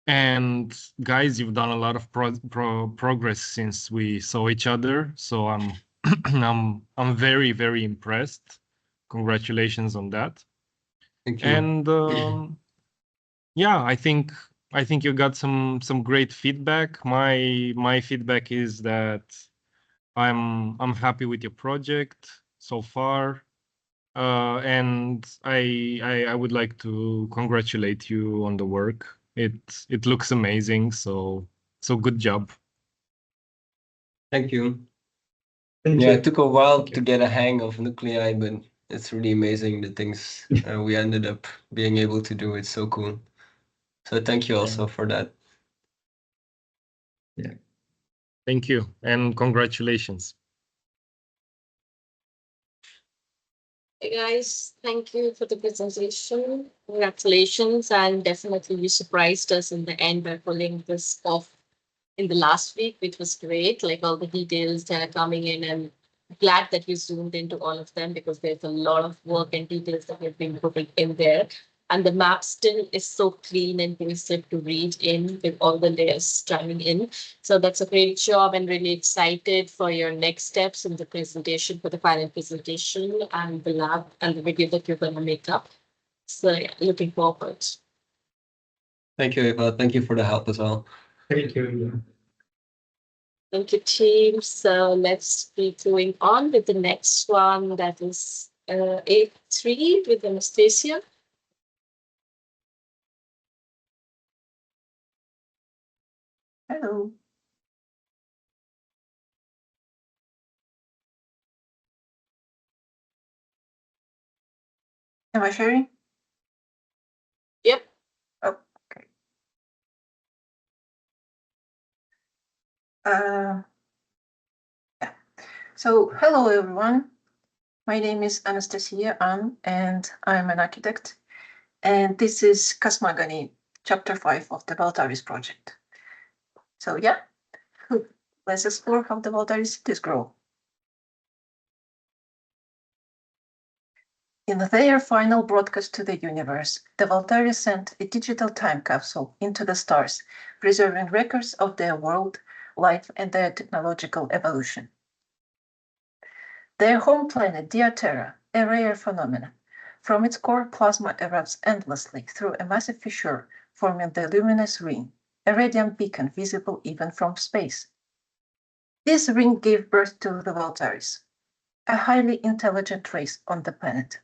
And guys, you've done a lot of progress since we saw each other. So I'm I'm very, very impressed. Congratulations on that. Thank you. And yeah, I think you got some great feedback. My feedback is that I'm happy with your project so far. And I would like to congratulate you on the work. It looks amazing. So good job. Thank you. Thank Yeah, you. it took a while to get a hang of nuclei, but it's really amazing the things we ended up being able to do. It's so cool. So thank you also for that. Yeah. Thank you and congratulations. Hey guys, thank you for the presentation. Congratulations, and definitely you surprised us in the end by pulling this off in the last week, which was great. Like all the details that are coming in, and glad that you zoomed into all of them because there's a lot of work and details that have been put in there. And the map still is so clean and cohesive to read in with all the layers chiming in. So that's a great job, and really excited for your next steps in the presentation, for the final presentation and the lab and the video that you're going to make up. So yeah, looking forward. Thank you, Eva. Thank you for the help as well. Thank you. Thank you, team. So let's be going on with the next one. That is 8-3 with Anastasia. Hello. Am I sharing? Yep. Oh, okay. Yeah. So, hello everyone. My name is Anastasia An, and I'm an architect. And this is Cosmogony, Chapter 5 of the Valtaris project. So, yeah, let's explore how the Valtaris cities grow. In their final broadcast to the universe, the Valtaris sent a digital time capsule into the stars, preserving records of their world, life, and their technological evolution. Their home planet, Diaterra, a rare phenomenon. From its core, plasma erupts endlessly through a massive fissure, forming the luminous ring, a radiant beacon visible even from space. This ring gave birth to the Valtaris, a highly intelligent race on the planet.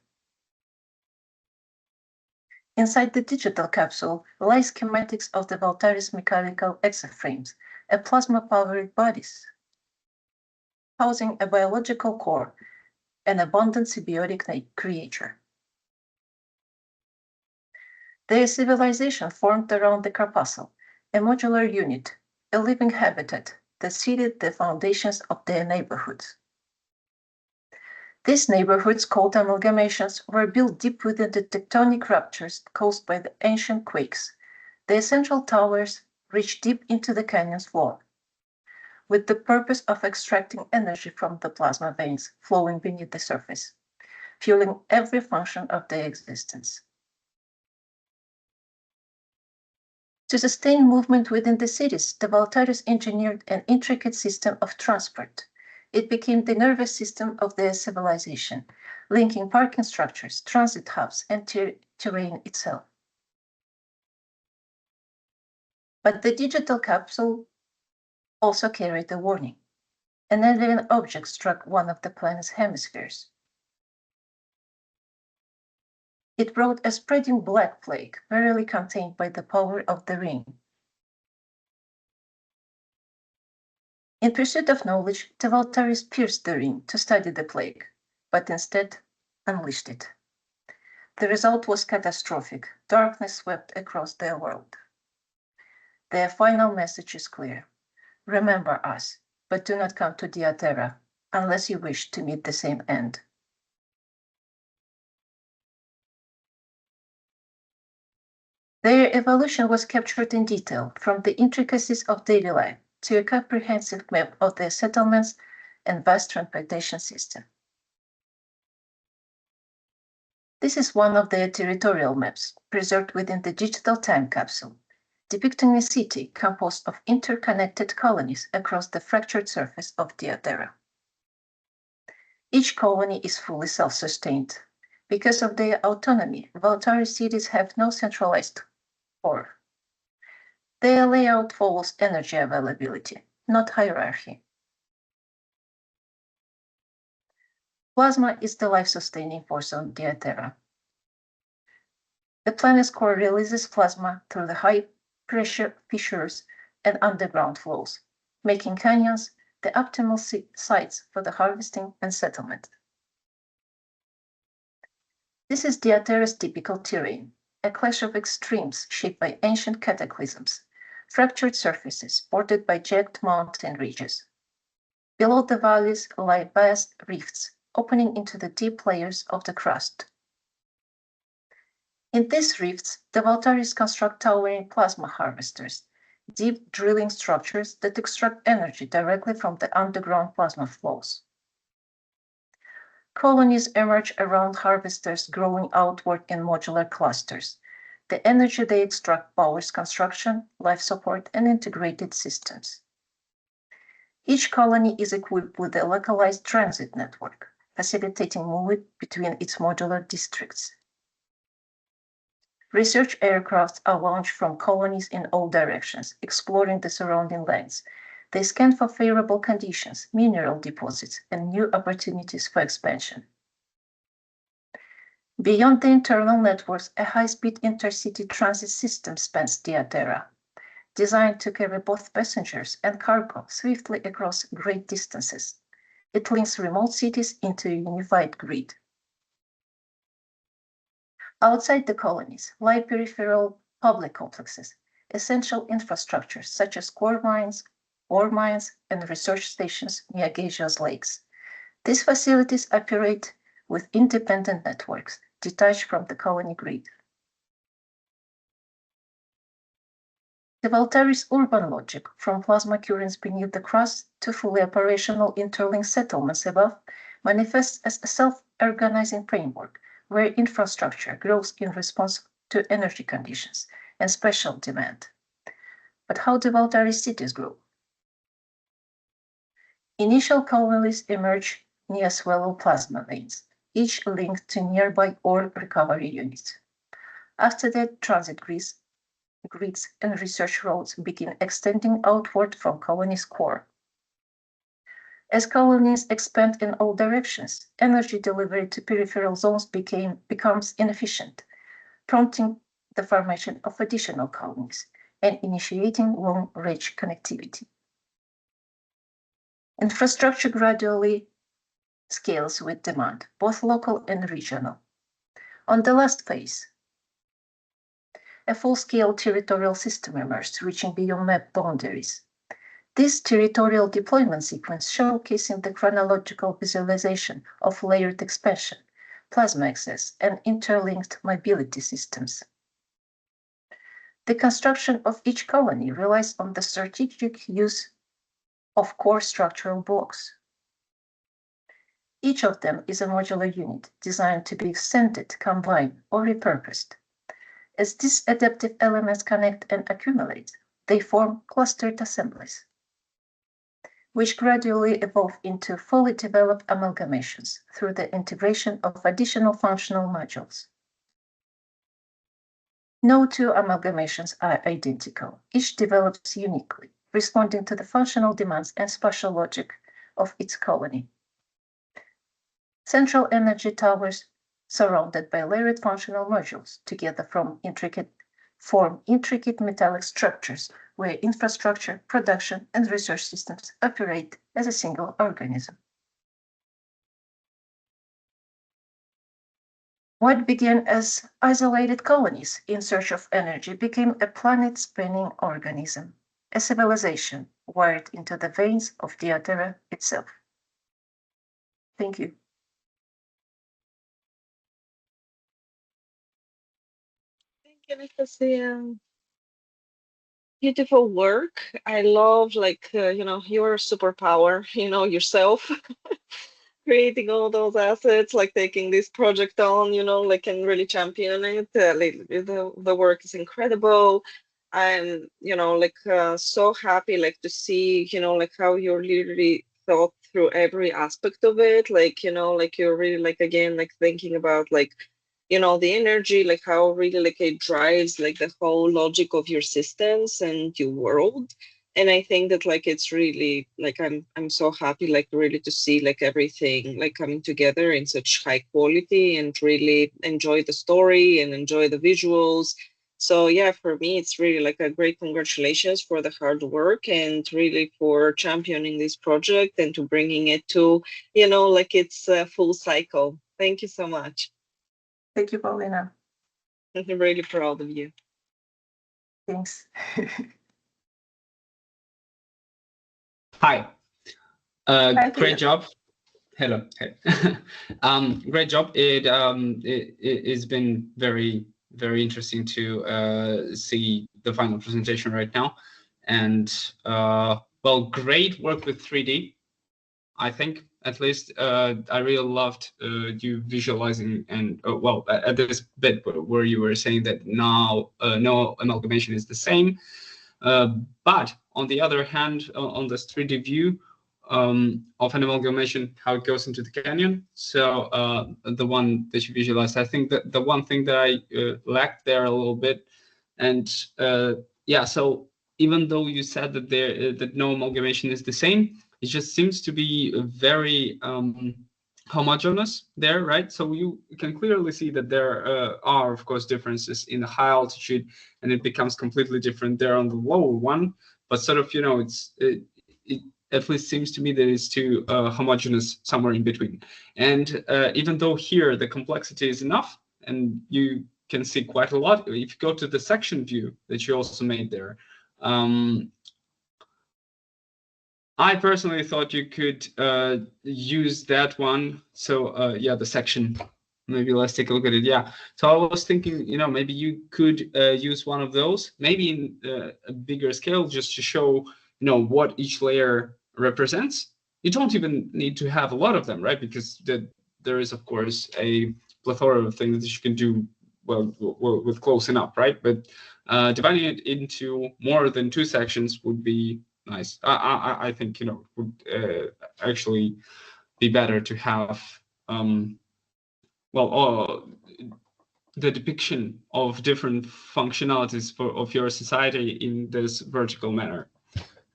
Inside the digital capsule lie schematics of the Valtaris mechanical exaframes, a plasma-powered bodies, housing a biological core, an abundant symbiotic creature. Their civilization formed around the corpuscle, a modular unit, a living habitat that seeded the foundations of their neighborhoods. These neighborhoods, called amalgamations, were built deep within the tectonic ruptures caused by the ancient quakes. The essential towers reached deep into the canyon's floor, with the purpose of extracting energy from the plasma veins flowing beneath the surface, fueling every function of their existence. To sustain movement within the cities, the Valtaris engineered an intricate system of transport. It became the nervous system of their civilization, linking parking structures, transit hubs, and terrain itself. But the digital capsule also carried a warning. An alien object struck one of the planet's hemispheres. It brought a spreading black plague, barely contained by the power of the ring, In pursuit of knowledge, the Voltaires pierced the ring to study the plague, but instead unleashed it. The result was catastrophic. Darkness swept across their world. Their final message is clear. Remember us, but do not come to Diaterra unless you wish to meet the same end. Their evolution was captured in detail, from the intricacies of daily life to a comprehensive map of their settlements and vast transportation system. This is one of their territorial maps, preserved within the digital time capsule, depicting a city composed of interconnected colonies across the fractured surface of Diaterra. Each colony is fully self-sustained. Because of their autonomy, Voltari cities have no centralized core. Their layout follows energy availability, not hierarchy. Plasma is the life-sustaining force on Diaterra. The planet's core releases plasma through the high-pressure fissures and underground flows, making canyons the optimal sites for the harvesting and settlement. This is Diaterra's typical terrain, a clash of extremes shaped by ancient cataclysms, fractured surfaces bordered by jagged mountain ridges. Below the valleys lie vast rifts opening into the deep layers of the crust. In these rifts, the Voltaires construct towering plasma harvesters, deep drilling structures that extract energy directly from the underground plasma flows. Colonies emerge around harvesters, growing outward in modular clusters. The energy they extract powers construction, life support, and integrated systems. Each colony is equipped with a localized transit network, facilitating movement between its modular districts. Research aircraft are launched from colonies in all directions, exploring the surrounding lands. They scan for favorable conditions, mineral deposits, and new opportunities for expansion. Beyond the internal networks, a high-speed intercity transit system spans Diaterra, designed to carry both passengers and cargo swiftly across great distances. It links remote cities into a unified grid. Outside the colonies lie peripheral public complexes, essential infrastructures such as ore mines, and research stations near Geysers lakes. These facilities operate with independent networks, detached from the colony grid. The Voltaire's urban logic, from plasma currents beneath the crust to fully operational interlinked settlements above, manifests as a self-organizing framework where infrastructure grows in response to energy conditions and special demand. But how do Voltaire cities grow? Initial colonies emerge near swallow plasma veins, each linked to nearby ore recovery units. After that, transit grids and research roads begin extending outward from colony's core. As colonies expand in all directions, energy delivery to peripheral zones becomes inefficient, prompting the formation of additional colonies and initiating long-range connectivity. Infrastructure gradually scales with demand, both local and regional. On the last phase, a full-scale territorial system emerged, reaching beyond map boundaries. This territorial deployment sequence showcasing the chronological visualization of layered expansion, plasma access, and interlinked mobility systems. The construction of each colony relies on the strategic use of core structural blocks. Each of them is a modular unit designed to be extended, combined, or repurposed. As these adaptive elements connect and accumulate, they form clustered assemblies, which gradually evolve into fully developed amalgamations through the integration of additional functional modules. No two amalgamations are identical. Each develops uniquely, responding to the functional demands and spatial logic of its colony. Central energy towers surrounded by layered functional modules together form intricate metallic structures where infrastructure, production, and research systems operate as a single organism. What began as isolated colonies in search of energy became a planet-spanning organism, a civilization wired into the veins of the Terra itself. Thank you. Thank you, Anastasia. Beautiful work. I love, like, your superpower, yourself. Creating all those assets, like taking this project on, like, and really champion it. Like, the work is incredible. I'm, like, so happy, like, to see, like, how you're literally thought through every aspect of it. Like, like, you're really, like, again, like, thinking about, like, the energy, like, how really, like, it drives, like, the whole logic of your systems and your world. And I think that, like, it's really, like, I'm so happy, like, really to see, like, everything, like, coming together in such high quality, and really enjoy the story and enjoy the visuals. So yeah, for me, it's really, like, a great congratulations for the hard work, and really for championing this project and to bringing it to, like, its full cycle. Thank you so much. Thank you, Paulina. I'm really proud of you. Thanks. Hi. Hi, Great job. Hello. Hey. Great job. It's been very, very interesting to see the final presentation right now. And well, great work with 3D. I think, at least, I really loved you visualizing, and well, at this bit where you were saying that now no amalgamation is the same. But on the other hand, on this 3D view of an amalgamation, how it goes into the canyon. So the one that you visualized, I think that the one thing that I lacked there a little bit, and yeah, so even though you said that that no amalgamation is the same, it just seems to be very homogeneous there, right? So you can clearly see that there are, of course, differences in the high altitude, and it becomes completely different there on the lower one. But sort of, it at least seems to me that it's too homogeneous somewhere in between. And even though here the complexity is enough, and you can see quite a lot, if you go to the section view that you also made there, I personally thought you could use that one. So yeah, the section, maybe let's take a look at it. Yeah, so I was thinking, maybe you could use one of those, maybe in a bigger scale, just to show, what each layer represents. You don't even need to have a lot of them, right? Because there is, of course, a plethora of things that you can do well with close enough, right? But dividing it into more than 2 sections would be nice. I think, would actually be better to have well, the depiction of different functionalities of your society in this vertical manner,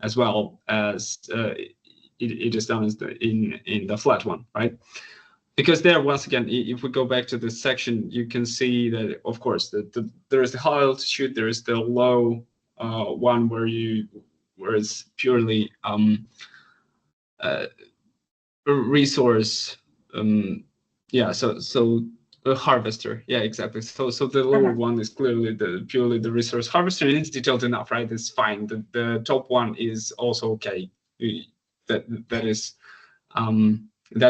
as well as it is done in the flat one, right? Because there, once again, if we go back to this section, you can see that, of course, there is the high altitude, there is the low one where it's purely resource. Yeah, so a harvester. Yeah, exactly. So the lower one is clearly purely the resource harvester, and it's detailed enough, right? It's fine. The top one is also okay. That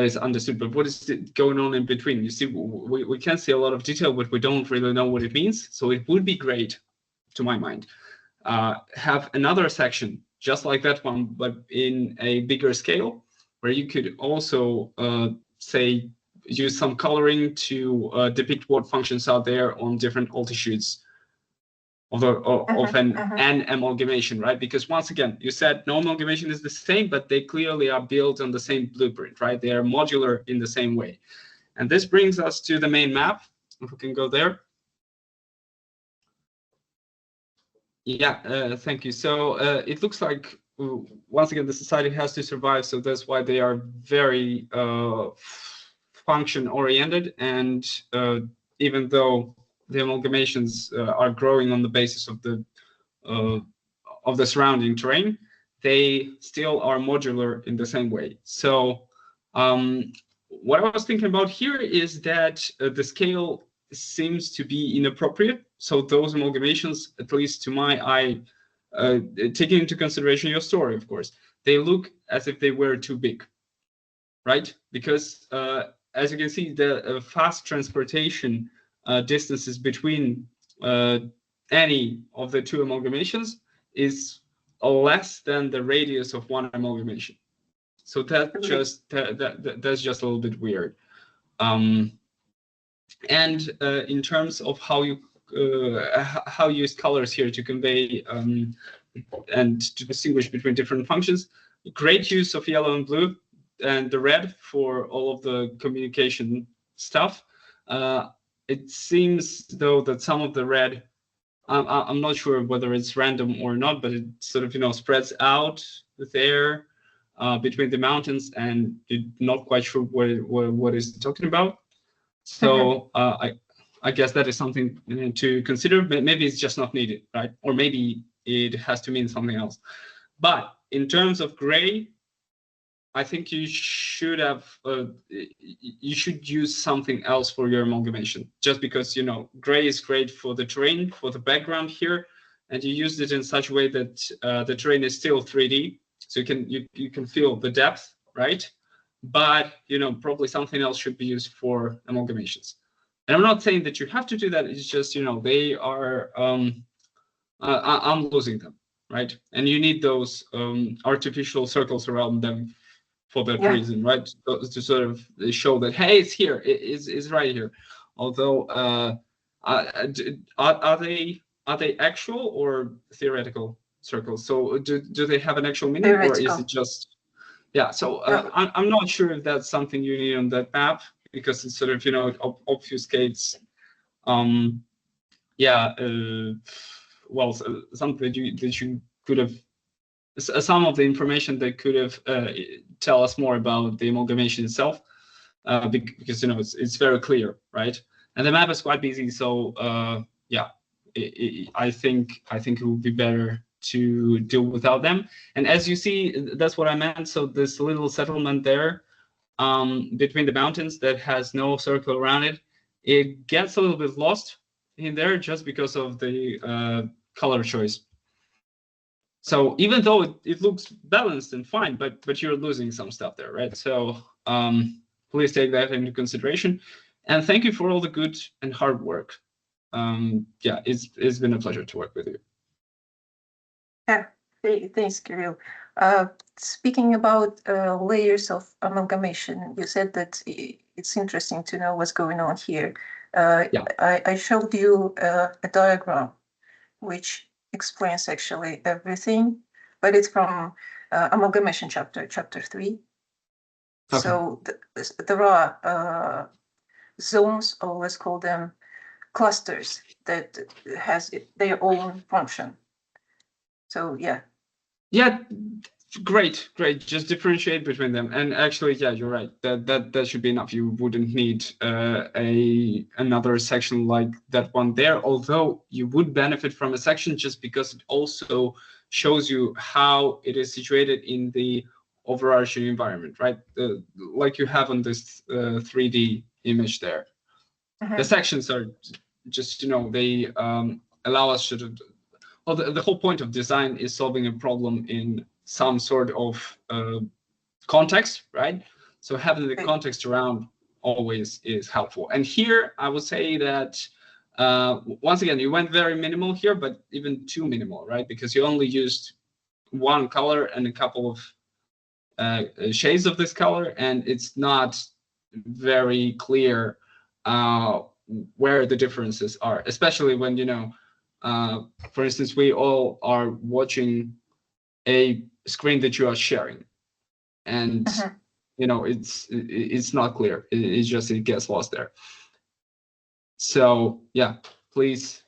is understood. But what is going on in between? You see, we can see a lot of detail, but we don't really know what it means. So it would be great, to my mind, have another section just like that one, but in a bigger scale, where you could also say use some coloring to depict what functions are there on different altitudes of an amalgamation, right? Because once again, you said no amalgamation is the same, but they clearly are built on the same blueprint, right? They are modular in the same way. And this brings us to the main map, if we can go there. Yeah, thank you. So it looks like, once again, the society has to survive, so that's why they are very function-oriented. And even though the amalgamations are growing on the basis of of the surrounding terrain, they still are modular in the same way. So what I was thinking about here is that the scale seems to be inappropriate. So those amalgamations, at least to my eye, taking into consideration your story, of course, they look as if they were too big, right? Because as you can see, the fast transportation distances between any of the two amalgamations is less than the radius of one amalgamation. So that's just a little bit weird. And in terms of how you use colors here to convey and to distinguish between different functions, great use of yellow and blue and the red for all of the communication stuff. It seems though that some of the red, I'm not sure whether it's random or not, but it sort of spreads out there between the mountains, and you're not quite sure what is talking about. So I guess that is something to consider. Maybe it's just not needed, right? Or maybe it has to mean something else. But in terms of gray, I think you should have you should use something else for your amalgamation, just because gray is great for the terrain, for the background here, and you used it in such a way that the terrain is still 3D, so you can feel the depth, right? But probably something else should be used for amalgamations. And I'm not saying that you have to do that. It's just they are I'm losing them, right? And you need those artificial circles around them for that reason, right? To sort of show that, hey, it's here, it's right here. Although are they actual or theoretical circles? So do they have an actual meaning, or is it just so I'm not sure if that's something you need on that map, because it sort of obfuscates well, something that you could have, some of the information that could have tell us more about the amalgamation itself, because it's very clear, right? And the map is quite busy, so I think it would be better to deal without them. And as you see, that's what I meant. So this little settlement there between the mountains that has no circle around it, it gets a little bit lost in there just because of the color choice. So even though it looks balanced and fine, but you're losing some stuff there, right? So please take that into consideration. And thank you for all the good and hard work. It's been a pleasure to work with you. Yeah, thanks, Kirill. Speaking about layers of amalgamation, you said that it's interesting to know what's going on here. I showed you a diagram which explains actually everything, but it's from amalgamation chapter 3. Okay. So there are zones, or let's call them clusters, that has their own function. So great. Just differentiate between them. And actually, you're right. That should be enough. You wouldn't need another section like that one there. Although you would benefit from a section just because it also shows you how it is situated in the overarching environment, right? Like you have on this 3D image there. The sections are just they allow us to. Well, the whole point of design is solving a problem in some sort of context, right? So having the context around always is helpful. And here, I would say that, once again, you went very minimal here, but even too minimal, right? Because you only used one color and a couple of shades of this color, and it's not very clear where the differences are, especially when, for instance, we all are watching a screen that you are sharing, and it's not clear. It's just, it gets lost there. So please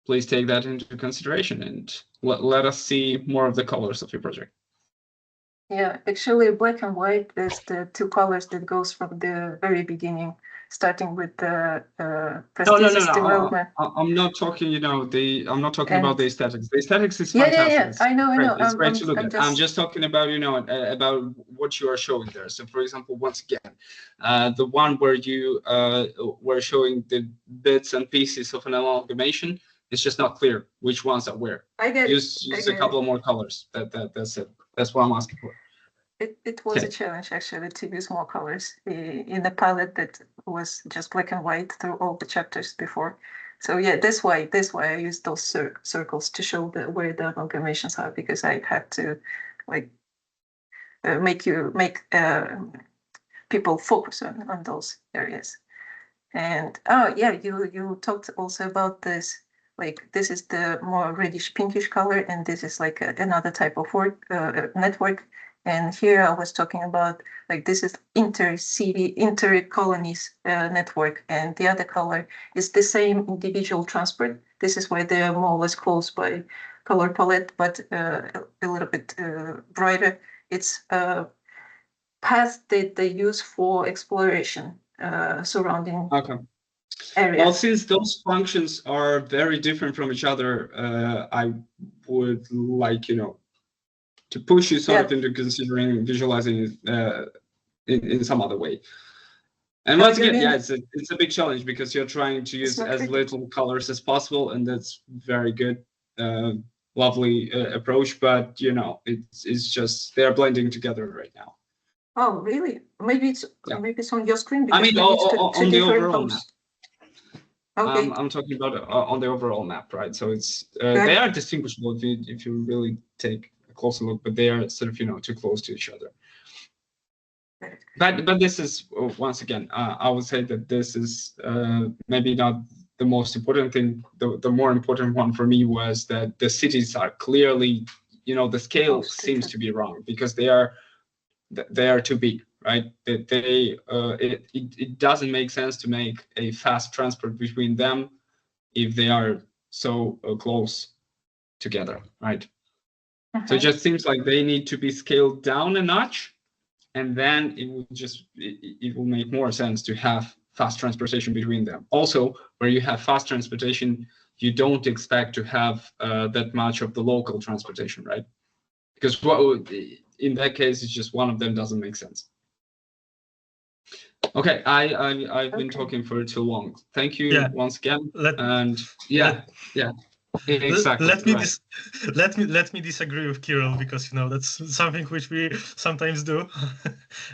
take that into consideration, and let us see more of the colors of your project. Yeah, actually, black and white is the two colors that goes from the very beginning. starting with the No. prosthesis development. I'm not talking. I'm not talking about the aesthetics. The aesthetics is Yeah, fantastic. I know. It's great to look at. just... I'm just talking about about what you are showing there. So, for example, once again, the one where you were showing the bits and pieces of an amalgamation, it's just not clear which ones are where. I get use a couple more colors. That's it. That's what I'm asking for. It was a challenge actually to use more colors in a palette that was just black and white through all the chapters before. So yeah, that's why I used those circles to show where the amalgamations are, because I had to like make people focus on those areas. And you talked also about this. Like this is the more reddish pinkish color, and this is like another type of network. And here I was talking about like this is inter-colonies network, and the other color is the same individual transport. This is why they are more or less close by color palette, but a little bit brighter. It's paths that they use for exploration surrounding areas. Well, since those functions are very different from each other, I would like to push you sort of into considering visualizing it in some other way. And once again, it's a big challenge because you're trying to use as little colors as possible, and that's very good, lovely approach. But it's just they're blending together right now. Oh, really? Maybe it's on your screen. I mean, on the overall map. Okay. I'm talking about on the overall map, right? So it's they are distinguishable if you really take a closer look, but they are sort of too close to each other. But this is once again, I would say that this is maybe not the most important thing. The more important one for me was that the cities are clearly, the scale seems to be wrong because they are too big, right? It doesn't make sense to make a fast transport between them if they are so close together, right? So it just seems like they need to be scaled down a notch, and then it will make more sense to have fast transportation between them. Also, where you have fast transportation, you don't expect to have that much of the local transportation, right? Because in that case, it's just one of them doesn't make sense. Okay, I've been talking for too long. Thank you once again. Exactly. Let me disagree with Kirill, because that's something which we sometimes do,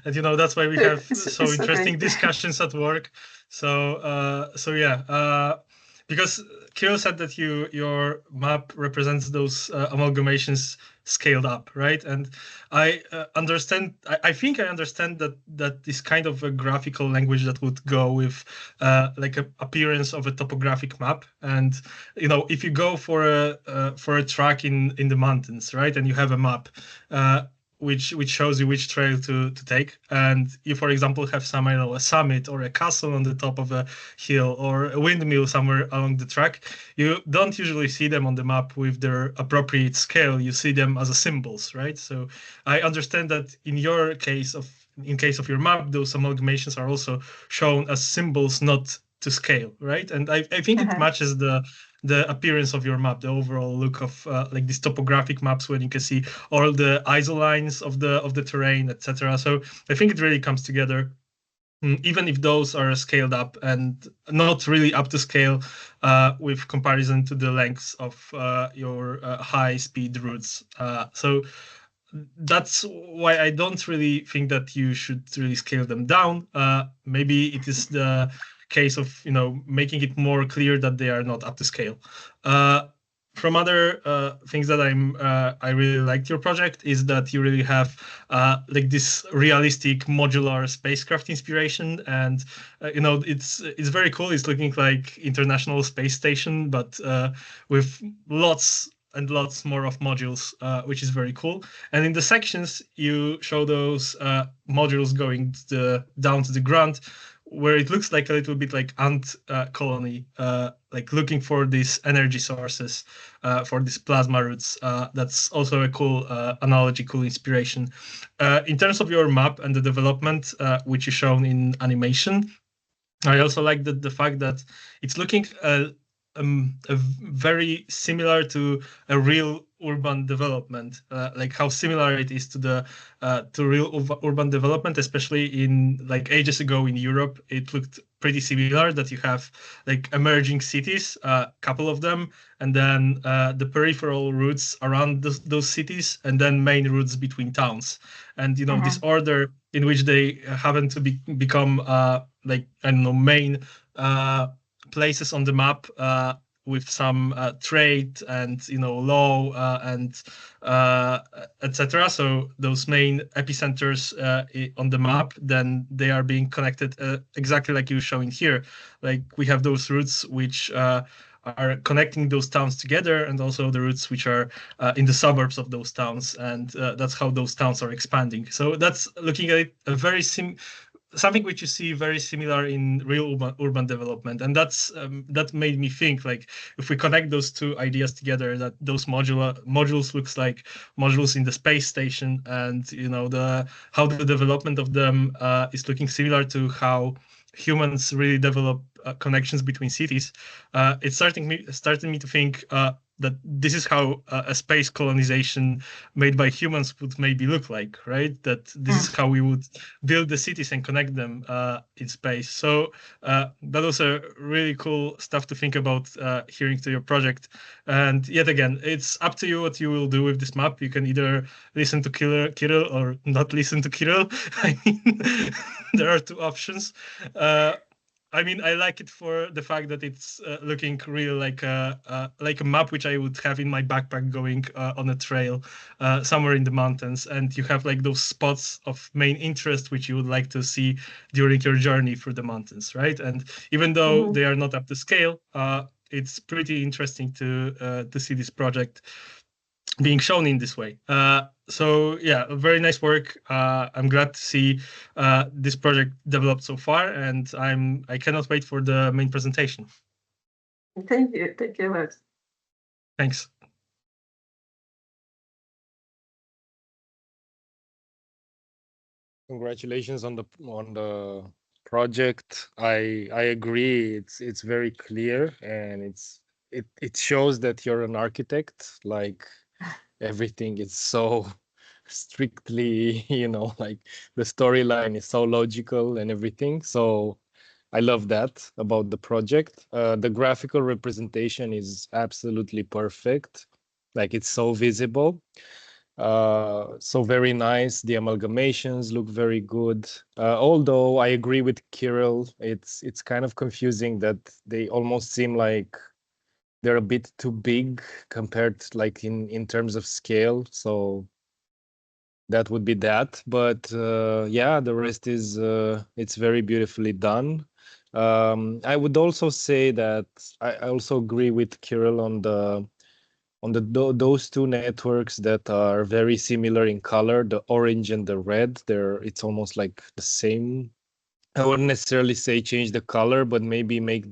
and that's why we have so interesting discussions at work. Because Kirill said that your map represents those amalgamations scaled up, right? And I understand. I think I understand that this kind of a graphical language that would go with like an appearance of a topographic map. And if you go for a track in the mountains, right, and you have a map which shows you which trail to take, and you, for example, have some, a summit or a castle on the top of a hill or a windmill somewhere along the track, you don't usually see them on the map with their appropriate scale. You see them as symbols, right? So I understand that in case of your map, those amalgamations are also shown as symbols, not to scale, right? And I think it matches the appearance of your map, the overall look of like these topographic maps, where you can see all the isolines of the terrain, etc. So I think it really comes together, even if those are scaled up and not really up to scale with comparison to the lengths of your high-speed routes. So that's why I don't really think that you should really scale them down. Maybe it is the case of making it more clear that they are not up to scale. From other things that I really liked your project is that you really have like this realistic modular spacecraft inspiration, and it's very cool. It's looking like International Space Station, but with lots and lots more of modules, which is very cool. And in the sections, you show those modules going down to the ground, where it looks like a little bit like ant colony, like looking for these energy sources for these plasma roots. That's also a cool analogy, cool inspiration. In terms of your map and the development, which is shown in animation, I also like the fact that it's looking very similar to a real urban development, like how similar it is to the to real urban development, especially in like ages ago in Europe. It looked pretty similar, that you have like emerging cities, a couple of them, and then the peripheral routes around those cities, and then main routes between towns. And you know, this order in which they happen to become like, I don't know, main places on the map with some trade and, you know, law and etc. So those main epicenters on the map, then they are being connected exactly like you're showing here. Like we have those routes which are connecting those towns together, and also the routes which are in the suburbs of those towns, and that's how those towns are expanding. So that's looking at it a very something which you see very similar in real urban development. And that's that made me think, like, if we connect those two ideas together, that those modules looks like modules in the space station, and you know, how the development of them is looking similar to how humans really develop connections between cities. It's starting me to think that this is how a space colonization made by humans would maybe look like, right? That this is how we would build the cities and connect them in space. So that was a really cool stuff to think about hearing to your project. And yet again, it's up to you what you will do with this map. You can either listen to Kirill or not listen to Kirill. I mean, there are two options. I mean, I like it for the fact that it's looking really like a map which I would have in my backpack going on a trail somewhere in the mountains, and you have like those spots of main interest which you would like to see during your journey through the mountains, right? And even though they are not up to scale, it's pretty interesting to see this project being shown in this way. So yeah, very nice work. I'm glad to see this project developed so far, and I cannot wait for the main presentation. Thank you, Alex. Thanks. Congratulations on the project. I agree. It's very clear, and it shows that you're an architect. Like everything is so strictly, you know, like the storyline is so logical and everything. So I love that about the project. The graphical representation is absolutely perfect. Like it's so visible. So very nice. The amalgamations look very good. Although I agree with Kirill, it's kind of confusing that they almost seem like they're a bit too big compared, like in terms of scale. So that would be that. But yeah, the rest is it's very beautifully done. I would also say that I also agree with Kirill on those two networks that are very similar in color, the orange and the red. It's almost like the same. I wouldn't necessarily say change the color, but maybe make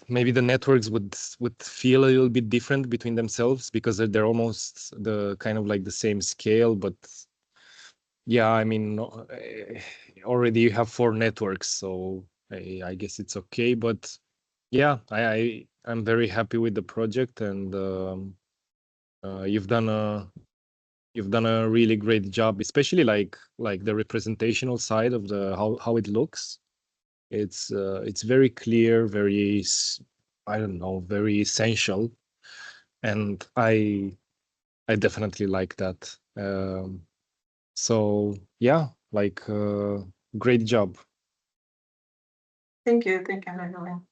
maybe the networks would feel a little bit different between themselves, because they're almost the kind of like the same scale. But yeah, I mean, already you have 4 networks, so I guess it's okay. But yeah, I'm very happy with the project, and you've done a really great job, especially like the representational side of the how it looks. It's very clear, very I don't know, very essential, and I definitely like that. So yeah, like great job. Thank you, Madeline.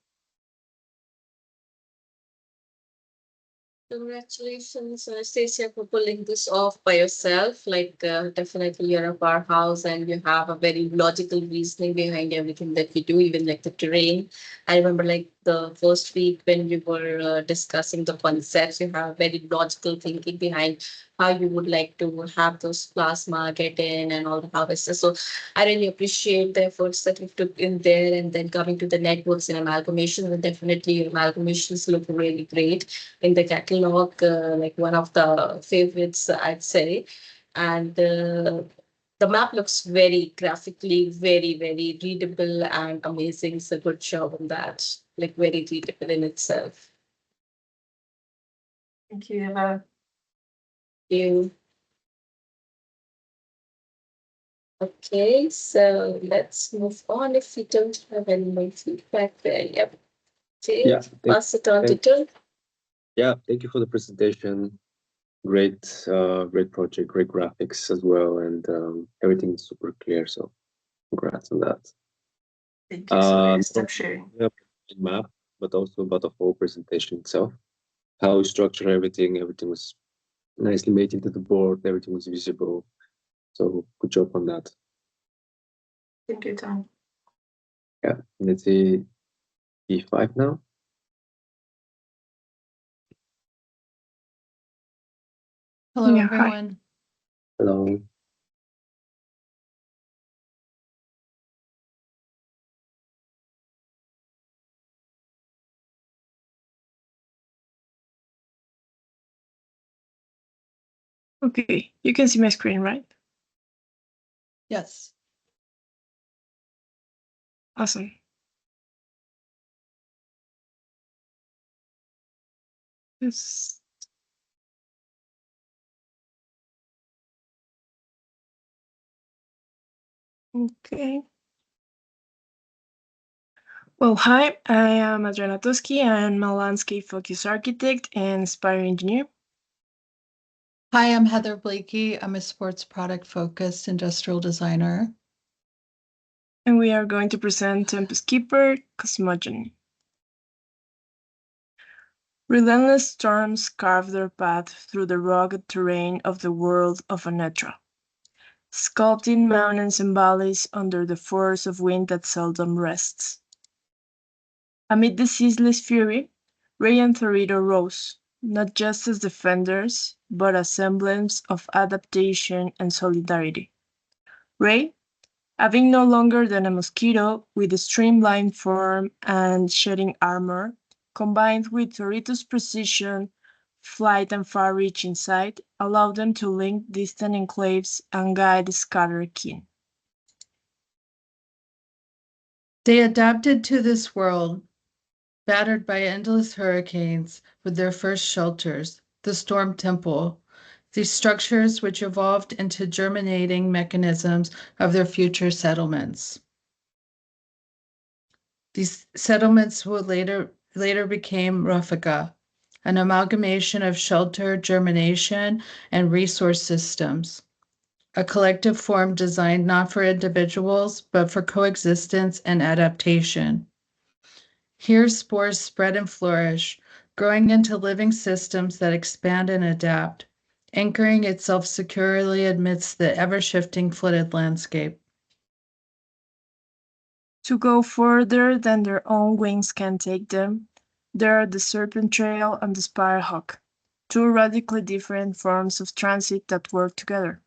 Congratulations, Stacia, for pulling this off by yourself. Like, definitely you're a powerhouse, and you have a very logical reasoning behind everything that you do, even like the terrain. I remember like the first week when we were discussing the concepts, you have very logical thinking behind how you would like to have those plasma get in and all the harvesters. So I really appreciate the efforts that you took in there, and then coming to the networks and amalgamations. And definitely your amalgamations look really great in the catalog, like one of the favorites, I'd say. And the map looks very graphically, very, very readable and amazing. So good job on that. Like very readable in itself. Thank you, Eva. You. Okay, so let's move on if we don't have any more feedback there. Yep. Okay, Yeah, pass it on to Tim. Yeah, thank you for the presentation. Great, great project, great graphics as well, and everything is super clear. So, congrats on that. Thank you, Surya. Stop sharing. Yeah, map, but also about the whole presentation itself. How you structure everything. Everything was nicely made into the board. Everything was visible. So, good job on that. Thank you, Tom. Yeah, let's see E5 now. Hello, Yeah, hi. everyone. Hello. Okay, you can see my screen, right? Yes. Awesome. Yes. Okay. Well, hi, I am Adriana Toski. I'm a landscape-focused architect and aspiring engineer. Hi, I'm Heather Blakey. I'm a sports product-focused industrial designer. And we are going to present Tempest Keeper, Cosmogony. Relentless storms carve their path through the rugged terrain of the world of Anetra, sculpting mountains and valleys under the force of wind that seldom rests. Amid the ceaseless fury, Ray and Thorito rose, not just as defenders, but as emblems of adaptation and solidarity. Ray, having no longer than a mosquito with a streamlined form and shedding armor, combined with Thorito's precision, flight, and far-reaching sight, allowed them to link distant enclaves and guide scattered kin. They adapted to this world, battered by endless hurricanes, with their first shelters, the Storm Temple, these structures which evolved into germinating mechanisms of their future settlements. These settlements would later became Rafika, an amalgamation of shelter, germination, and resource systems, a collective form designed not for individuals, but for coexistence and adaptation. Here, spores spread and flourish, growing into living systems that expand and adapt, anchoring itself securely amidst the ever-shifting flooded landscape. To go further than their own wings can take them, there are the Serpent Trail and the Sparrowhawk, two radically different forms of transit that work together.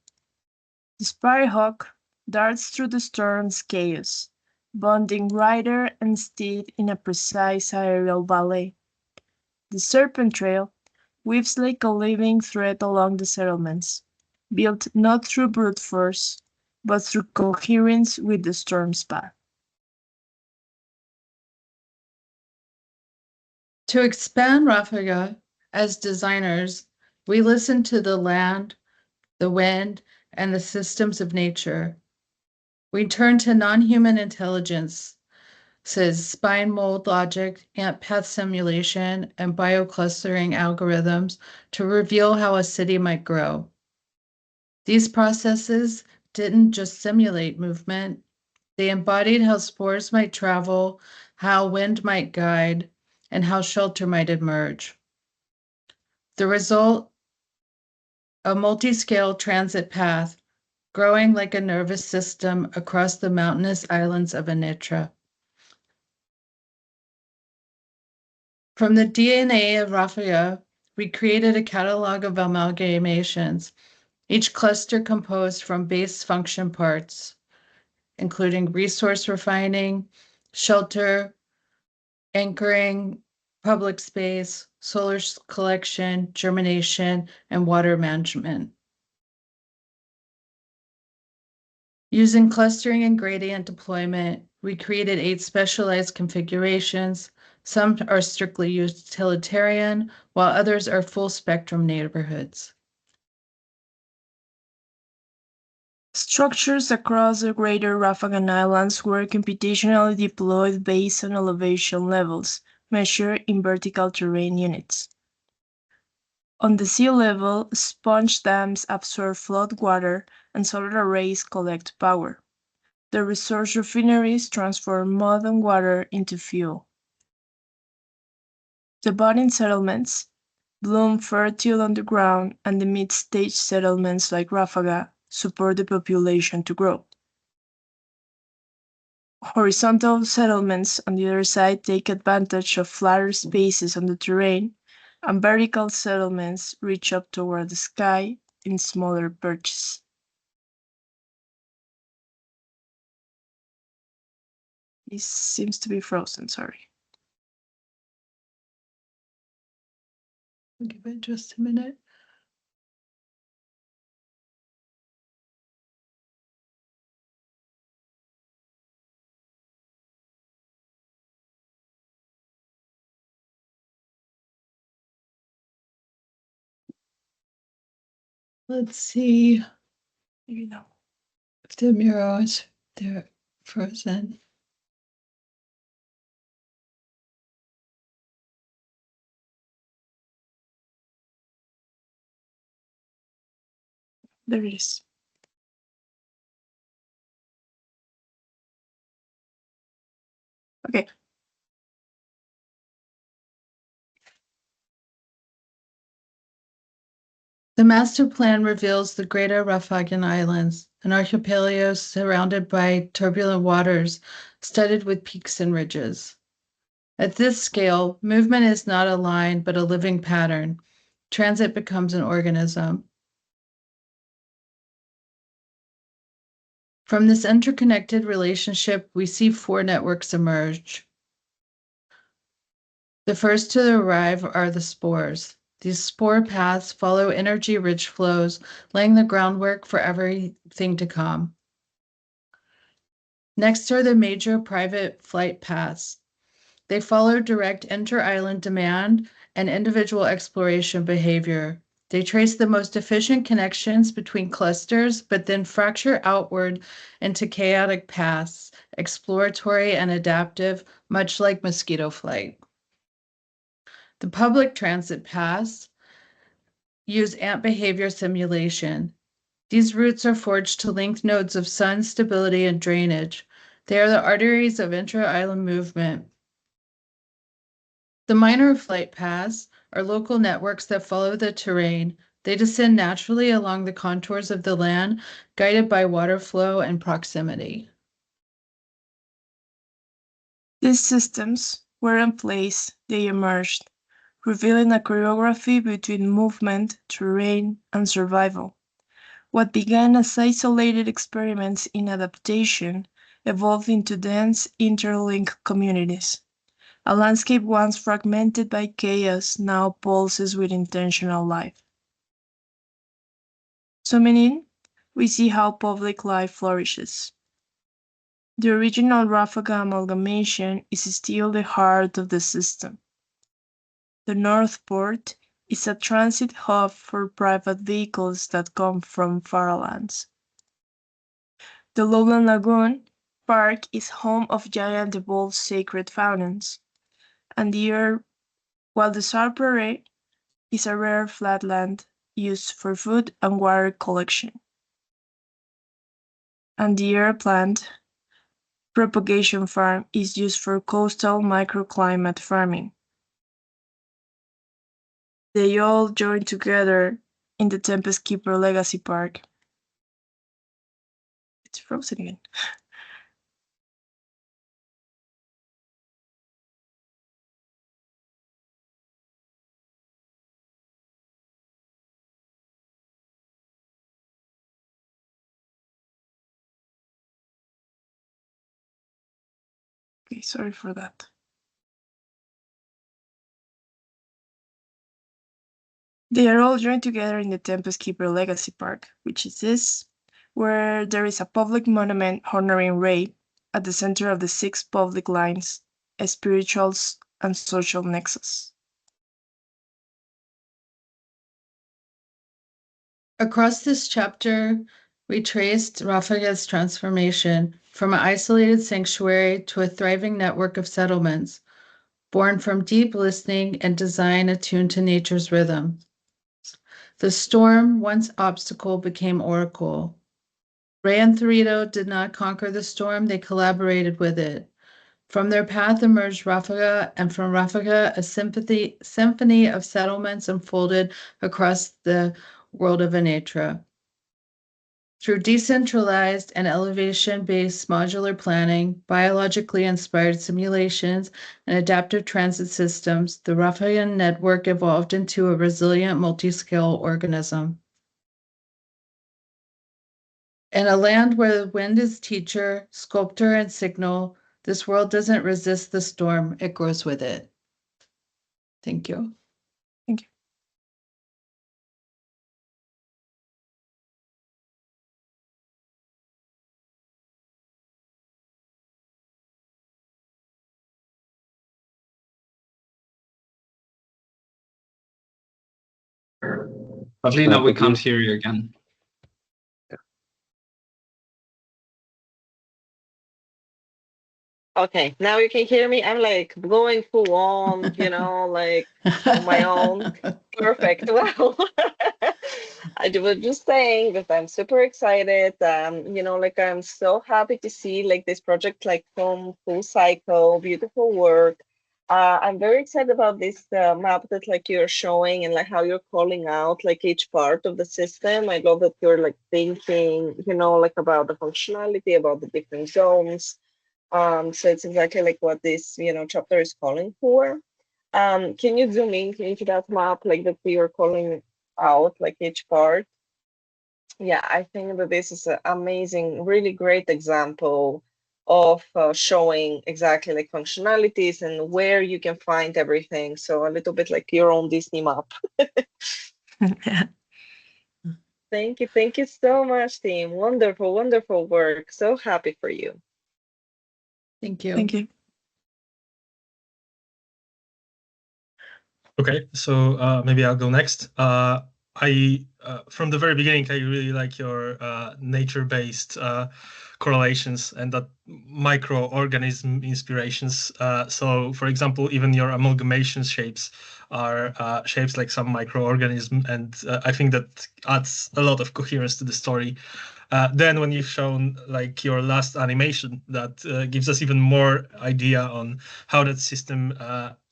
The Sparrowhawk darts through the storm's chaos, bonding rider and steed in a precise aerial ballet. The Serpent Trail weaves like a living thread along the settlements, built not through brute force, but through coherence with the storm's path. To expand Rafika as designers, we listen to the land, the wind, and the systems of nature. We turn to non-human intelligence, says spine mold logic, ant path simulation, and bioclustering algorithms to reveal how a city might grow. These processes didn't just simulate movement, they embodied how spores might travel, how wind might guide, and how shelter might emerge. The result, a multi-scale transit path growing like a nervous system across the mountainous islands of Anitra. From the DNA of Rafika, we created a catalog of amalgamations, each cluster composed from base function parts, including resource refining, shelter, anchoring, public space, solar collection, germination, and water management. Using clustering and gradient deployment, we created 8 specialized configurations. Some are strictly utilitarian, while others are full spectrum neighborhoods. Structures across the greater Raffagan Islands were computationally deployed based on elevation levels, measured in vertical terrain units. On the sea level, sponge dams absorb flood water and solar arrays collect power. The resource refineries transform mud and water into fuel. The budding settlements bloom fertile on the ground, and the mid-stage settlements like Rafaga support the population to grow. Horizontal settlements on the other side take advantage of flatter spaces on the terrain, and vertical settlements reach up toward the sky in smaller perches. This seems to be frozen, sorry. Give it just a minute. Let's see. Maybe no. If the mirrors, they're frozen. There it is. Okay. The master plan reveals the greater Raffagan Islands, an archipelago surrounded by turbulent waters, studded with peaks and ridges. At this scale, movement is not a line, but a living pattern. Transit becomes an organism. From this interconnected relationship, we see 4 networks emerge. The first to arrive are the spores. These spore paths follow energy-rich flows, laying the groundwork for everything to come. Next are the major private flight paths. They follow direct inter-island demand and individual exploration behavior. They trace the most efficient connections between clusters, but then fracture outward into chaotic paths, exploratory and adaptive, much like mosquito flight. The public transit paths use ant behavior simulation. These routes are forged to link nodes of sun stability and drainage. They are the arteries of intra-island movement. The minor flight paths are local networks that follow the terrain. They descend naturally along the contours of the land, guided by water flow and proximity. These systems were in place, they emerged, revealing a choreography between movement, terrain, and survival. What began as isolated experiments in adaptation evolved into dense, interlinked communities. A landscape once fragmented by chaos now pulses with intentional life. Zooming in, we see how public life flourishes. The original Rafaga amalgamation is still the heart of the system. The North Port is a transit hub for private vehicles that come from far lands. The Lowland Lagoon Park is home of giant evolved sacred fountains, and while the Sarpere is a rare flatland used for food and water collection. And the air plant propagation farm is used for coastal microclimate farming. They all join together in the Tempest Keeper Legacy Park. It's frozen again. Okay, sorry for that. They are all joined together in the Tempest Keeper Legacy Park, which is this, where there is a public monument honoring Ray at the center of the 6 public lines, a spiritual and social nexus. Across this chapter, we traced Rafaga's transformation from an isolated sanctuary to a thriving network of settlements, born from deep listening and design attuned to nature's rhythm. The storm, once obstacle, became oracle. Ray and Thorito did not conquer the storm, they collaborated with it. From their path emerged Rafaga, and from Rafaga, a symphony of settlements unfolded across the world of Anatra. Through decentralized and elevation-based modular planning, biologically inspired simulations, and adaptive transit systems, the Rafagan network evolved into a resilient multi-scale organism. In a land where the wind is teacher, sculptor, and signal, this world doesn't resist the storm, it grows with it. Thank you. Thank you. Pavlina, we Thank you. can't hear you again. Okay, now you can hear me. I'm like going full on, like on my own. Perfect. Well, I was just saying that I'm super excited. Like I'm so happy to see like this project like come full cycle, beautiful work. I'm very excited about this map that like you're showing and like how you're calling out like each part of the system. I love that you're like thinking, like about the functionality, about the different zones. So it's exactly like what this, chapter is calling for. Can you zoom in into that map, like that we are calling out, like each part? Yeah, I think that this is an amazing, really great example of showing exactly like functionalities and where you can find everything. So a little bit like your own Disney map. Yeah. Thank you so much, team. Wonderful, wonderful work. So happy for you. Thank you. Thank you. Okay, so maybe I'll go next. I from the very beginning, I really like your nature-based correlations and that microorganism inspirations. So, for example, even your amalgamation shapes are shapes like some microorganism, and I think that adds a lot of coherence to the story. Then when you've shown like your last animation, that gives us even more idea on how that system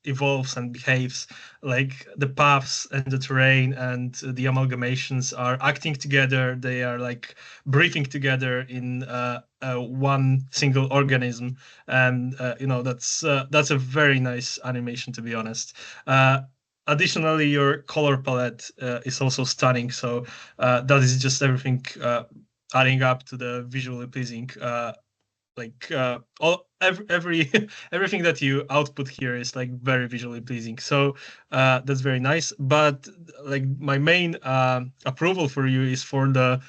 evolves and behaves, like the paths and the terrain and the amalgamations are acting together. They are like breathing together in one single organism, and that's a very nice animation, to be honest. Additionally, your color palette is also stunning. So that is just everything adding up to the visually pleasing. Everything that you output here is like very visually pleasing. So that's very nice. But like my main approval for you is for the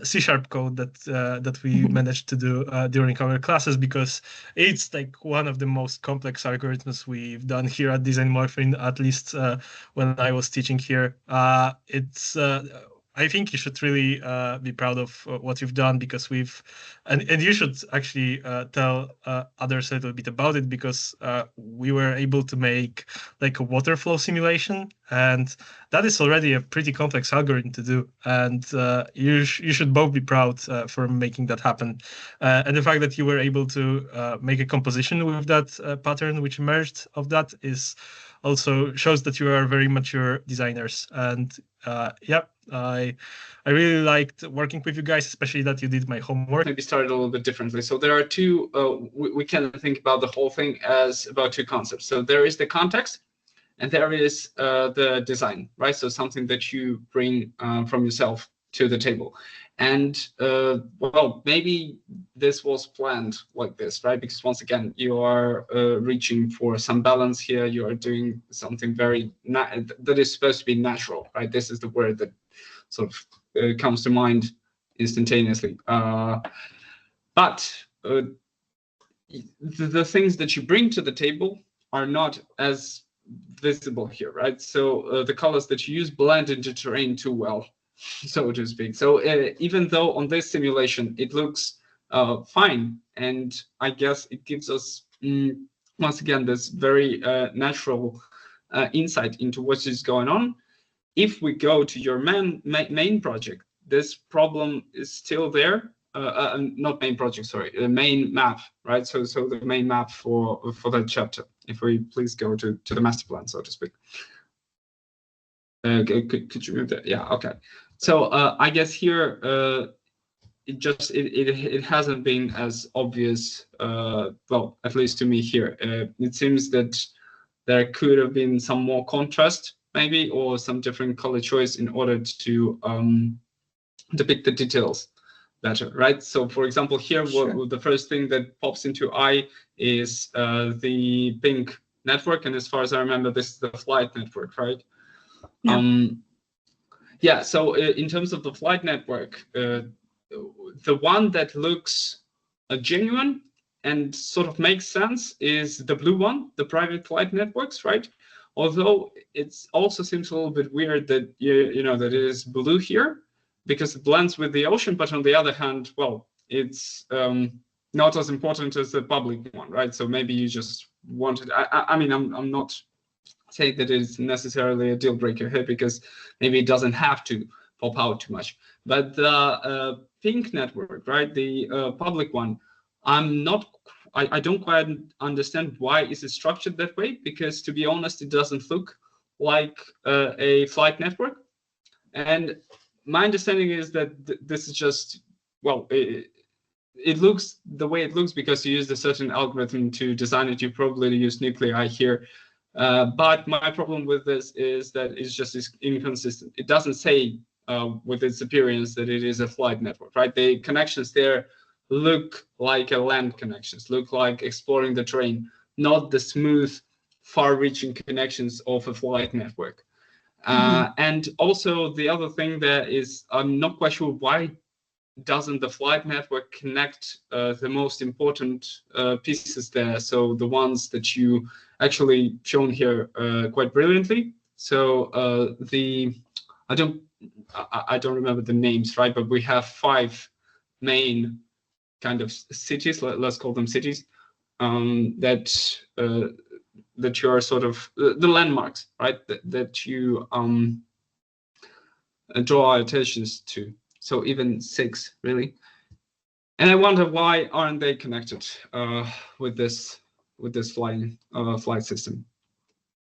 C# code that we managed to do during our classes, because it's like one of the most complex algorithms we've done here at DesignMorphine, at least when I was teaching here. I think you should really be proud of what you've done, because and you should actually tell others a little bit about it, because we were able to make like a water flow simulation, and that is already a pretty complex algorithm to do. And you should both be proud for making that happen. And the fact that you were able to make a composition with that pattern which emerged of that is also shows that you are very mature designers. And I really liked working with you guys, especially that you did my homework. Maybe started a little bit differently. So there are two, we can think about the whole thing as about two concepts. So there is the context and there is the design, right? So something that you bring from yourself to the table. And well, maybe this was planned like this, right? Because once again, you are reaching for some balance here. You are doing something very that is supposed to be natural, right? This is the word that sort of comes to mind instantaneously. But the things that you bring to the table are not as visible here, right? So the colors that you use blend into terrain too well, so to speak. So even though on this simulation it looks fine, and I guess it gives us once again this very natural insight into what is going on. If we go to your main project, this problem is still there. Not main project, sorry, the main map, right? So the main map for that chapter. If we please go to the master plan, so to speak. Could you move that? Yeah, okay. So I guess here it hasn't been as obvious. Well, at least to me here, it seems that there could have been some more contrast, maybe, or some different color choice in order to depict the details better, right? So for example, here, sure, the first thing that pops into eye is the pink network, and as far as I remember, this is the flight network, right? Yeah. Yeah, so in terms of the flight network, the one that looks genuine and sort of makes sense is the blue one, the private flight networks, right? Although it also seems a little bit weird that you know that it is blue here, because it blends with the ocean, but on the other hand, well, it's not as important as the public one, right? So maybe you just wanted, I mean, I'm not saying that it's necessarily a deal breaker here, because maybe it doesn't have to pop out too much. But the pink network, right, the public one, I don't quite understand why is it structured that way, because to be honest, it doesn't look like a flight network. And my understanding is that this is just, well, it looks the way it looks because you used a certain algorithm to design it. You probably use nuclei here. But my problem with this is that it's just inconsistent. It doesn't say with its appearance that it is a flight network, right? The connections there look like a land connections, look like exploring the terrain, not the smooth, far-reaching connections of a flight network. And also the other thing there is, I'm not quite sure why doesn't the flight network connect the most important pieces there, so the ones that you actually shown here quite brilliantly. So I don't remember the names, right, but we have 5 main kind of cities, let's call them cities, that you are sort of the landmarks, right, that you draw our attentions to. So even 6, really. And I wonder why aren't they connected with this flight system,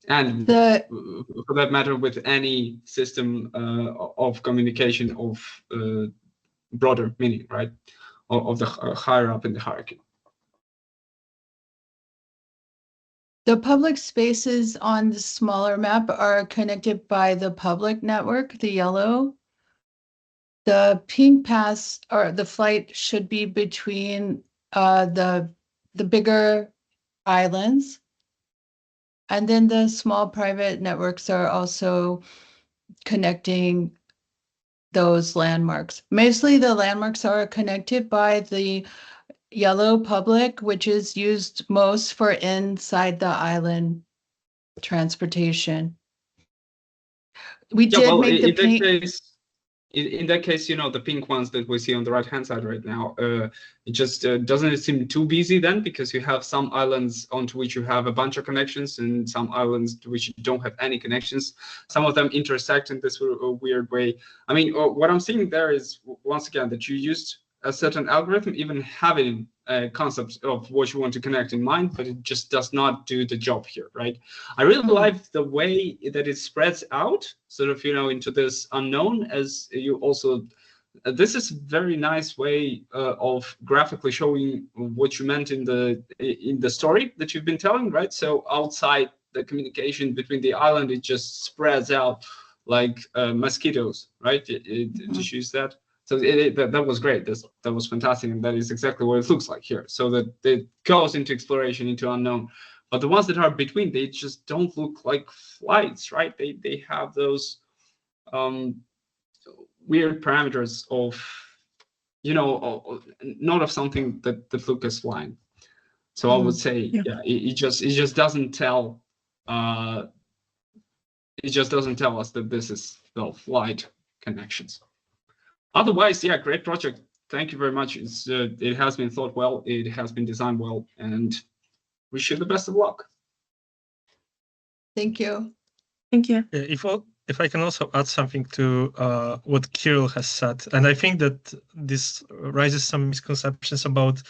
and for that matter, with any system of communication of broader meaning, right, of the higher up in the hierarchy. The public spaces on the smaller map are connected by the public network, the yellow. The pink paths or the flight should be between the bigger islands. And then the small private networks are also connecting those landmarks. Mostly the landmarks are connected by the yellow public, which is used most for inside the island transportation. We did make the pink. In that case, you know, the pink ones that we see on the right-hand side right now, it just doesn't seem too busy then, because you have some islands onto which you have a bunch of connections and some islands to which you don't have any connections. Some of them intersect in this weird way. I mean, what I'm seeing there is, once again, that you used a certain algorithm, even having a concept of what you want to connect in mind, but it just does not do the job here, right? I really like the way that it spreads out, sort of, you know, into this unknown, as you also, this is a very nice way of graphically showing what you meant in the story that you've been telling, right? So outside the communication between the island, it just spreads out like mosquitoes, right? Did you use that? So that was great. That was fantastic, and that is exactly what it looks like here. So that it goes into exploration, into unknown. But the ones that are between, they just don't look like flights, right? They have those weird parameters of not of something that Lucas flying. So I would say, it just doesn't tell. It just doesn't tell us that this is flight connections. Otherwise, great project. Thank you very much. It has been thought well. It has been designed well, and wish you the best of luck. Thank you. Thank you. If I can also add something to what Kirill has said, and I think that this raises some misconceptions about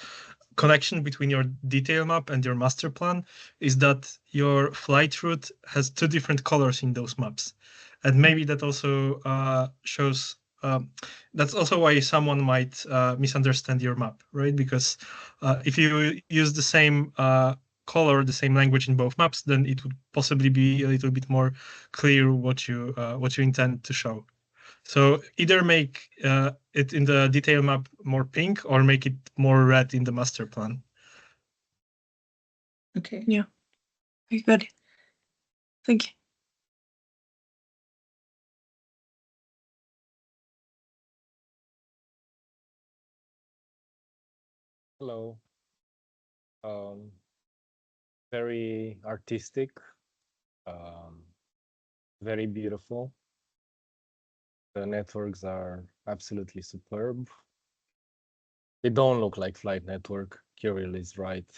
connection between your detail map and your master plan, is that your flight route has two different colors in those maps. And maybe that also shows, that's also why someone might misunderstand your map, right? Because if you use the same color, the same language in both maps, then it would possibly be a little bit more clear what you intend to show. So either make it in the detail map more pink or make it more red in the master plan. Okay. Yeah. Good. Thank you. Hello. Very artistic, very beautiful. The networks are absolutely superb. They don't look like flight network. Kirill is right,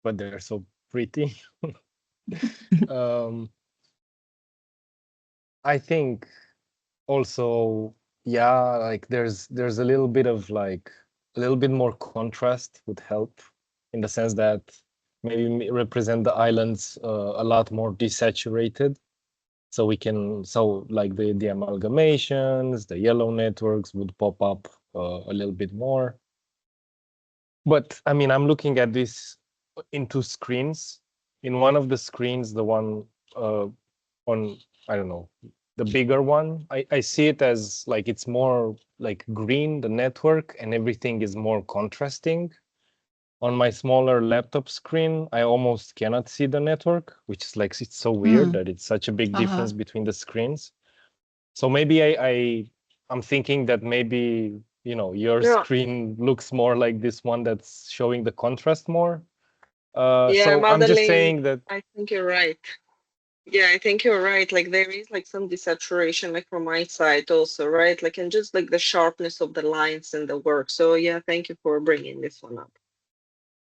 but they're so pretty. I think also, like there's a little bit of a little bit more contrast would help, in the sense that maybe represent the islands a lot more desaturated. So we can, like the amalgamations, the yellow networks would pop up a little bit more. But I mean, I'm looking at this in two screens. In one of the screens, the one on, I don't know, the bigger one, I see it as like it's more like green, the network, and everything is more contrasting. On my smaller laptop screen, I almost cannot see the network, which is like, it's so weird that it's such a big difference between the screens. So maybe I'm thinking that maybe, your screen looks more like this one that's showing the contrast more. So I'm just saying that. I think you're right. Yeah, I think you're right. Like there is like some desaturation, like from my side also, right? Like, and just like the sharpness of the lines and the work. So yeah, thank you for bringing this one up.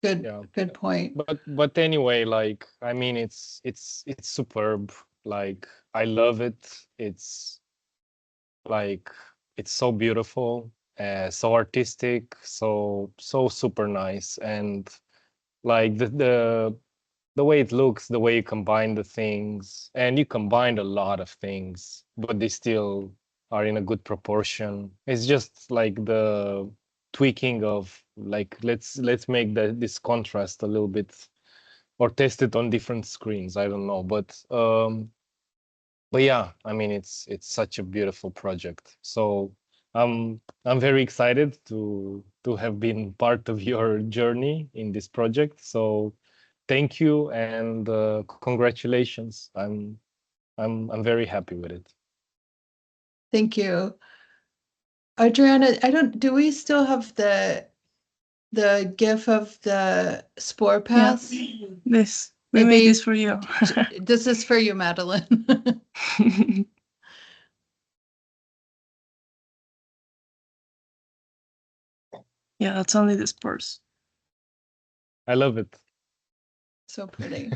Good point. But anyway, like, I mean, it's superb. Like, I love it. It's like, it's so beautiful, so artistic, so super nice, and like the way it looks, the way you combine the things, and you combined a lot of things, but they still are in a good proportion. It's just like the tweaking of like, let's make this contrast a little bit, or test it on different screens. I don't know, but yeah, I mean, it's such a beautiful project. So I'm very excited to have been part of your journey in this project. So thank you, and congratulations. I'm very happy with it. Thank you. Adriana, do we still have the GIF of the spore pass? Yeah. We made this for you. This is for you, Madeline. Yeah, that's only the spores. I love it. So pretty.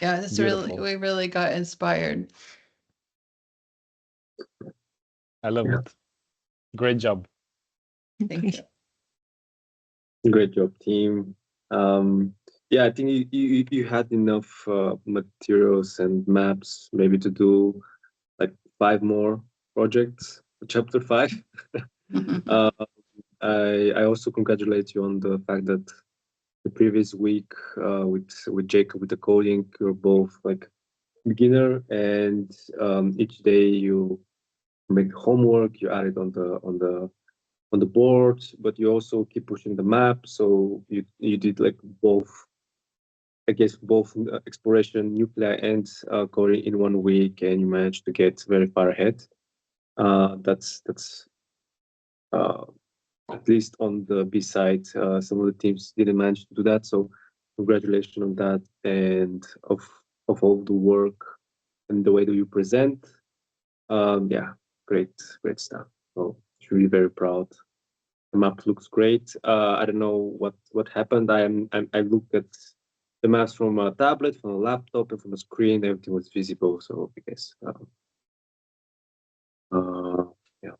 Yeah, this Beautiful. we really got inspired. I love it. Great job. Thank you. Great job, team. Yeah, I think you had enough materials and maps maybe to do like 5 more projects, chapter 5. I also congratulate you on the fact that the previous week with Jacob with the coding, you're both like beginner, and each day you make homework, you add it on the board, but you also keep pushing the map. So you did like both, I guess, both exploration, nuclei, and coding in 1 week, and you managed to get very far ahead. That's at least on the B side, some of the teams didn't manage to do that. So congratulations on that, and of all the work and the way that you present. Yeah, great stuff. So really very proud. The map looks great. I don't know what happened. I looked at the maps from a tablet, from a laptop, and from a screen. Everything was visible. So I guess yeah.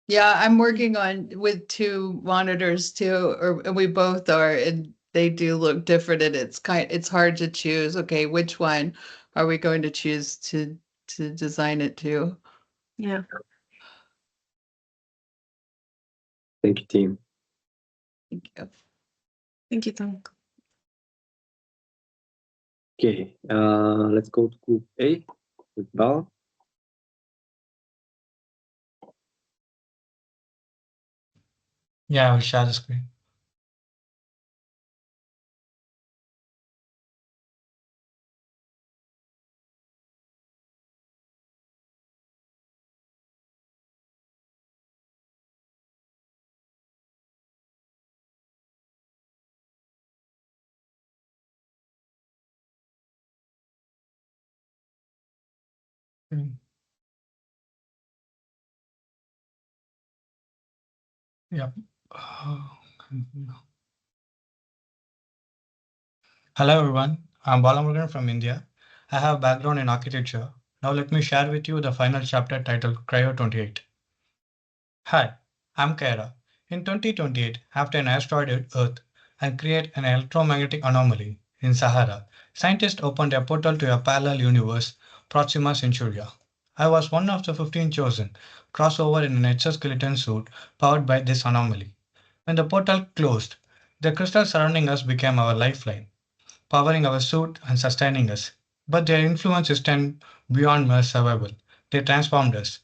Yeah, I'm working on with two monitors too, or we both are, and they do look different, and it's hard to choose. Okay, which one are we going to choose to design it to? Yeah. Thank you, team. Thank you. Thank you, Tom. Okay, let's go to group A with Val. Yeah, I will share the screen. Yep. Hello everyone, I'm Balamurugan from India. I have a background in architecture. Now let me share with you the final chapter titled Cryo 28. Hi, I'm Kaira. In 2028, after an asteroid hit Earth and create an electromagnetic anomaly in Sahara, scientists opened a portal to a parallel universe, Proxima Centuria. I was one of the 15 chosen, crossover in an exoskeleton suit powered by this anomaly. When the portal closed, the crystals surrounding us became our lifeline, powering our suit and sustaining us. But their influence extended beyond mere survival. They transformed us.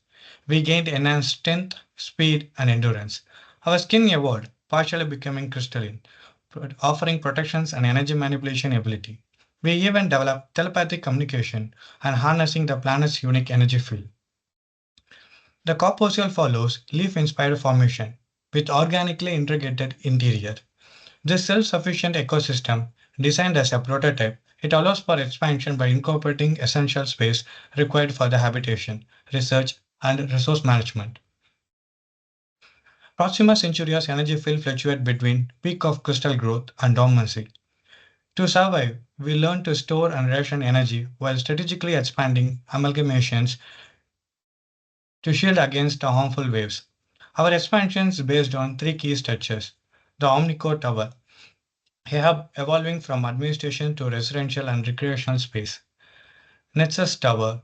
We gained enhanced strength, speed, and endurance. Our skin evolved, partially becoming crystalline, offering protections and energy manipulation ability. We even developed telepathic communication and harnessing the planet's unique energy field. The corpuscle follows leaf-inspired formation with organically integrated interior. This self-sufficient ecosystem, designed as a prototype, it allows for expansion by incorporating essential space required for the habitation, research, and resource management. Proxima Centuria's energy field fluctuates between peak of crystal growth and dormancy. To survive, we learn to store and ration energy while strategically expanding amalgamations to shield against the harmful waves. Our expansion is based on three key structures: the Omnicore Tower, a hub evolving from administration to residential and recreational space; Nexus Tower,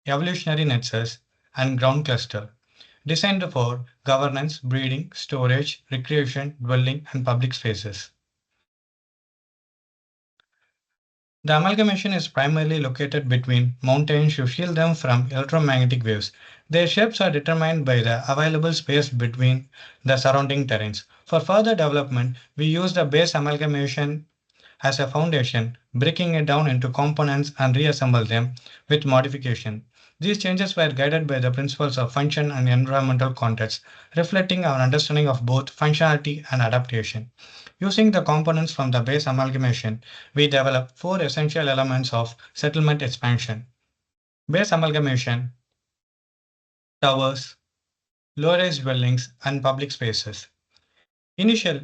evolutionary nexus; and Ground Cluster, designed for governance, breeding, storage, recreation, dwelling, and public spaces. The amalgamation is primarily located between mountains to shield them from electromagnetic waves. Their shapes are determined by the available space between the surrounding terrains. For further development, we use the base amalgamation as a foundation, breaking it down into components and reassemble them with modification. These changes were guided by the principles of function and environmental context, reflecting our understanding of both functionality and adaptation. Using the components from the base amalgamation, we developed four essential elements of settlement expansion: base amalgamation, towers, low-rise dwellings, and public spaces. Initial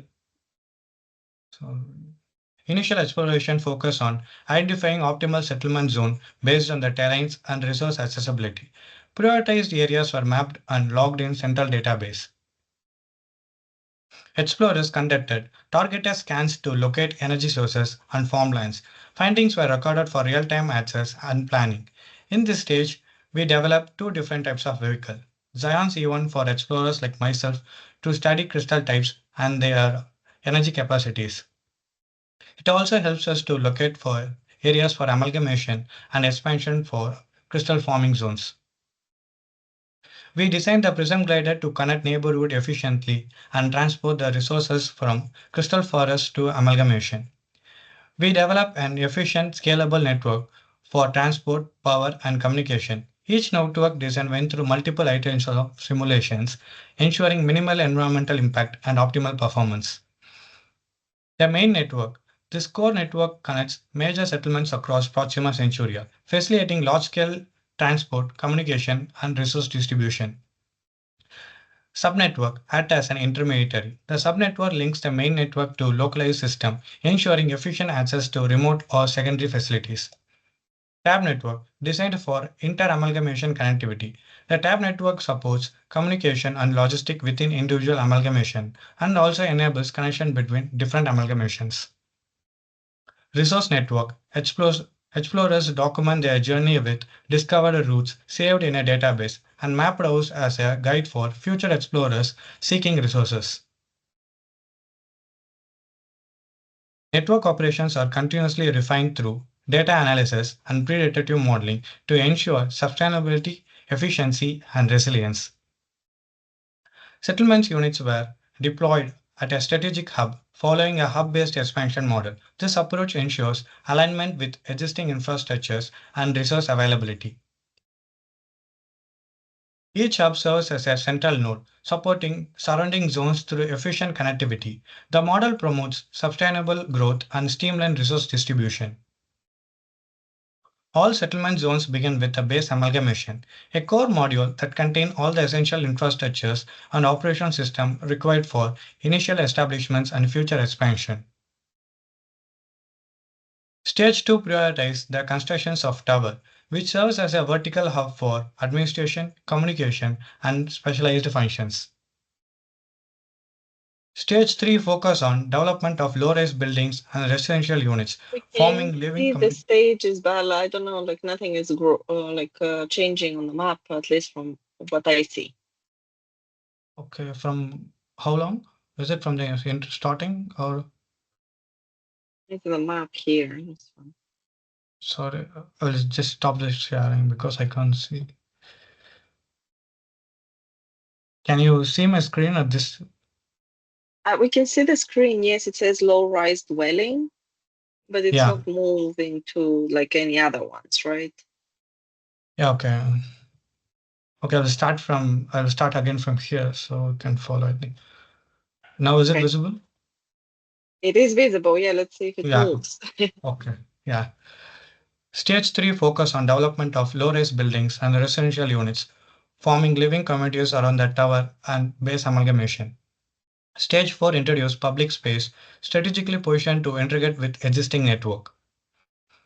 Initial exploration focused on identifying optimal settlement zone based on the terrains and resource accessibility. Prioritized areas were mapped and logged in central database. Explorers conducted targeted scans to locate energy sources and farmlands. Findings were recorded for real-time access and planning. In this stage, we developed two different types of vehicle: Zion's E1 for explorers like myself to study crystal types and their energy capacities. It also helps us to locate for areas for amalgamation and expansion for crystal forming zones. We designed the prism glider to connect neighborhood efficiently and transport the resources from crystal forest to amalgamation. We developed an efficient, scalable network for transport, power, and communication. Each network design went through multiple iterations of simulations, ensuring minimal environmental impact and optimal performance. The main network. This core network connects major settlements across Proxima Centuria, facilitating large-scale transport, communication, and resource distribution. Subnetwork acts as an intermediary. The subnetwork links the main network to localized system, ensuring efficient access to remote or secondary facilities. Tab network, designed for inter-amalgamation connectivity. The tab network supports communication and logistics within individual amalgamation and also enables connection between different amalgamations. Resource network, explorers document their journey with discovered routes saved in a database and mapped out as a guide for future explorers seeking resources. Network operations are continuously refined through data analysis and predictive modeling to ensure sustainability, efficiency, and resilience. Settlements units were deployed at a strategic hub following a hub-based expansion model. This approach ensures alignment with existing infrastructures and resource availability. Each hub serves as a central node, supporting surrounding zones through efficient connectivity. The model promotes sustainable growth and streamlined resource distribution. All settlement zones begin with a base amalgamation, a core module that contains all the essential infrastructures and operation system required for initial establishments and future expansion. Stage 2 prioritizes the constructions of tower, which serves as a vertical hub for administration, communication, and specialized functions. Stage 3 focus on development of low-rise buildings and residential units, We forming can living see the communities. stages, but I don't know, like nothing is changing on the map, at least from what I see. Okay, from how long? Is it from the starting or? It's the map here. This one. Sorry, I'll just stop the sharing because I can't see. Can you see my screen at this? We can see the screen. Yes, it says low-rise dwelling, but it's Yeah. not moving to like any other ones, right? Yeah, okay. Okay, I'll start again from here so you can follow, I think. Now is it Okay. visible? It is visible. Yeah, let's see if it Yeah. moves. Okay, yeah. Stage 3 focus on development of low-rise buildings and residential units, forming living communities around the tower and base amalgamation. Stage 4 introduce public space, strategically positioned to integrate with existing network.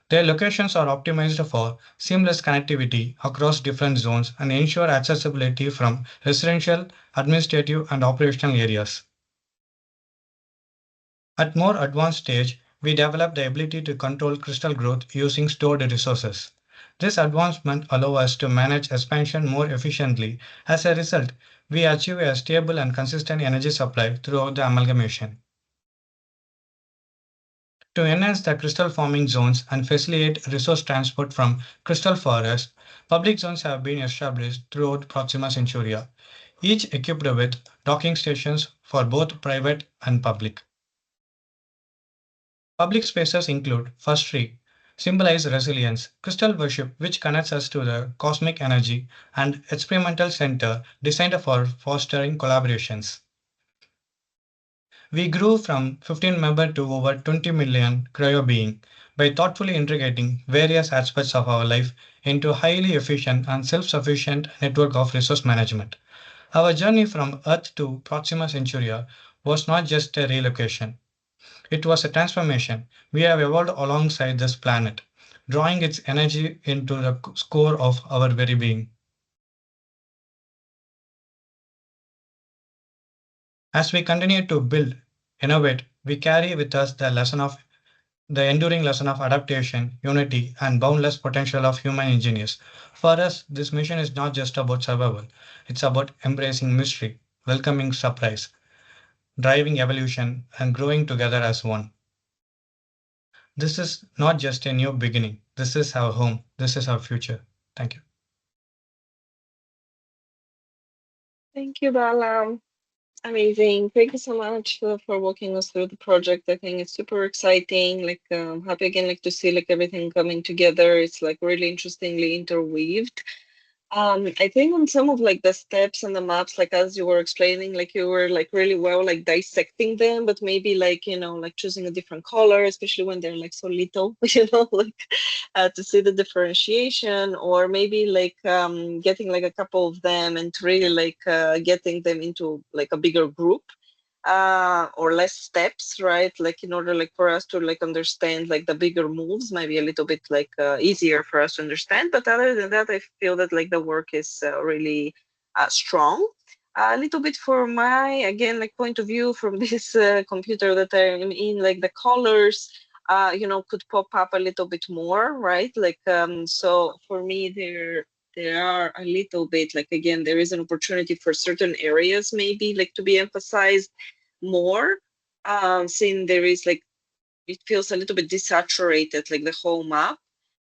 Their locations are optimized for seamless connectivity across different zones and ensure accessibility from residential, administrative, and operational areas. At more advanced stage, we develop the ability to control crystal growth using stored resources. This advancement allows us to manage expansion more efficiently. As a result, we achieve a stable and consistent energy supply throughout the amalgamation. To enhance the crystal forming zones and facilitate resource transport from crystal forest, public zones have been established throughout Proxima Centuria, each equipped with docking stations for both private and public. Public spaces include first tree, symbolize resilience, crystal worship, which connects us to the cosmic energy, and experimental center designed for fostering collaborations. We grew from 15 members to over 20 million cryo being by thoughtfully integrating various aspects of our life into a highly efficient and self-sufficient network of resource management. Our journey from Earth to Proxima Centuria was not just a relocation. It was a transformation. We have evolved alongside this planet, drawing its energy into the core of our very being. As we continue to build, innovate, we carry with us the enduring lesson of adaptation, unity, and boundless potential of human engineers. For us, this mission is not just about survival. It's about embracing mystery, welcoming surprise, driving evolution, and growing together as one. This is not just a new beginning. This is our home. This is our future. Thank you. Thank you, Bala. Amazing. Thank you so much for walking us through the project. I think it's super exciting. Like, happy again, like to see like everything coming together. It's like really interestingly interweaved. I think on some of like the steps and the maps, like as you were explaining, like you were like really well like dissecting them, but maybe like, you know, like choosing a different color, especially when they're like so little, you know, like to see the differentiation, or maybe like getting like a couple of them and really like getting them into like a bigger group. Or less steps, right? Like in order like for us to like understand like the bigger moves might be a little bit like easier for us to understand. But other than that, I feel that like the work is really strong. A little bit for my, again, like point of view from this computer that I'm in, like the colors, you know, could pop up a little bit more, right? Like, so for me, there are a little bit like, again, there is an opportunity for certain areas maybe like to be emphasized more, since there is like, it feels a little bit desaturated, like the whole map.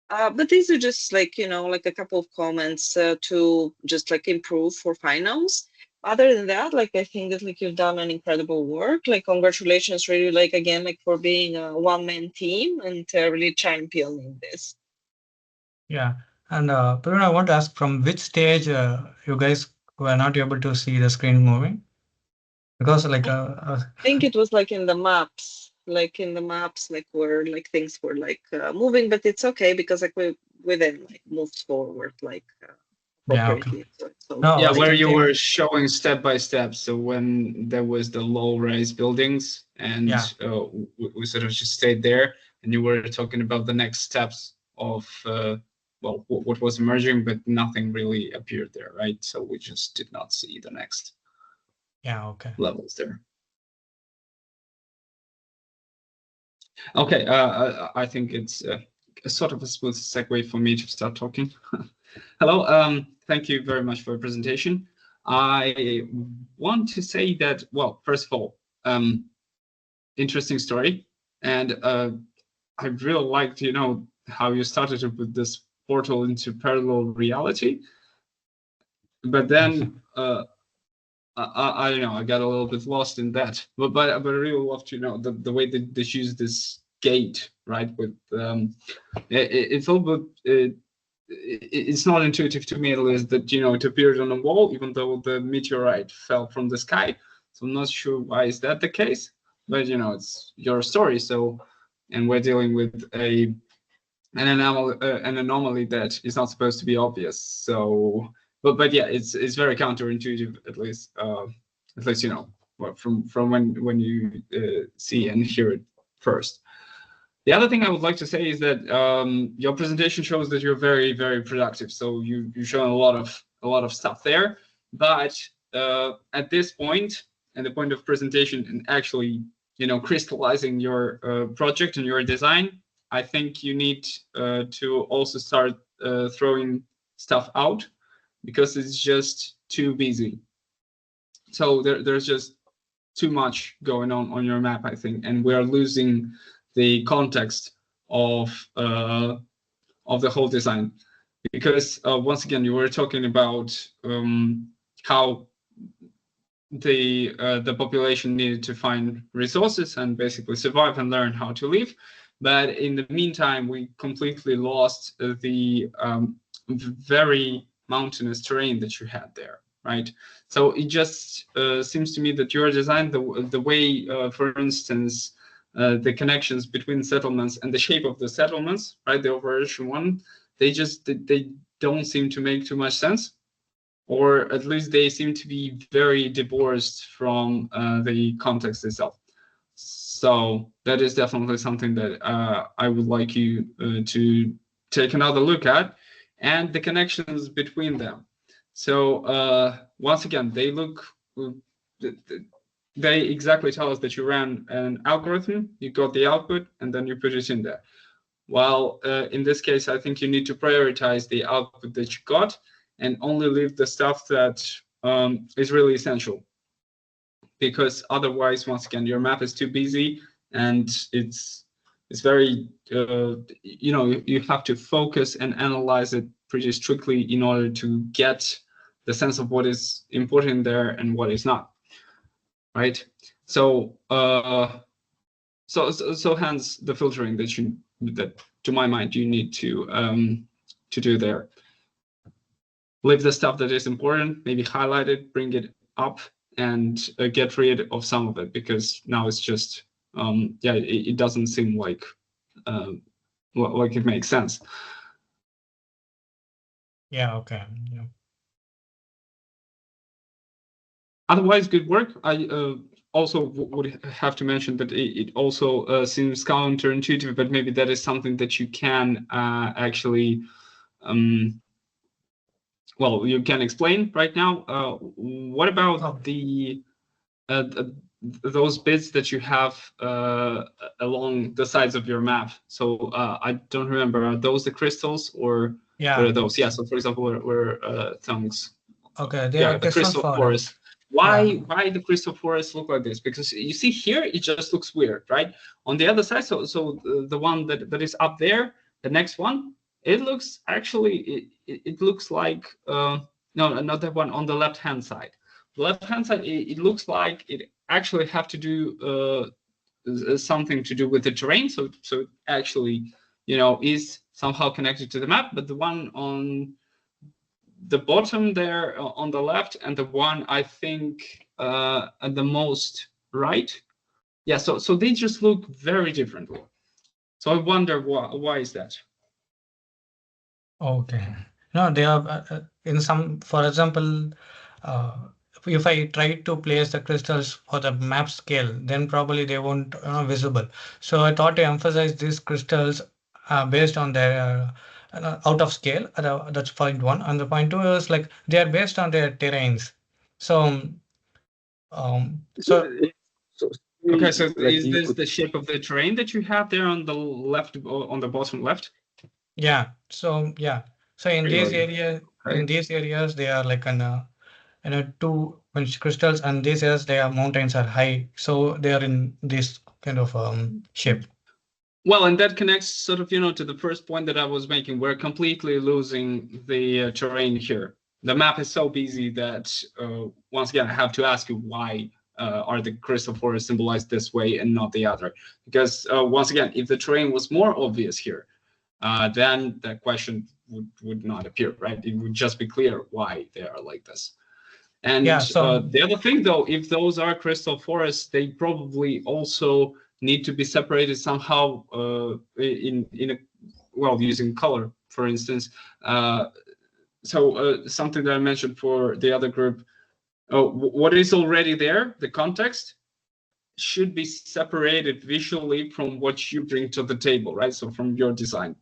But these are just like, you know, like a couple of comments to just like improve for finals. Other than that, like I think that like you've done an incredible work. Like congratulations, really, like again, like for being a one-man team and really championing this. Yeah. And Praveen, I want to ask, from which stage you guys were not able to see the screen moving? Because like I think it was like in the maps, like where like things were like moving, but it's okay because like we then like moved forward like yeah, okay. appropriately. So it's all No, Yeah, was where you thinking- were showing step by step. So when there was the low-rise buildings and Yeah. we sort of just stayed there, and you were talking about the next steps of well, what was emerging, but nothing really appeared there, right? So we just did not see the next okay. levels there. Okay, I think it's a sort of a smooth segue for me to start talking. Hello, thank you very much for your presentation. I want to say that, well, first of all, interesting story, and I really liked, you know, how you started with this portal into parallel reality, but then I don't know, I got a little bit lost in that, but I really love to know the way that they use this gate, right? With it's a little bit it's not intuitive to me, at least, that, you know, it appeared on a wall, even though the meteorite fell from the sky. So I'm not sure why is that the case, but you know, it's your story. So, and we're dealing with an anomaly that is not supposed to be obvious. So, but yeah, it's very counterintuitive, at least you know, from when you see and hear it first. The other thing I would like to say is that your presentation shows that you're very, very productive. So you've shown a lot of stuff there. But at this point, and the point of presentation and actually, you know, crystallizing your project and your design, I think you need to also start throwing stuff out, because it's just too busy. So there's just too much going on your map, I think, and we are losing the context of the whole design, because once again, you were talking about how the population needed to find resources and basically survive and learn how to live, but in the meantime, we completely lost the very mountainous terrain that you had there, right? So it just seems to me that your design, the way, for instance, the connections between settlements and the shape of the settlements, right, the overarching one, they don't seem to make too much sense, or at least they seem to be very divorced from the context itself. So that is definitely something that I would like you to take another look at, and the connections between them. So once again, they exactly tell us that you ran an algorithm, you got the output, and then you put it in there. While in this case, I think you need to prioritize the output that you got and only leave the stuff that is really essential. Because otherwise, once again, your map is too busy, and it's very, you know, you have to focus and analyze it pretty strictly in order to get the sense of what is important there and what is not, right? So so hence the filtering that to my mind you need to do there. leave the stuff that is important, maybe highlight it, bring it up, and get rid of some of it, because now it's just yeah, it doesn't seem like it makes sense. Yeah, okay. Yeah. Otherwise, good work. I also would have to mention that it also seems counterintuitive, but maybe that is something that you can actually, well, you can explain right now. What about those bits that you have along the sides of your map? So I don't remember, are those the crystals, or Yeah. what are those? Yeah, so for example, where tongues. Okay, they Yeah, are the crystal forest. Yeah. Why the crystal forest look like this? Because you see here, it just looks weird, right? On the other side, so the one that is up there, the next one, it looks actually, it looks like no, not that one, on the left hand side. The left hand side, it looks like it actually have to do something to do with the terrain. So it actually, you know, is somehow connected to the map. But the one on the bottom there on the left, and the one I think at the most right, yeah, so they just look very differently. So I wonder why is that? Okay. No, they are in some, for example, if I try to place the crystals for the map scale, then probably they won't visible. So I thought to emphasize these crystals based on their out of scale. That's point one. And the point two is like they are based on their terrains. So Okay, so is this the shape of the terrain that you have there on the left, on the bottom left? Yeah. So yeah. So in these areas, they are like two crystals, and these areas their mountains are high, so they are in this kind of shape. Well, and that connects sort of, you know, to the first point that I was making. We're completely losing the terrain here. The map is so busy that once again I have to ask you, why are the crystal forests symbolized this way and not the other? Because once again, if the terrain was more obvious here, then that question would not appear, right? It would just be clear why they are like this. And yeah, so the other thing, though, if those are crystal forests, they probably also need to be separated somehow in a, well, using color, for instance. So something that I mentioned for the other group, what is already there, the context, should be separated visually from what you bring to the table, right? So from your design.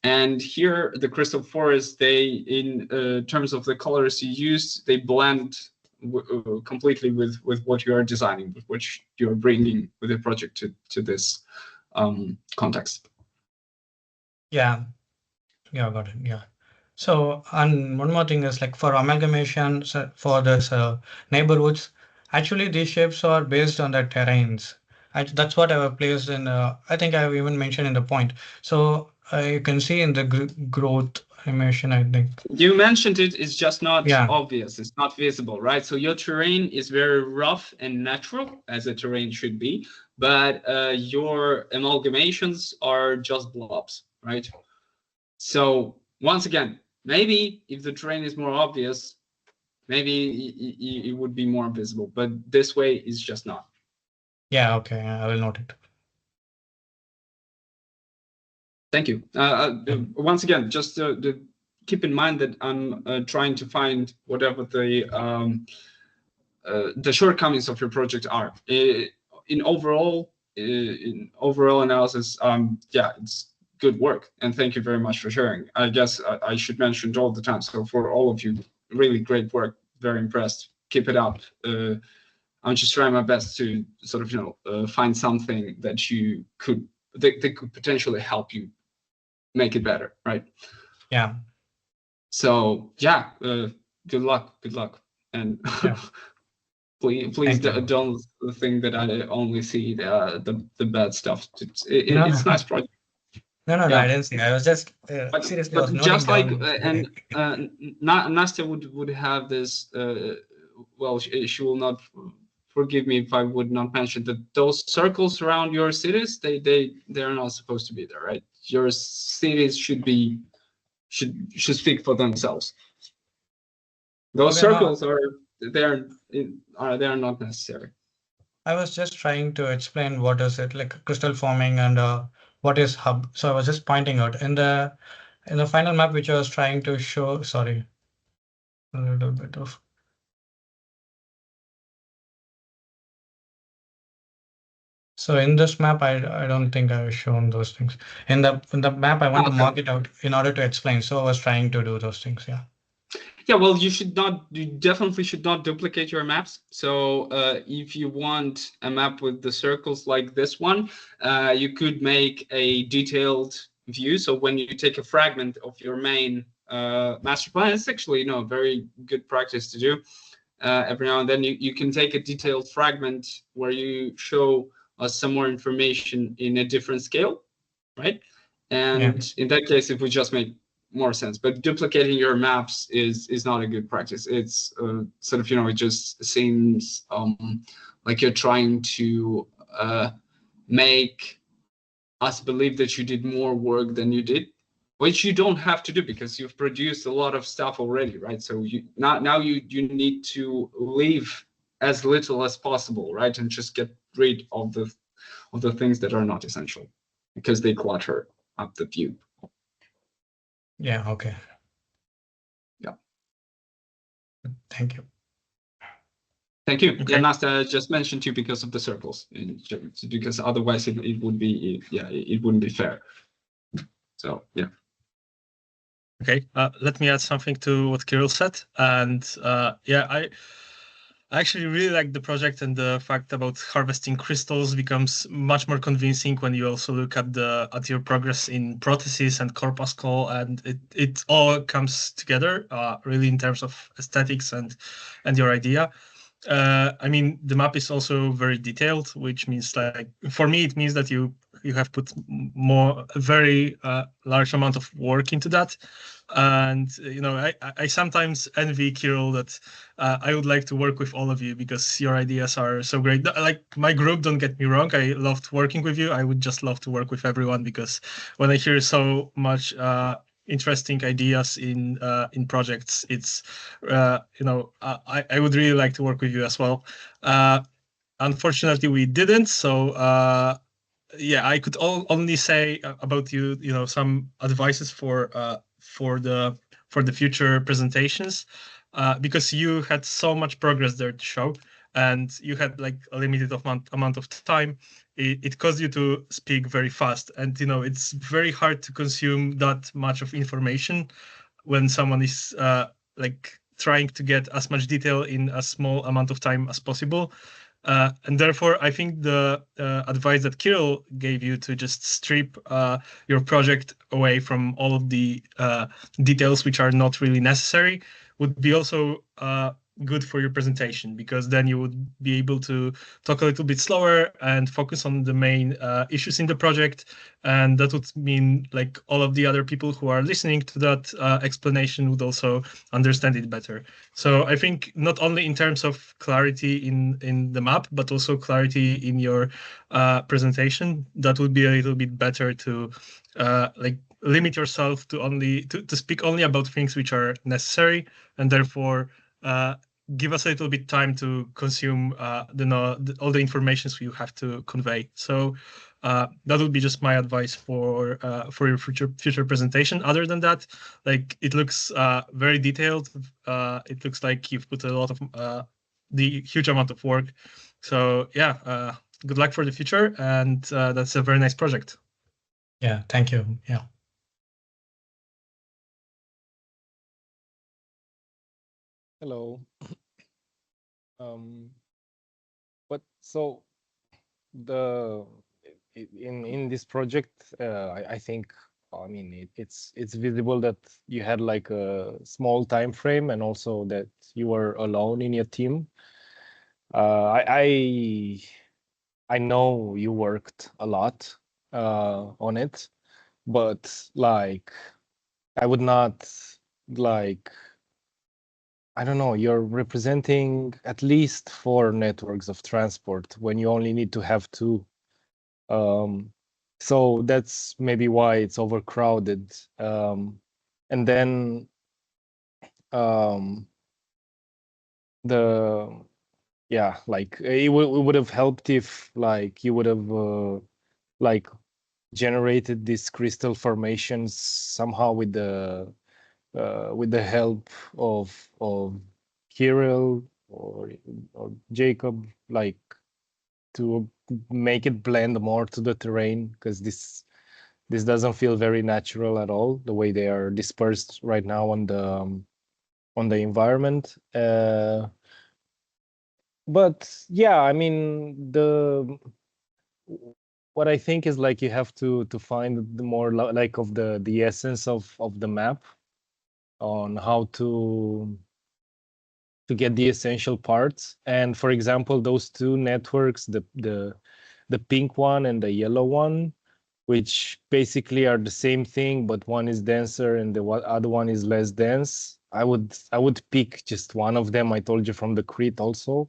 And here, the crystal forest, they, in terms of the colors you used, they blend completely with what you are designing, with what you are bringing with the project to this context. Yeah, got it. Yeah. So, and one more thing is like for amalgamation, for this neighborhoods, actually these shapes are based on the terrains. That's what I have placed in. I think I have even mentioned in the point. So you can see in the growth animation, I think. You mentioned it's just not obvious. It's not visible, right? So your terrain is very rough and natural, as a terrain should be, but your amalgamations are just blobs, right? So once again, maybe if the terrain is more obvious, maybe it would be more visible, but this way is just not. Yeah, okay, I will note it. Thank you. Once again, just keep in mind that I'm trying to find whatever the shortcomings of your project are. In overall analysis, yeah, it's good work, and thank you very much for sharing. I guess I should mention it all the time. So for all of you, really great work. Very impressed. Keep it up. I'm just trying my best to sort of, you know, find something that you could that could potentially help you make it better, right? Yeah. So yeah, good luck, and yeah. please don't think that I only see the bad stuff. It's nice project. No, I didn't see. I was just seriously. I was just like down. and Nastya would have this. Well, she will not forgive me if I would not mention that those circles around your cities, they're not supposed to be there, right? Your cities should speak for themselves. Those Okay, no, circles they are not necessary. I was just trying to explain what is it like crystal forming and what is hub. So I was just pointing out in the final map which I was trying to show. Sorry, a little bit of. So in this map, I don't think I've shown those things. In the map, I want to mark it out in order to explain. So I was trying to do those things. Yeah. Yeah, well, you definitely should not duplicate your maps. So if you want a map with the circles like this one, you could make a detailed view. So when you take a fragment of your main master plan, it's actually a very good practice to do. Every now and then you can take a detailed fragment where you show us some more information in a different scale, right? And in that case, it would just make more sense. But duplicating your maps is not a good practice. It's sort of, it just seems like you're trying to make us believe that you did more work than you did, which you don't have to do because you've produced a lot of stuff already, right? So now you need to leave as little as possible, right? And just get rid of the things that are not essential because they clutter up the view. Yeah. Okay. Yeah. Thank you. Thank you. Okay. Yeah, Nasta just mentioned you because of the circles, because otherwise it wouldn't be it wouldn't be fair. So yeah. Okay, let me add something to what Kirill said. And yeah, I actually really like the project, and the fact about harvesting crystals becomes much more convincing when you also look at your progress in Prothesis and Core Pascal, and it all comes together really in terms of aesthetics and your idea. I mean, the map is also very detailed, which means, like, for me, it means that you have put a very large amount of work into that. And I sometimes envy Kirill that I would like to work with all of you because your ideas are so great. Like my group, don't get me wrong, I loved working with you. I would just love to work with everyone, because when I hear so much interesting ideas in projects, it's I would really like to work with you as well. Unfortunately we didn't, so yeah, I could only say about you some advices for the future presentations, because you had so much progress there to show, and you had like a limited amount of time. It caused you to speak very fast, and it's very hard to consume that much of information when someone is like trying to get as much detail in a small amount of time as possible. And therefore, I think the advice that Kirill gave you to just strip your project away from all of the details which are not really necessary would be also good for your presentation, because then you would be able to talk a little bit slower and focus on the main issues in the project. And that would mean like all of the other people who are listening to that explanation would also understand it better. So I think not only in terms of clarity in the map, but also clarity in your presentation, that would be a little bit better to like limit yourself to only to speak only about things which are necessary, and therefore give us a little bit time to consume all the information you have to convey. So that would be just my advice for your future presentation. Other than that, like, it looks very detailed. It looks like you've put a lot of the huge amount of work. So yeah, good luck for the future, and that's a very nice project. Yeah. Thank you. Yeah. Hello. But so in this project, I think, I mean, it's visible that you had like a small time frame, and also that you were alone in your team. I know you worked a lot on it, but like I would not like, I don't know, you're representing at least 4 networks of transport when you only need to have 2. So that's maybe why it's overcrowded. And then yeah, like it would have helped if like you would have like generated these crystal formations somehow with the help of Kirill or Jacob, like to make it blend more to the terrain, because this doesn't feel very natural at all, the way they are dispersed right now on the environment. But yeah, I mean, what I think is like you have to find the more like of the essence of the map, on how to get the essential parts. And for example, those two networks, the pink one and the yellow one, which basically are the same thing, but one is denser and the other one is less dense. I would pick just one of them. I told you from the crit also.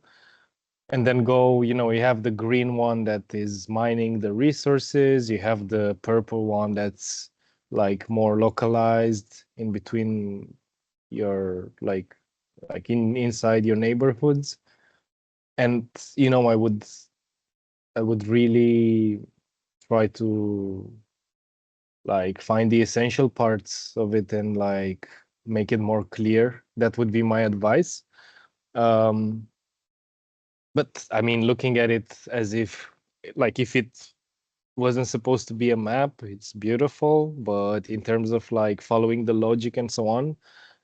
And then go, you have the green one that is mining the resources. You have the purple one that's like more localized in between your like inside your neighborhoods. And I would really try to like find the essential parts of it and like make it more clear. That would be my advice. But I mean, looking at it as if it wasn't supposed to be a map, it's beautiful. But in terms of like following the logic and so on,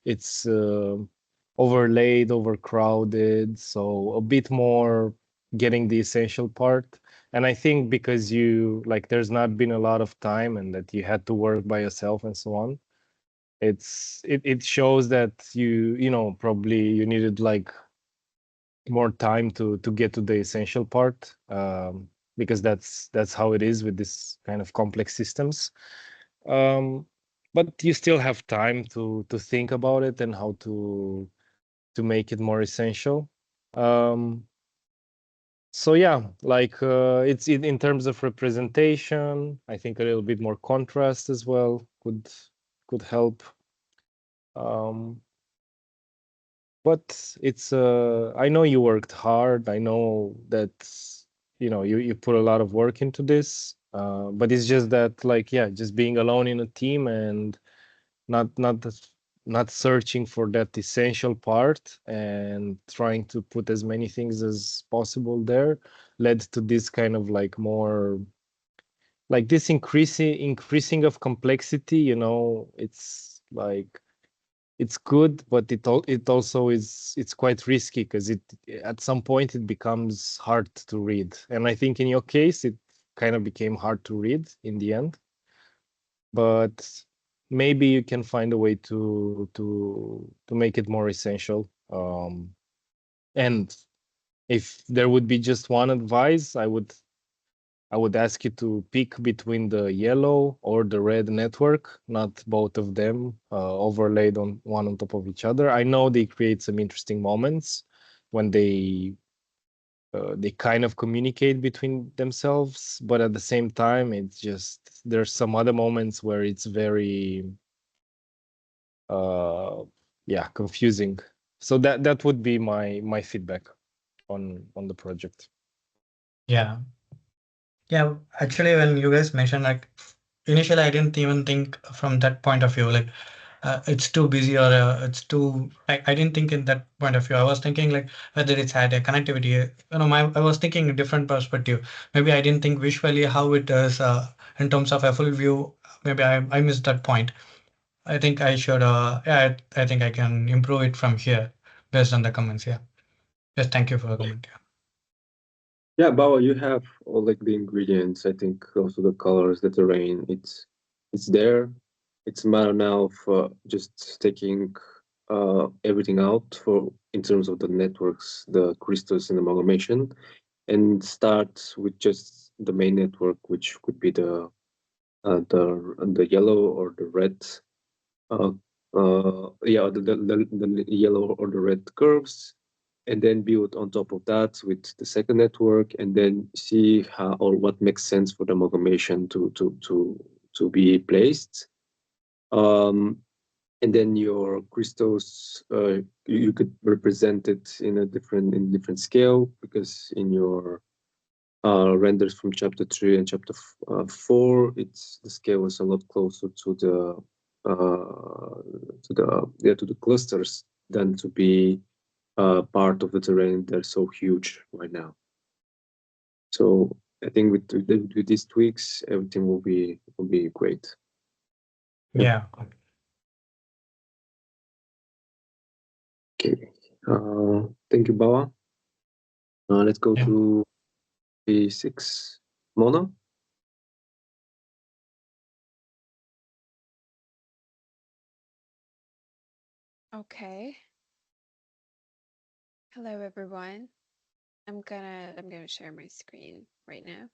it's overlaid, overcrowded. So a bit more getting the essential part. And I think because there's not been a lot of time and that you had to work by yourself and so on, it shows that probably you needed like more time to get to the essential part, because that's how it is with this kind of complex systems. But you still have time to think about it and how to make it more essential. So yeah, like it's in terms of representation, I think a little bit more contrast as well could help. But it's I know you worked hard. I know that you put a lot of work into this. But it's just that like, yeah, just being alone in a team and not searching for that essential part and trying to put as many things as possible there led to this kind of like more like this increasing of complexity. It's like it's good, but it also it's quite risky, because at some point it becomes hard to read. And I think in your case it kind of became hard to read in the end. But maybe you can find a way to make it more essential. And if there would be just one advice, I would ask you to pick between the yellow or the red network, not both of them overlaid on one on top of each other. I know they create some interesting moments when they kind of communicate between themselves, but at the same time, it's just there's some other moments where it's very confusing. So that would be my feedback on the project. Yeah. Yeah, actually, when you guys mentioned, like, initially I didn't even think from that point of view, like it's too busy, or it's too, I didn't think in that point of view. I was thinking like whether it's had a connectivity, I was thinking a different perspective. Maybe I didn't think visually how it does in terms of a full view. Maybe I missed that point. I think I should, I think I can improve it from here based on the comments. Yeah. Yes, thank you for the comment. Yeah, Bawa, you have all like the ingredients. I think also the colors, the terrain. It's there. It's a matter now of just taking everything out for in terms of the networks, the crystals and amalgamation, and start with just the main network, which could be the yellow or the red. The yellow or the red curves, and then build on top of that with the second network, and then see how or what makes sense for the amalgamation to be placed. and then your crystals, you could represent it in different scale, because in your renders from chapter 3 and chapter 4, the scale was a lot closer to the clusters than to be part of the terrain. They're so huge right now. So I think with these tweaks, everything will be great. Yeah. Okay. Thank you, Bawa. Let's go to P6. Mona. Okay. Hello, everyone. I'm gonna share my screen right now.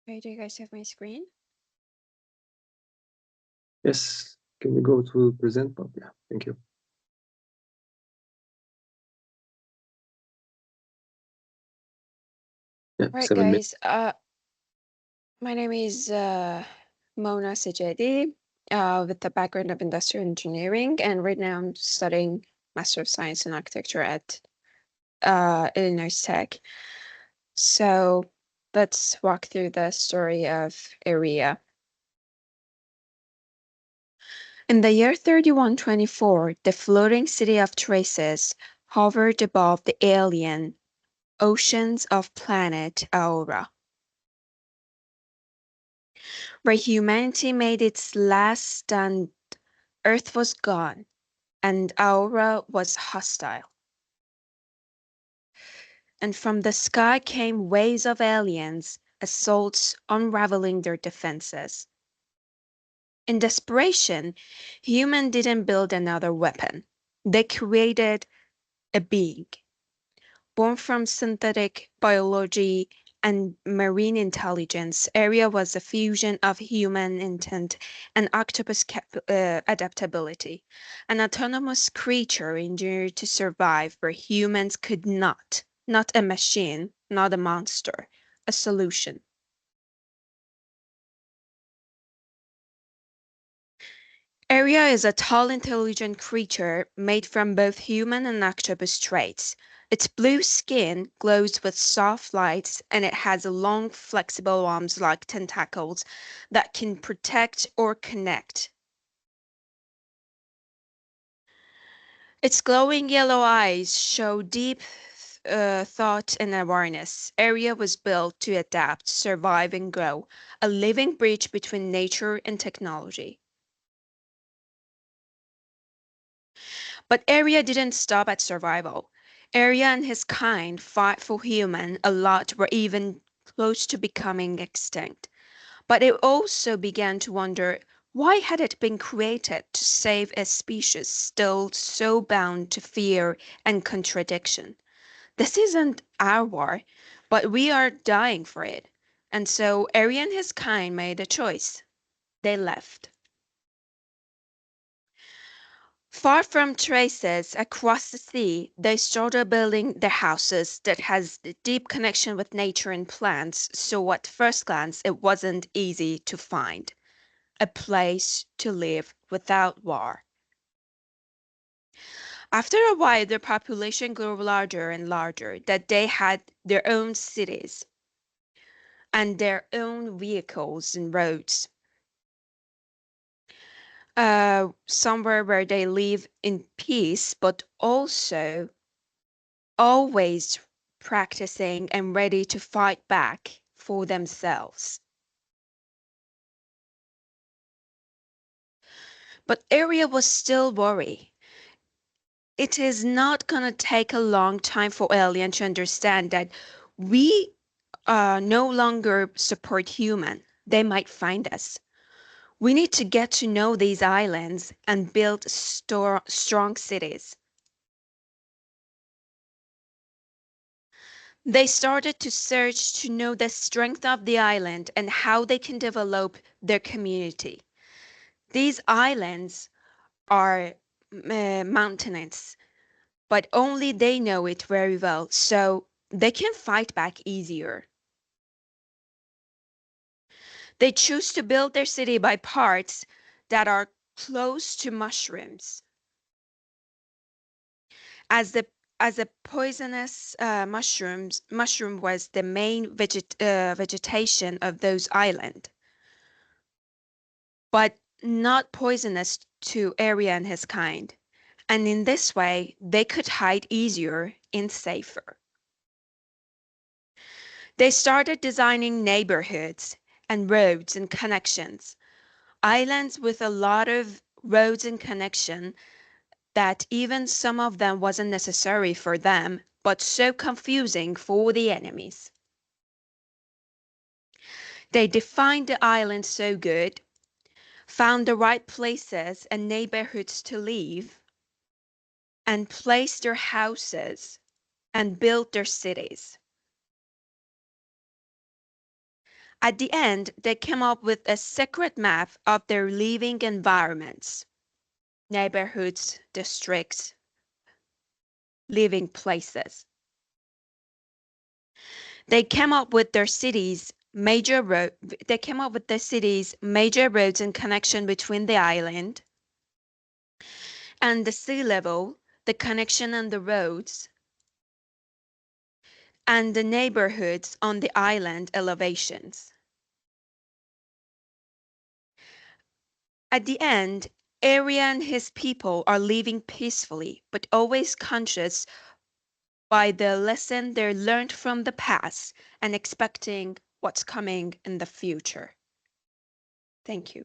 Okay, do you guys have my screen? Yes. Can you go to present, Bob? Yeah. Thank you. Yeah, All right, 7 minutes. guys. My name is Mona Sejedi, with a background of industrial engineering, and right now I'm studying Master of Science in Architecture at Illinois Tech. So let's walk through the story of Area. In the year 3124, the floating city of Traces hovered above the alien oceans of planet Aura, where humanity made its last stand. Earth was gone, and Aura was hostile. And from the sky came waves of aliens, assaults unraveling their defenses. In desperation, humans didn't build another weapon. They created a being, born from synthetic biology and marine intelligence. Area was a fusion of human intent and octopus adaptability, an autonomous creature engineered to survive where humans could not a machine, not a monster, a solution. Area is a tall, intelligent creature made from both human and octopus traits. Its blue skin glows with soft lights, and it has long, flexible arms like tentacles that can protect or connect. Its glowing yellow eyes show deep thought and awareness. Area was built to adapt, survive, and grow, a living bridge between nature and technology. But Area didn't stop at survival. Area and his kind fought for human a lot, were even close to becoming extinct. But it also began to wonder, why had it been created to save a species still so bound to fear and contradiction? This isn't our war, but we are dying for it. And so Area and his kind made a choice. They left. Far from Traces, across the sea, they started building their houses that has a deep connection with nature and plants, so at first glance it wasn't easy to find a place to live without war. After a while, their population grew larger and larger, that they had their own cities and their own vehicles and roads. Somewhere where they live in peace, but also always practicing and ready to fight back for themselves. But Area was still worried. It is not going to take a long time for Alien to understand that we no longer support human. They might find us. We need to get to know these islands and build strong cities. They started to search to know the strength of the island and how they can develop their community. These islands are mountainous, but only they know it very well, so they can fight back easier. They choose to build their city by parts that are close to mushrooms. As a poisonous mushroom was the main vegetation of those islands, but not poisonous to Arya and his kind. And in this way, they could hide easier and safer. They started designing neighborhoods and roads and connections, islands with a lot of roads and connection that even some of them wasn't necessary for them, but so confusing for the enemies. They defined the island so good, found the right places and neighborhoods to live, and placed their houses and built their cities. At the end, they came up with a secret map of their living environments, neighborhoods, districts, living places. They came up with their cities, major roads and connection between the island and the sea level, the connection and the roads, and the neighborhoods on the island elevations. At the end, Arya and his people are living peacefully, but always conscious by the lesson they learned from the past and expecting what's coming in the future. Thank you.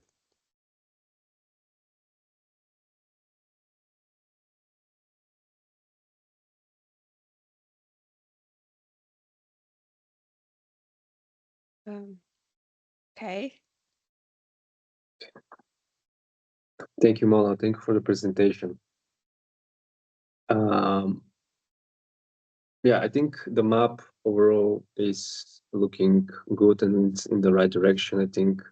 Okay. Thank you, Mona. Thank you for the presentation. Yeah, I think the map overall is looking good and it's in the right direction. I think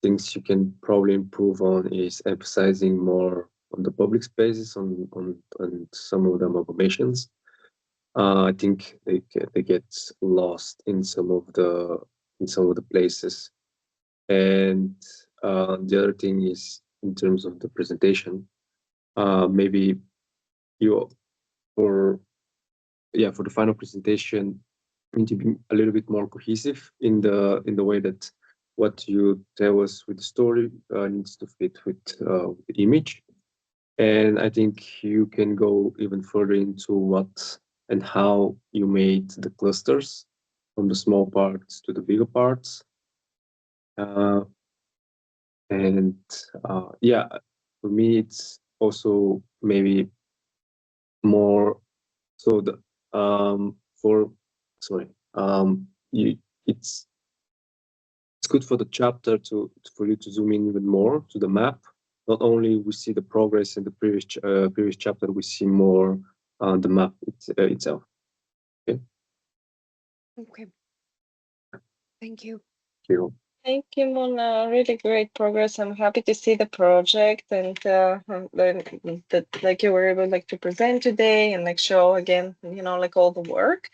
things you can probably improve on is emphasizing more on the public spaces, on some of the amalgamations. I think they get lost in some of the places. And the other thing is in terms of the presentation, maybe you for the final presentation need to be a little bit more cohesive in the way that what you tell us with the story needs to fit with the image. And I think you can go even further into what and how you made the clusters from the small parts to the bigger parts. Yeah, for me, it's also maybe more so the it's good for the chapter for you to zoom in even more to the map. Not only we see the progress in the previous chapter, we see more on the map itself. Okay. Okay. Thank you. Thank you. Thank you, Mona. Really great progress. I'm happy to see the project and that like you were able to present today and show again, all the work.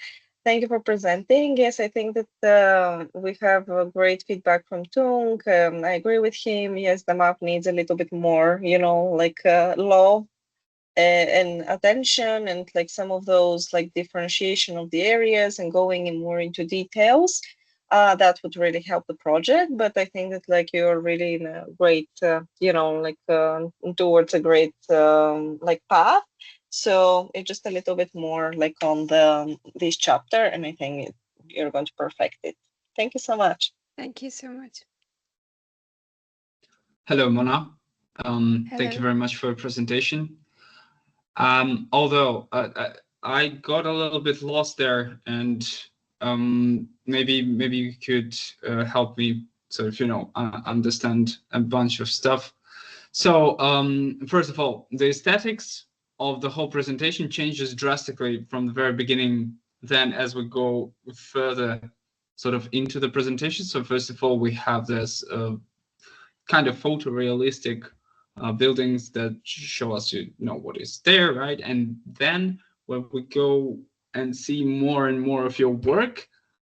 Thank you for presenting. Yes, I think that we have a great feedback from Tung. I agree with him. Yes, the map needs a little bit more, love and attention and some of those differentiation of the areas and going in more into details. That would really help the project, but I think that you're really in a great towards a great path. So it's just a little bit more on this chapter, and I think you're going to perfect it. Thank you so much. Thank you so much. Hello, Mona. Thank you very much for your presentation. Although I got a little bit lost there, and maybe you could help me sort of understand a bunch of stuff. So first of all, the aesthetics of the whole presentation changes drastically from the very beginning then as we go further sort of into the presentation. So first of all, we have this kind of photorealistic buildings that show us, you know, what is there, right? And then when we go and see more and more of your work,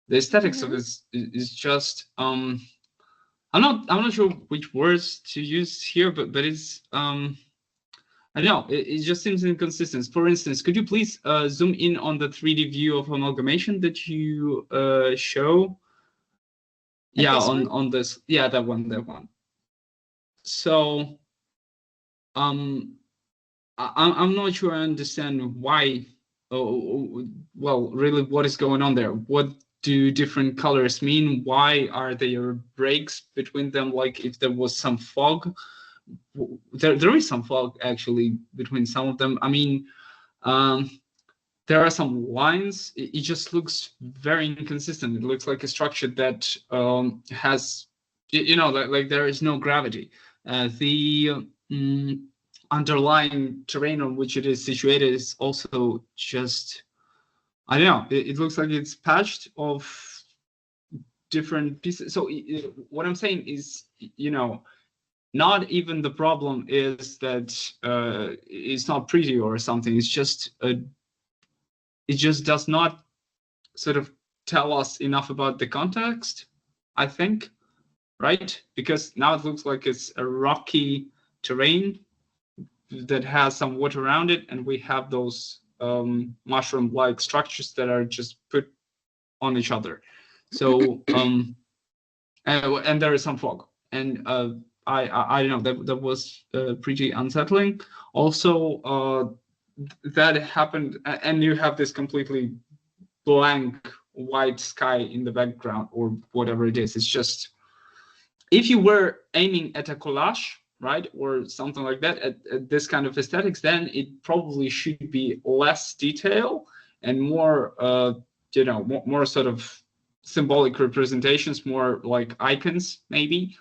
the aesthetics of it is just I'm not sure which words to use here, but it's I don't know, it just seems inconsistent. For instance, could you please zoom in on the 3D view of amalgamation that you show? Yeah, on this, yeah, that one. So I'm not sure I understand why. Well, really, what is going on there? What do different colors mean? Why are there breaks between them? Like if there was some fog, there is some fog actually between some of them. I mean, there are some lines. It just looks very inconsistent. It looks like a structure that has, you know, like there is no gravity. The underlying terrain on which it is situated is also just, I don't know, it looks like it's patched of different pieces. So what I'm saying is, you know, not even the problem is that it's not pretty or something. It's just it just does not sort of tell us enough about the context, I think, right? Because now it looks like it's a rocky terrain that has some water around it, and we have those mushroom-like structures that are just put on each other. So and there is some fog, and I don't know, that was pretty unsettling. Also, that happened, and you have this completely blank white sky in the background or whatever it is. It's just, if you were aiming at a collage, right, or something like that, at this kind of aesthetics, then it probably should be less detail and more you know, more sort of symbolic representations, more like icons maybe.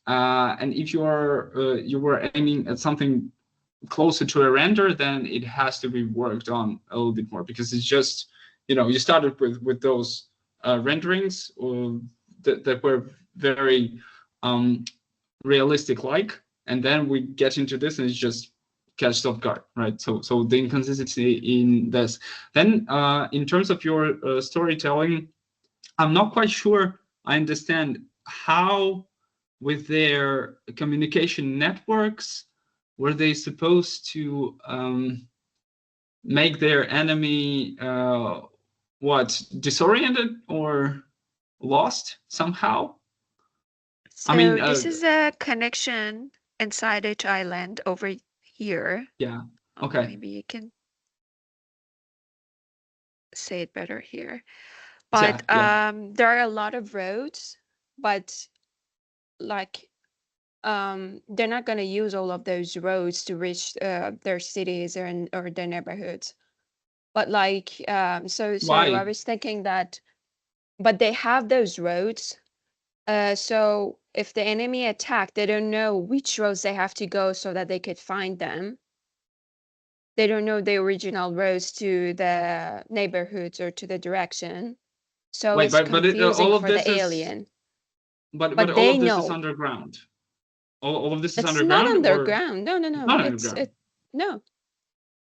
And if you were aiming at something closer to a render, then it has to be worked on a little bit more, because it's just, you know, you started with those renderings that were very realistic like, and then we get into this and it's just catch off guard, right? So the inconsistency in this. Then in terms of your storytelling, I'm not quite sure I understand how, with their communication networks, were they supposed to make their enemy what, disoriented or lost somehow? So I mean, this is a connection inside each island over here. Yeah. Okay. Maybe you can say it better here. Yeah, But yeah. there are a lot of roads, but like they're not going to use all of those roads to reach their cities or their neighborhoods. But like so I Why? was thinking that, but they have those roads. So if the enemy attack, they don't know which roads they have to go so that they could find them. They don't know the original roads to the neighborhoods or to the direction. So Wait, it's but confusing all of for the this is, alien. but But all they of this is know. underground. All of this is It's not underground, or underground. No. it's not It's underground? no.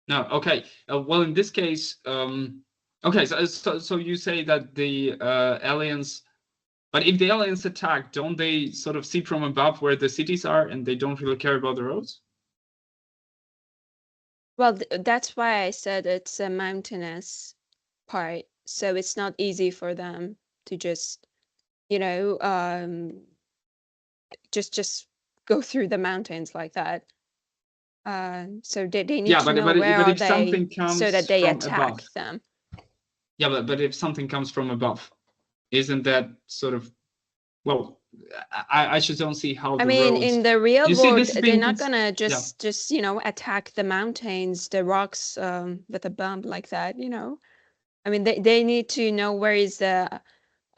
No. Okay. Well, in this case, okay. So you say that the aliens, but if the aliens attack, don't they sort of see from above where the cities are, and they don't really care about the roads? Well, that's why I said it's a mountainous part. So it's not easy for them to just, you know, just go through the mountains like that. So they need Yeah, to know but where are if they something so that comes they from attack above, them. yeah, but if something comes from above, isn't that sort of, well, I just don't see how I the mean, roads. in the real You see, world, this is they're being not gonna yeah. just you know, attack the mountains, the rocks with a bomb like that, you know. I mean, they need to know where is the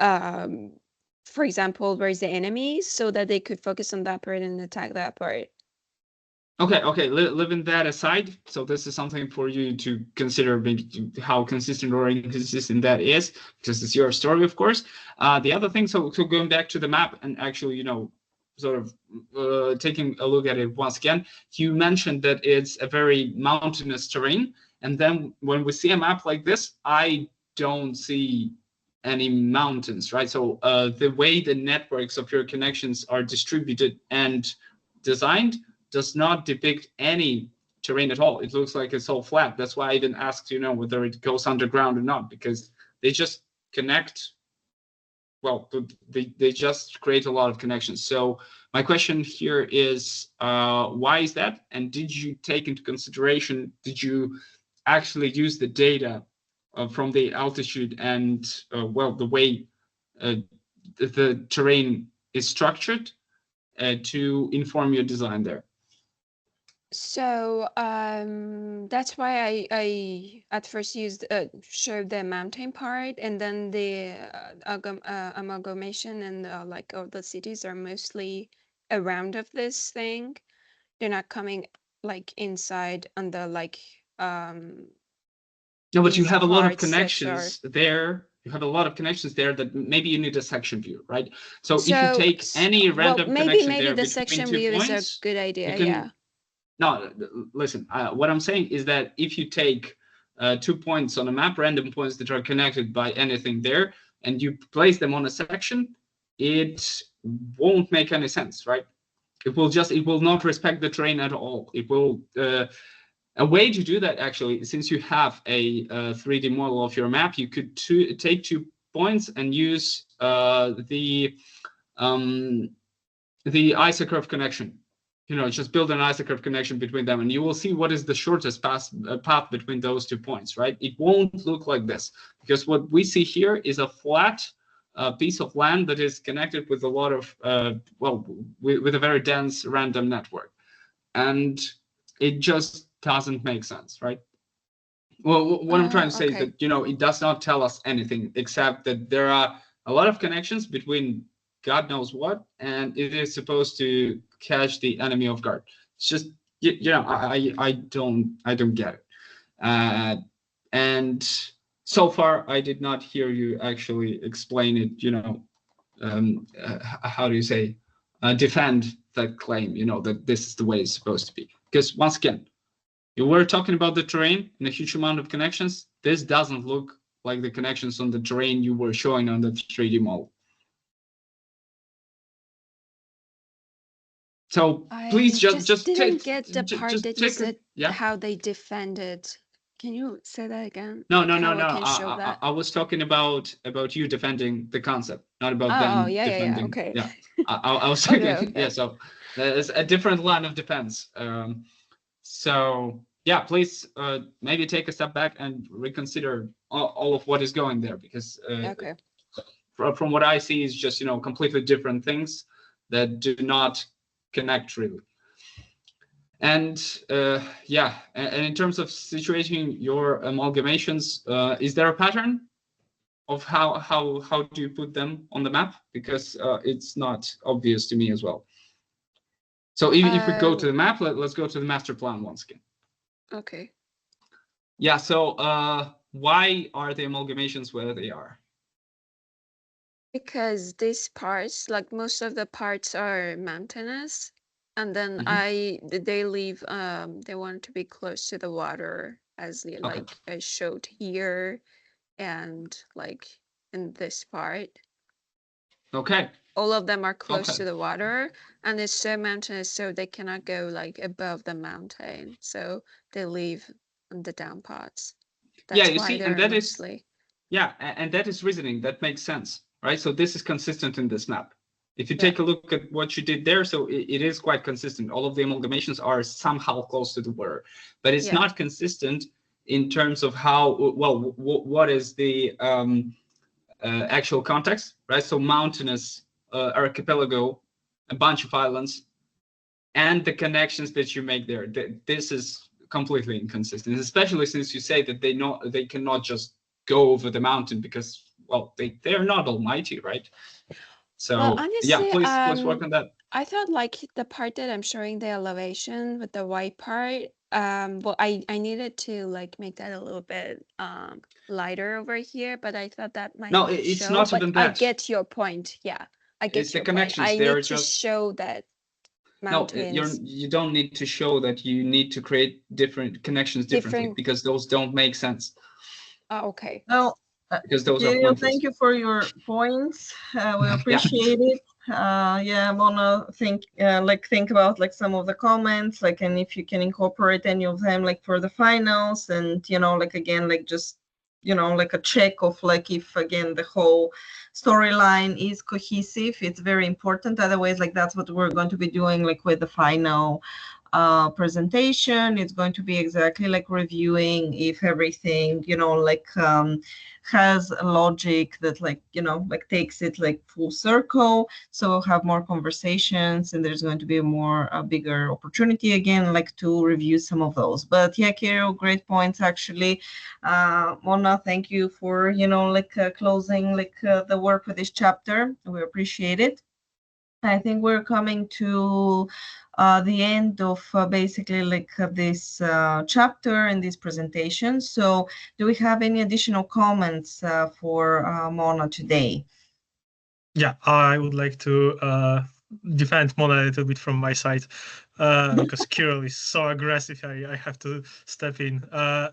um for example, where is the enemy, so that they could focus on that part and attack that part. Okay, leaving that aside, so this is something for you to consider, maybe how consistent or inconsistent that is, because it's your story, of course. The other thing, so going back to the map and actually, you know, sort of taking a look at it once again, you mentioned that it's a very mountainous terrain. And then when we see a map like this, I don't see any mountains, right? So the way the networks of your connections are distributed and designed does not depict any terrain at all. It looks like it's all flat. That's why I didn't ask, whether it goes underground or not, because they just connect. Well, they just create a lot of connections. So my question here is, why is that? And did you take into consideration, did you actually use the data from the altitude and, the way the terrain is structured to inform your design there? So that's why I at first showed the mountain part, and then the amalgamation and like all the cities are mostly around of this thing. They're not coming like inside on the like No, but you these have a lot of parts that are- connections there. You have a lot of connections there that maybe you need a section view, right? So if you So, take any random maybe connection there the between section 2 view is a points, good idea. you can- Yeah. No, listen, what I'm saying is that if you take 2 points on a map, random points that are connected by anything there, and you place them on a section, it won't make any sense, right? It will not respect the terrain at all. It will, a way to do that actually, since you have a 3D model of your map, you could take 2 points and use the isocurve connection. Just build an isocurve connection between them, and you will see what is the shortest path between those 2 points, right? It won't look like this, because what we see here is a flat piece of land that is connected with a lot of, with a very dense random network. And it just doesn't make sense, right? Well, what I'm trying to say is that, it does not tell us anything except that there are a lot of connections between God knows what, and it is supposed to catch the enemy off guard. It's just, I don't get it. And so far, I did not hear you actually explain it, how do you say, defend that claim, that this is the way it's supposed to be. Because once again, you were talking about the terrain and a huge amount of connections. This doesn't look like the connections on the terrain you were showing on the 3D model. So please just didn't get the part just that you said yeah. how they defended. Can you say that again? No. How I can show that? I was talking about you defending the concept, not about Oh, them yeah, defending. okay. Yeah, I was talking. Okay. Yeah, so there's a different line of defense. So yeah, please maybe take a step back and reconsider all of what is going there, because Okay. From what I see is just completely different things that do not connect really. And and in terms of situating your amalgamations, is there a pattern of how do you put them on the map? Because it's not obvious to me as well. So if we go to the map, let's go to the master plan once again. Okay. Yeah, so why are the amalgamations where they are? Because these parts, like most of the parts are mountainous, and then they leave they want to be close to the water, as like I showed here, and like in this part. Okay. All of them are close to the water, and it's so mountainous, so they cannot go like above the mountain, so they leave in the down parts. That's you why see, they're and that mostly... is, yeah, and that is reasoning that makes sense, right? So this is consistent in this map. If you take a look at what you did there, so it is quite consistent. All of the amalgamations are somehow close to the water, but it's not consistent in terms of how, well, what is the actual context, right? So mountainous archipelago, a bunch of islands, and the connections that you make there. This is completely inconsistent, especially since you say that they cannot just go over the mountain because, well, they're not almighty, right? So honestly, yeah, please work on that. I thought like the part that I'm showing the elevation with the white part, well, I needed to like make that a little bit lighter over here, but I thought that might No, not it's show, not but even I that. get your point. Yeah. I get It's the your point. connections. I They are need to just show that no. mountains. You don't need to show that. You need to create different connections differently because those don't make sense. Okay. No, because those are Kirill, pointless. thank you for your points. We appreciate it. Yeah, Mona, think about like some of the comments, like, and if you can incorporate any of them, like for the finals, and like again, like just like a check of like if again the whole storyline is cohesive. It's very important. Otherwise, like that's what we're going to be doing like with the final presentation. It's going to be exactly like reviewing if everything like has a logic that like like takes it like full circle. So we'll have more conversations, and there's going to be a bigger opportunity again like to review some of those. But yeah, Kirill, great points actually. Mona, thank you for like closing like the work for this chapter. We appreciate it. I think we're coming to the end of basically like this chapter and this presentation. So do we have any additional comments for Mona today? Yeah, I would like to defend Mona a little bit from my side because Kirill is so aggressive. I have to step in.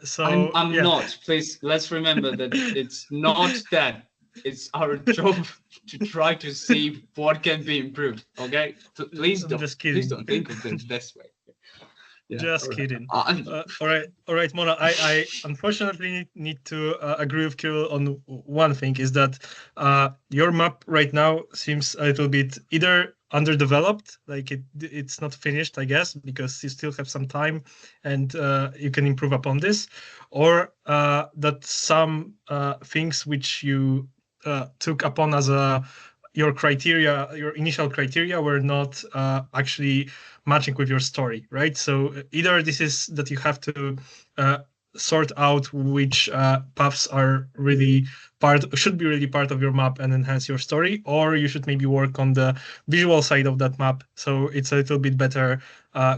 So I'm yeah. not. Please, let's remember that it's not that. It's our job to try to see what can be improved. Okay, please don't. Just kidding. Please don't think of it this way. Yeah, just all right. kidding. All right, Mona. I unfortunately need to agree with Kirill on one thing: is that your map right now seems a little bit either underdeveloped, like it's not finished, I guess, because you still have some time and you can improve upon this, or that some things which you took upon as your initial criteria were not actually matching with your story, right? So either this is that you have to sort out which paths are should be really part of your map and enhance your story, or you should maybe work on the visual side of that map so it's a little bit better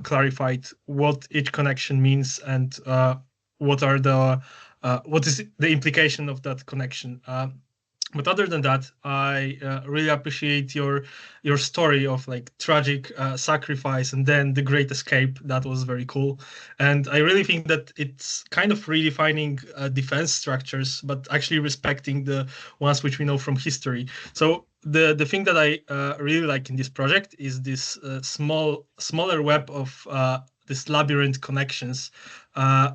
clarified what each connection means and what is the implication of that connection. But other than that, I really appreciate your story of like tragic sacrifice and then the great escape. That was very cool. And I really think that it's kind of redefining defense structures, but actually respecting the ones which we know from history. So the thing that I really like in this project is this smaller web of this labyrinth connections,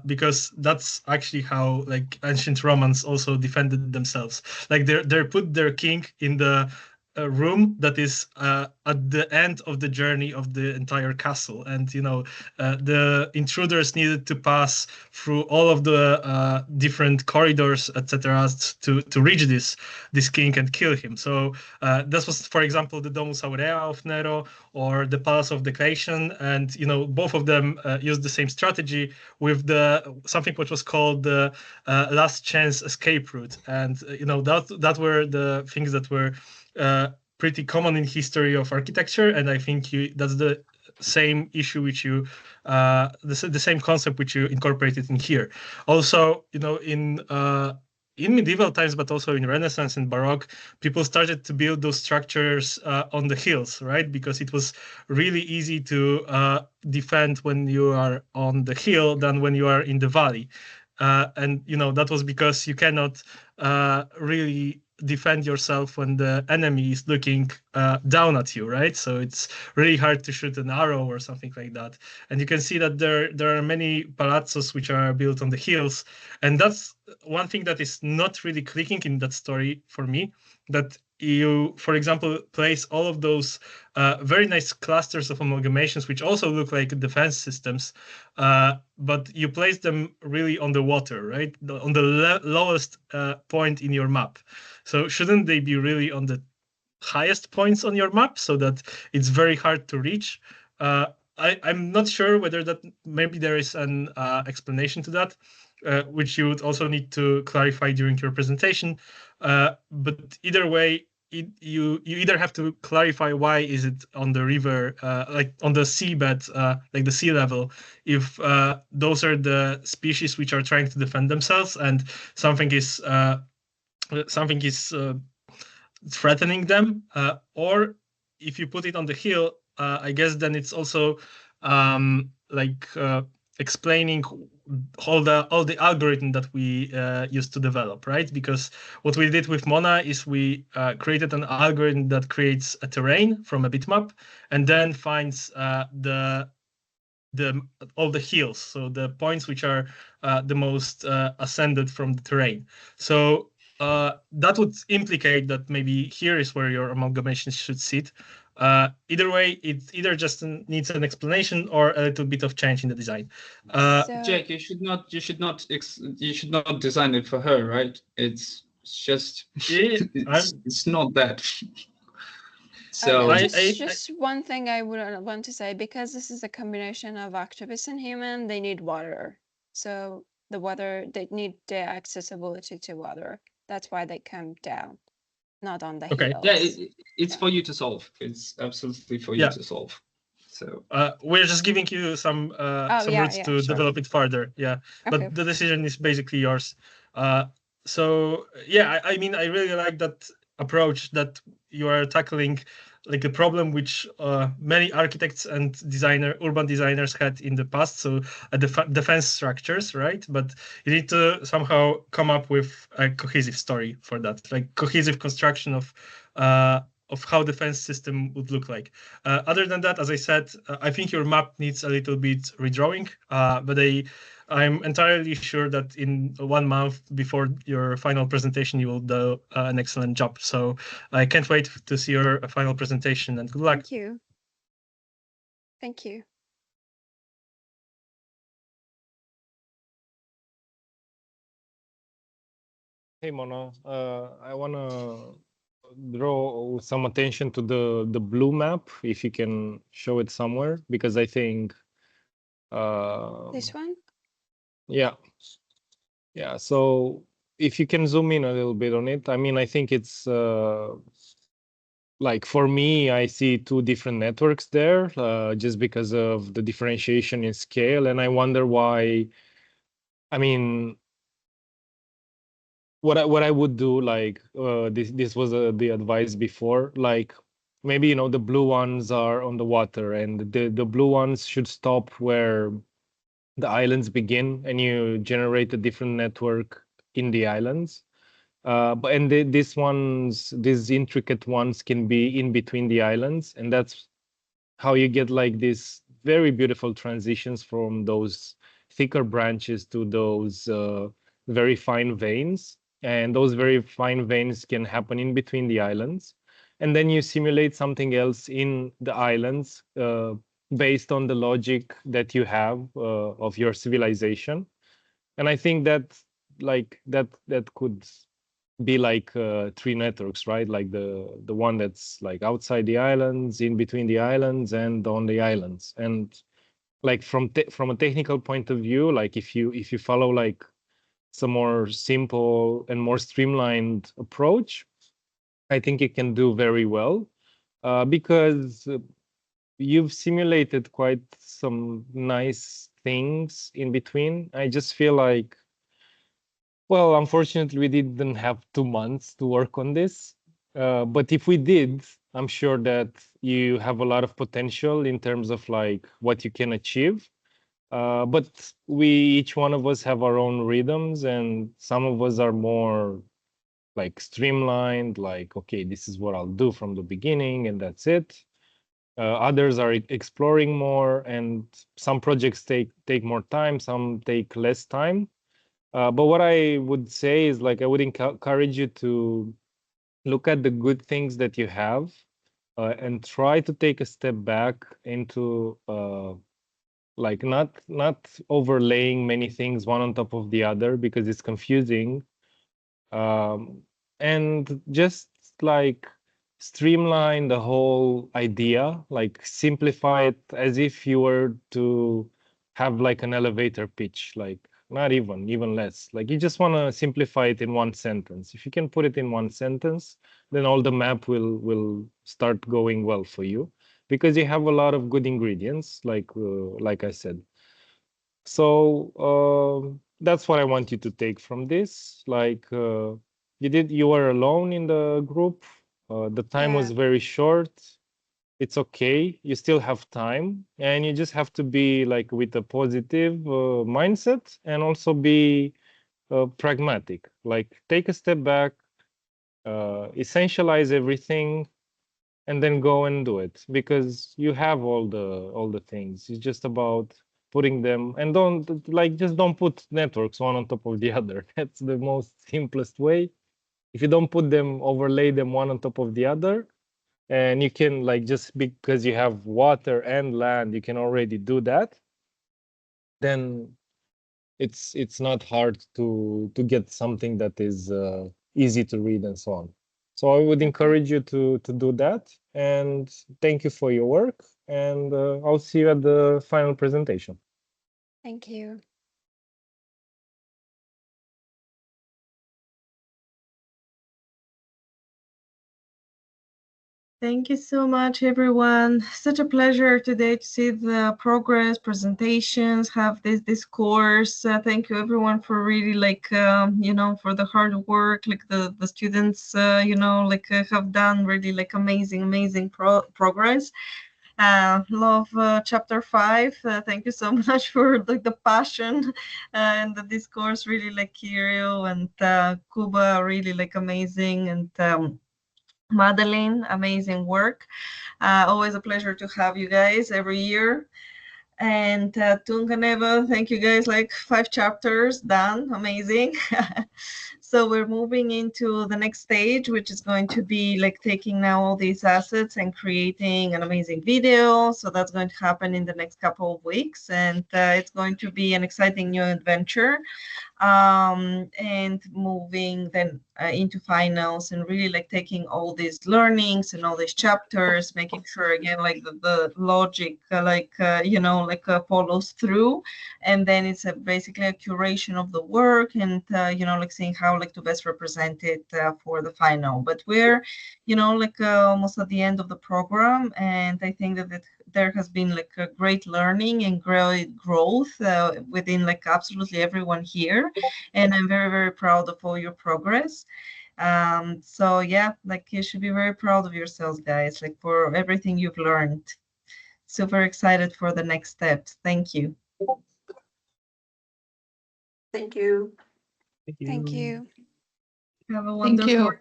because that's actually how like ancient Romans also defended themselves. Like they put their king in the room that is at the end of the journey of the entire castle, and the intruders needed to pass through all of the different corridors, etc., to reach this king and kill him. So this was, for example, the Domus Aurea of Nero or the Palace of Diocletian, and both of them used the same strategy with something which was called the last chance escape route, and that were the things that were pretty common in history of architecture, and I think that's the same issue which you the same concept which you incorporated in here. Also, in medieval times, but also in Renaissance and Baroque, people started to build those structures on the hills, right? Because it was really easy to defend when you are on the hill than when you are in the valley. And that was because you cannot really defend yourself when the enemy is looking down at you, right? So it's really hard to shoot an arrow or something like that. And you can see that there are many palazzos which are built on the hills, and that's one thing that is not really clicking in that story for me, that you, for example, place all of those very nice clusters of amalgamations, which also look like defense systems, but you place them really on the water, right? On the lowest point in your map. So shouldn't they be really on the highest points on your map so that it's very hard to reach? I'm not sure whether that maybe there is an explanation to that, which you would also need to clarify during your presentation. But either way, you either have to clarify why is it on the river, like on the seabed, like the sea level, if those are the species which are trying to defend themselves, and something is threatening them, or if you put it on the hill, I guess then it's also like explaining all the algorithm that we used to develop, right? Because what we did with Mona is we created an algorithm that creates a terrain from a bitmap and then finds all the hills, so the points which are the most ascended from the terrain. So that would implicate that maybe here is where your amalgamation should sit. Either way, it either just needs an explanation or a little bit of change in the design. Jake, you should not design it for her, right? It's just it's not that. So just one thing I would want to say, because this is a combination of octopus and human, they need water. So the water, they need the accessibility to water. That's why they come down, not on the hills. Yeah, it's for you to solve. It's absolutely for you to solve. So we're just giving you some routes to develop it further. Yeah, but the decision is basically yours. So yeah, I mean, I really like that approach that you are tackling, like a problem which many architects and urban designers had in the past. So defense structures, right? But you need to somehow come up with a cohesive story for that, like cohesive construction of how the defense system would look like. Other than that, as I said, I think your map needs a little bit redrawing, but I'm entirely sure that in 1 month before your final presentation, you will do an excellent job. So I can't wait to see your final presentation, and good luck. Thank you. Thank you. Hey, Mona, I want to draw some attention to the blue map, if you can show it somewhere, because I think this one? Yeah. So if you can zoom in a little bit on it, I mean, I think it's like, for me, I see two different networks there, just because of the differentiation in scale, and I wonder why. I mean, what I would do, like, this was the advice before, like, maybe, the blue ones are on the water, and the blue ones should stop where the islands begin, and you generate a different network in the islands. These intricate ones can be in between the islands, and that's how you get like these very beautiful transitions from those thicker branches to those very fine veins. And those very fine veins can happen in between the islands. And then you simulate something else in the islands based on the logic that you have of your civilization. And I think that could be like 3 networks, right? Like the one that's like outside the islands, in between the islands, and on the islands. And like from a technical point of view, like if you follow like some more simple and more streamlined approach, I think it can do very well, because you've simulated quite some nice things in between. I just feel like, well, unfortunately, we didn't have 2 months to work on this. But if we did, I'm sure that you have a lot of potential in terms of like what you can achieve. But each one of us have our own rhythms, and some of us are more like streamlined, like, okay, this is what I'll do from the beginning, and that's it. Others are exploring more, and some projects take more time, some take less time. But what I would say is, like, I would encourage you to look at the good things that you have, and try to take a step back into like not overlaying many things one on top of the other, because it's confusing. And just like streamline the whole idea, like simplify it as if you were to have like an elevator pitch, like not even less. Like, you just want to simplify it in one sentence. If you can put it in one sentence, then all the map will start going well for you, because you have a lot of good ingredients, like I said. So that's what I want you to take from this. Like, you were alone in the group, The time was very short. It's okay. You still have time, and you just have to be like with a positive mindset, and also be pragmatic. Like take a step back, essentialize everything, and then go and do it, because you have all the things. It's just about putting them, and just don't put networks one on top of the other. That's the most simplest way. If you don't put them, overlay them one on top of the other, and you can like, just because you have water and land, you can already do that, then it's not hard to get something that is easy to read and so on. So I would encourage you to do that, and thank you for your work, and I'll see you at the final presentation. Thank you. Thank you so much, everyone. Such a pleasure today to see the progress, presentations, have this course. Thank you, everyone, for really for the hard work. Like the students, have done really amazing progress. Love chapter 5. Thank you so much for the passion and the discourse. Really Kirill and Kuba, really amazing, and Madeline, amazing work. Always a pleasure to have you guys every year. And Tunganeva, thank you guys, 5 chapters done, amazing. So we're moving into the next stage, which is going to be taking now all these assets and creating an amazing video. So that's going to happen in the next couple of weeks, and it's going to be an exciting new adventure. And moving then into finals, and really taking all these learnings and all these chapters, making sure again the logic follows through, and then it's basically a curation of the work, and seeing how to best represent it for the final. But we're almost at the end of the program, and I think that there has been a great learning and great growth within absolutely everyone here, and I'm very proud of all your progress. So yeah, you should be very proud of yourselves, guys, for everything you've learned. Super excited for the next steps. Thank you. Thank you. Thank you. Have a wonderful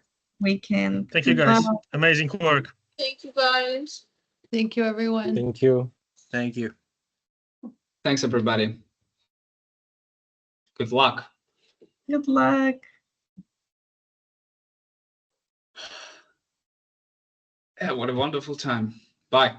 weekend. Thank you, guys. Bye. Amazing work. Thank you, guys. Thank you, everyone. Thank you. Thank you. Thanks, everybody. Good luck. Good luck. Yeah, what a wonderful time. Bye.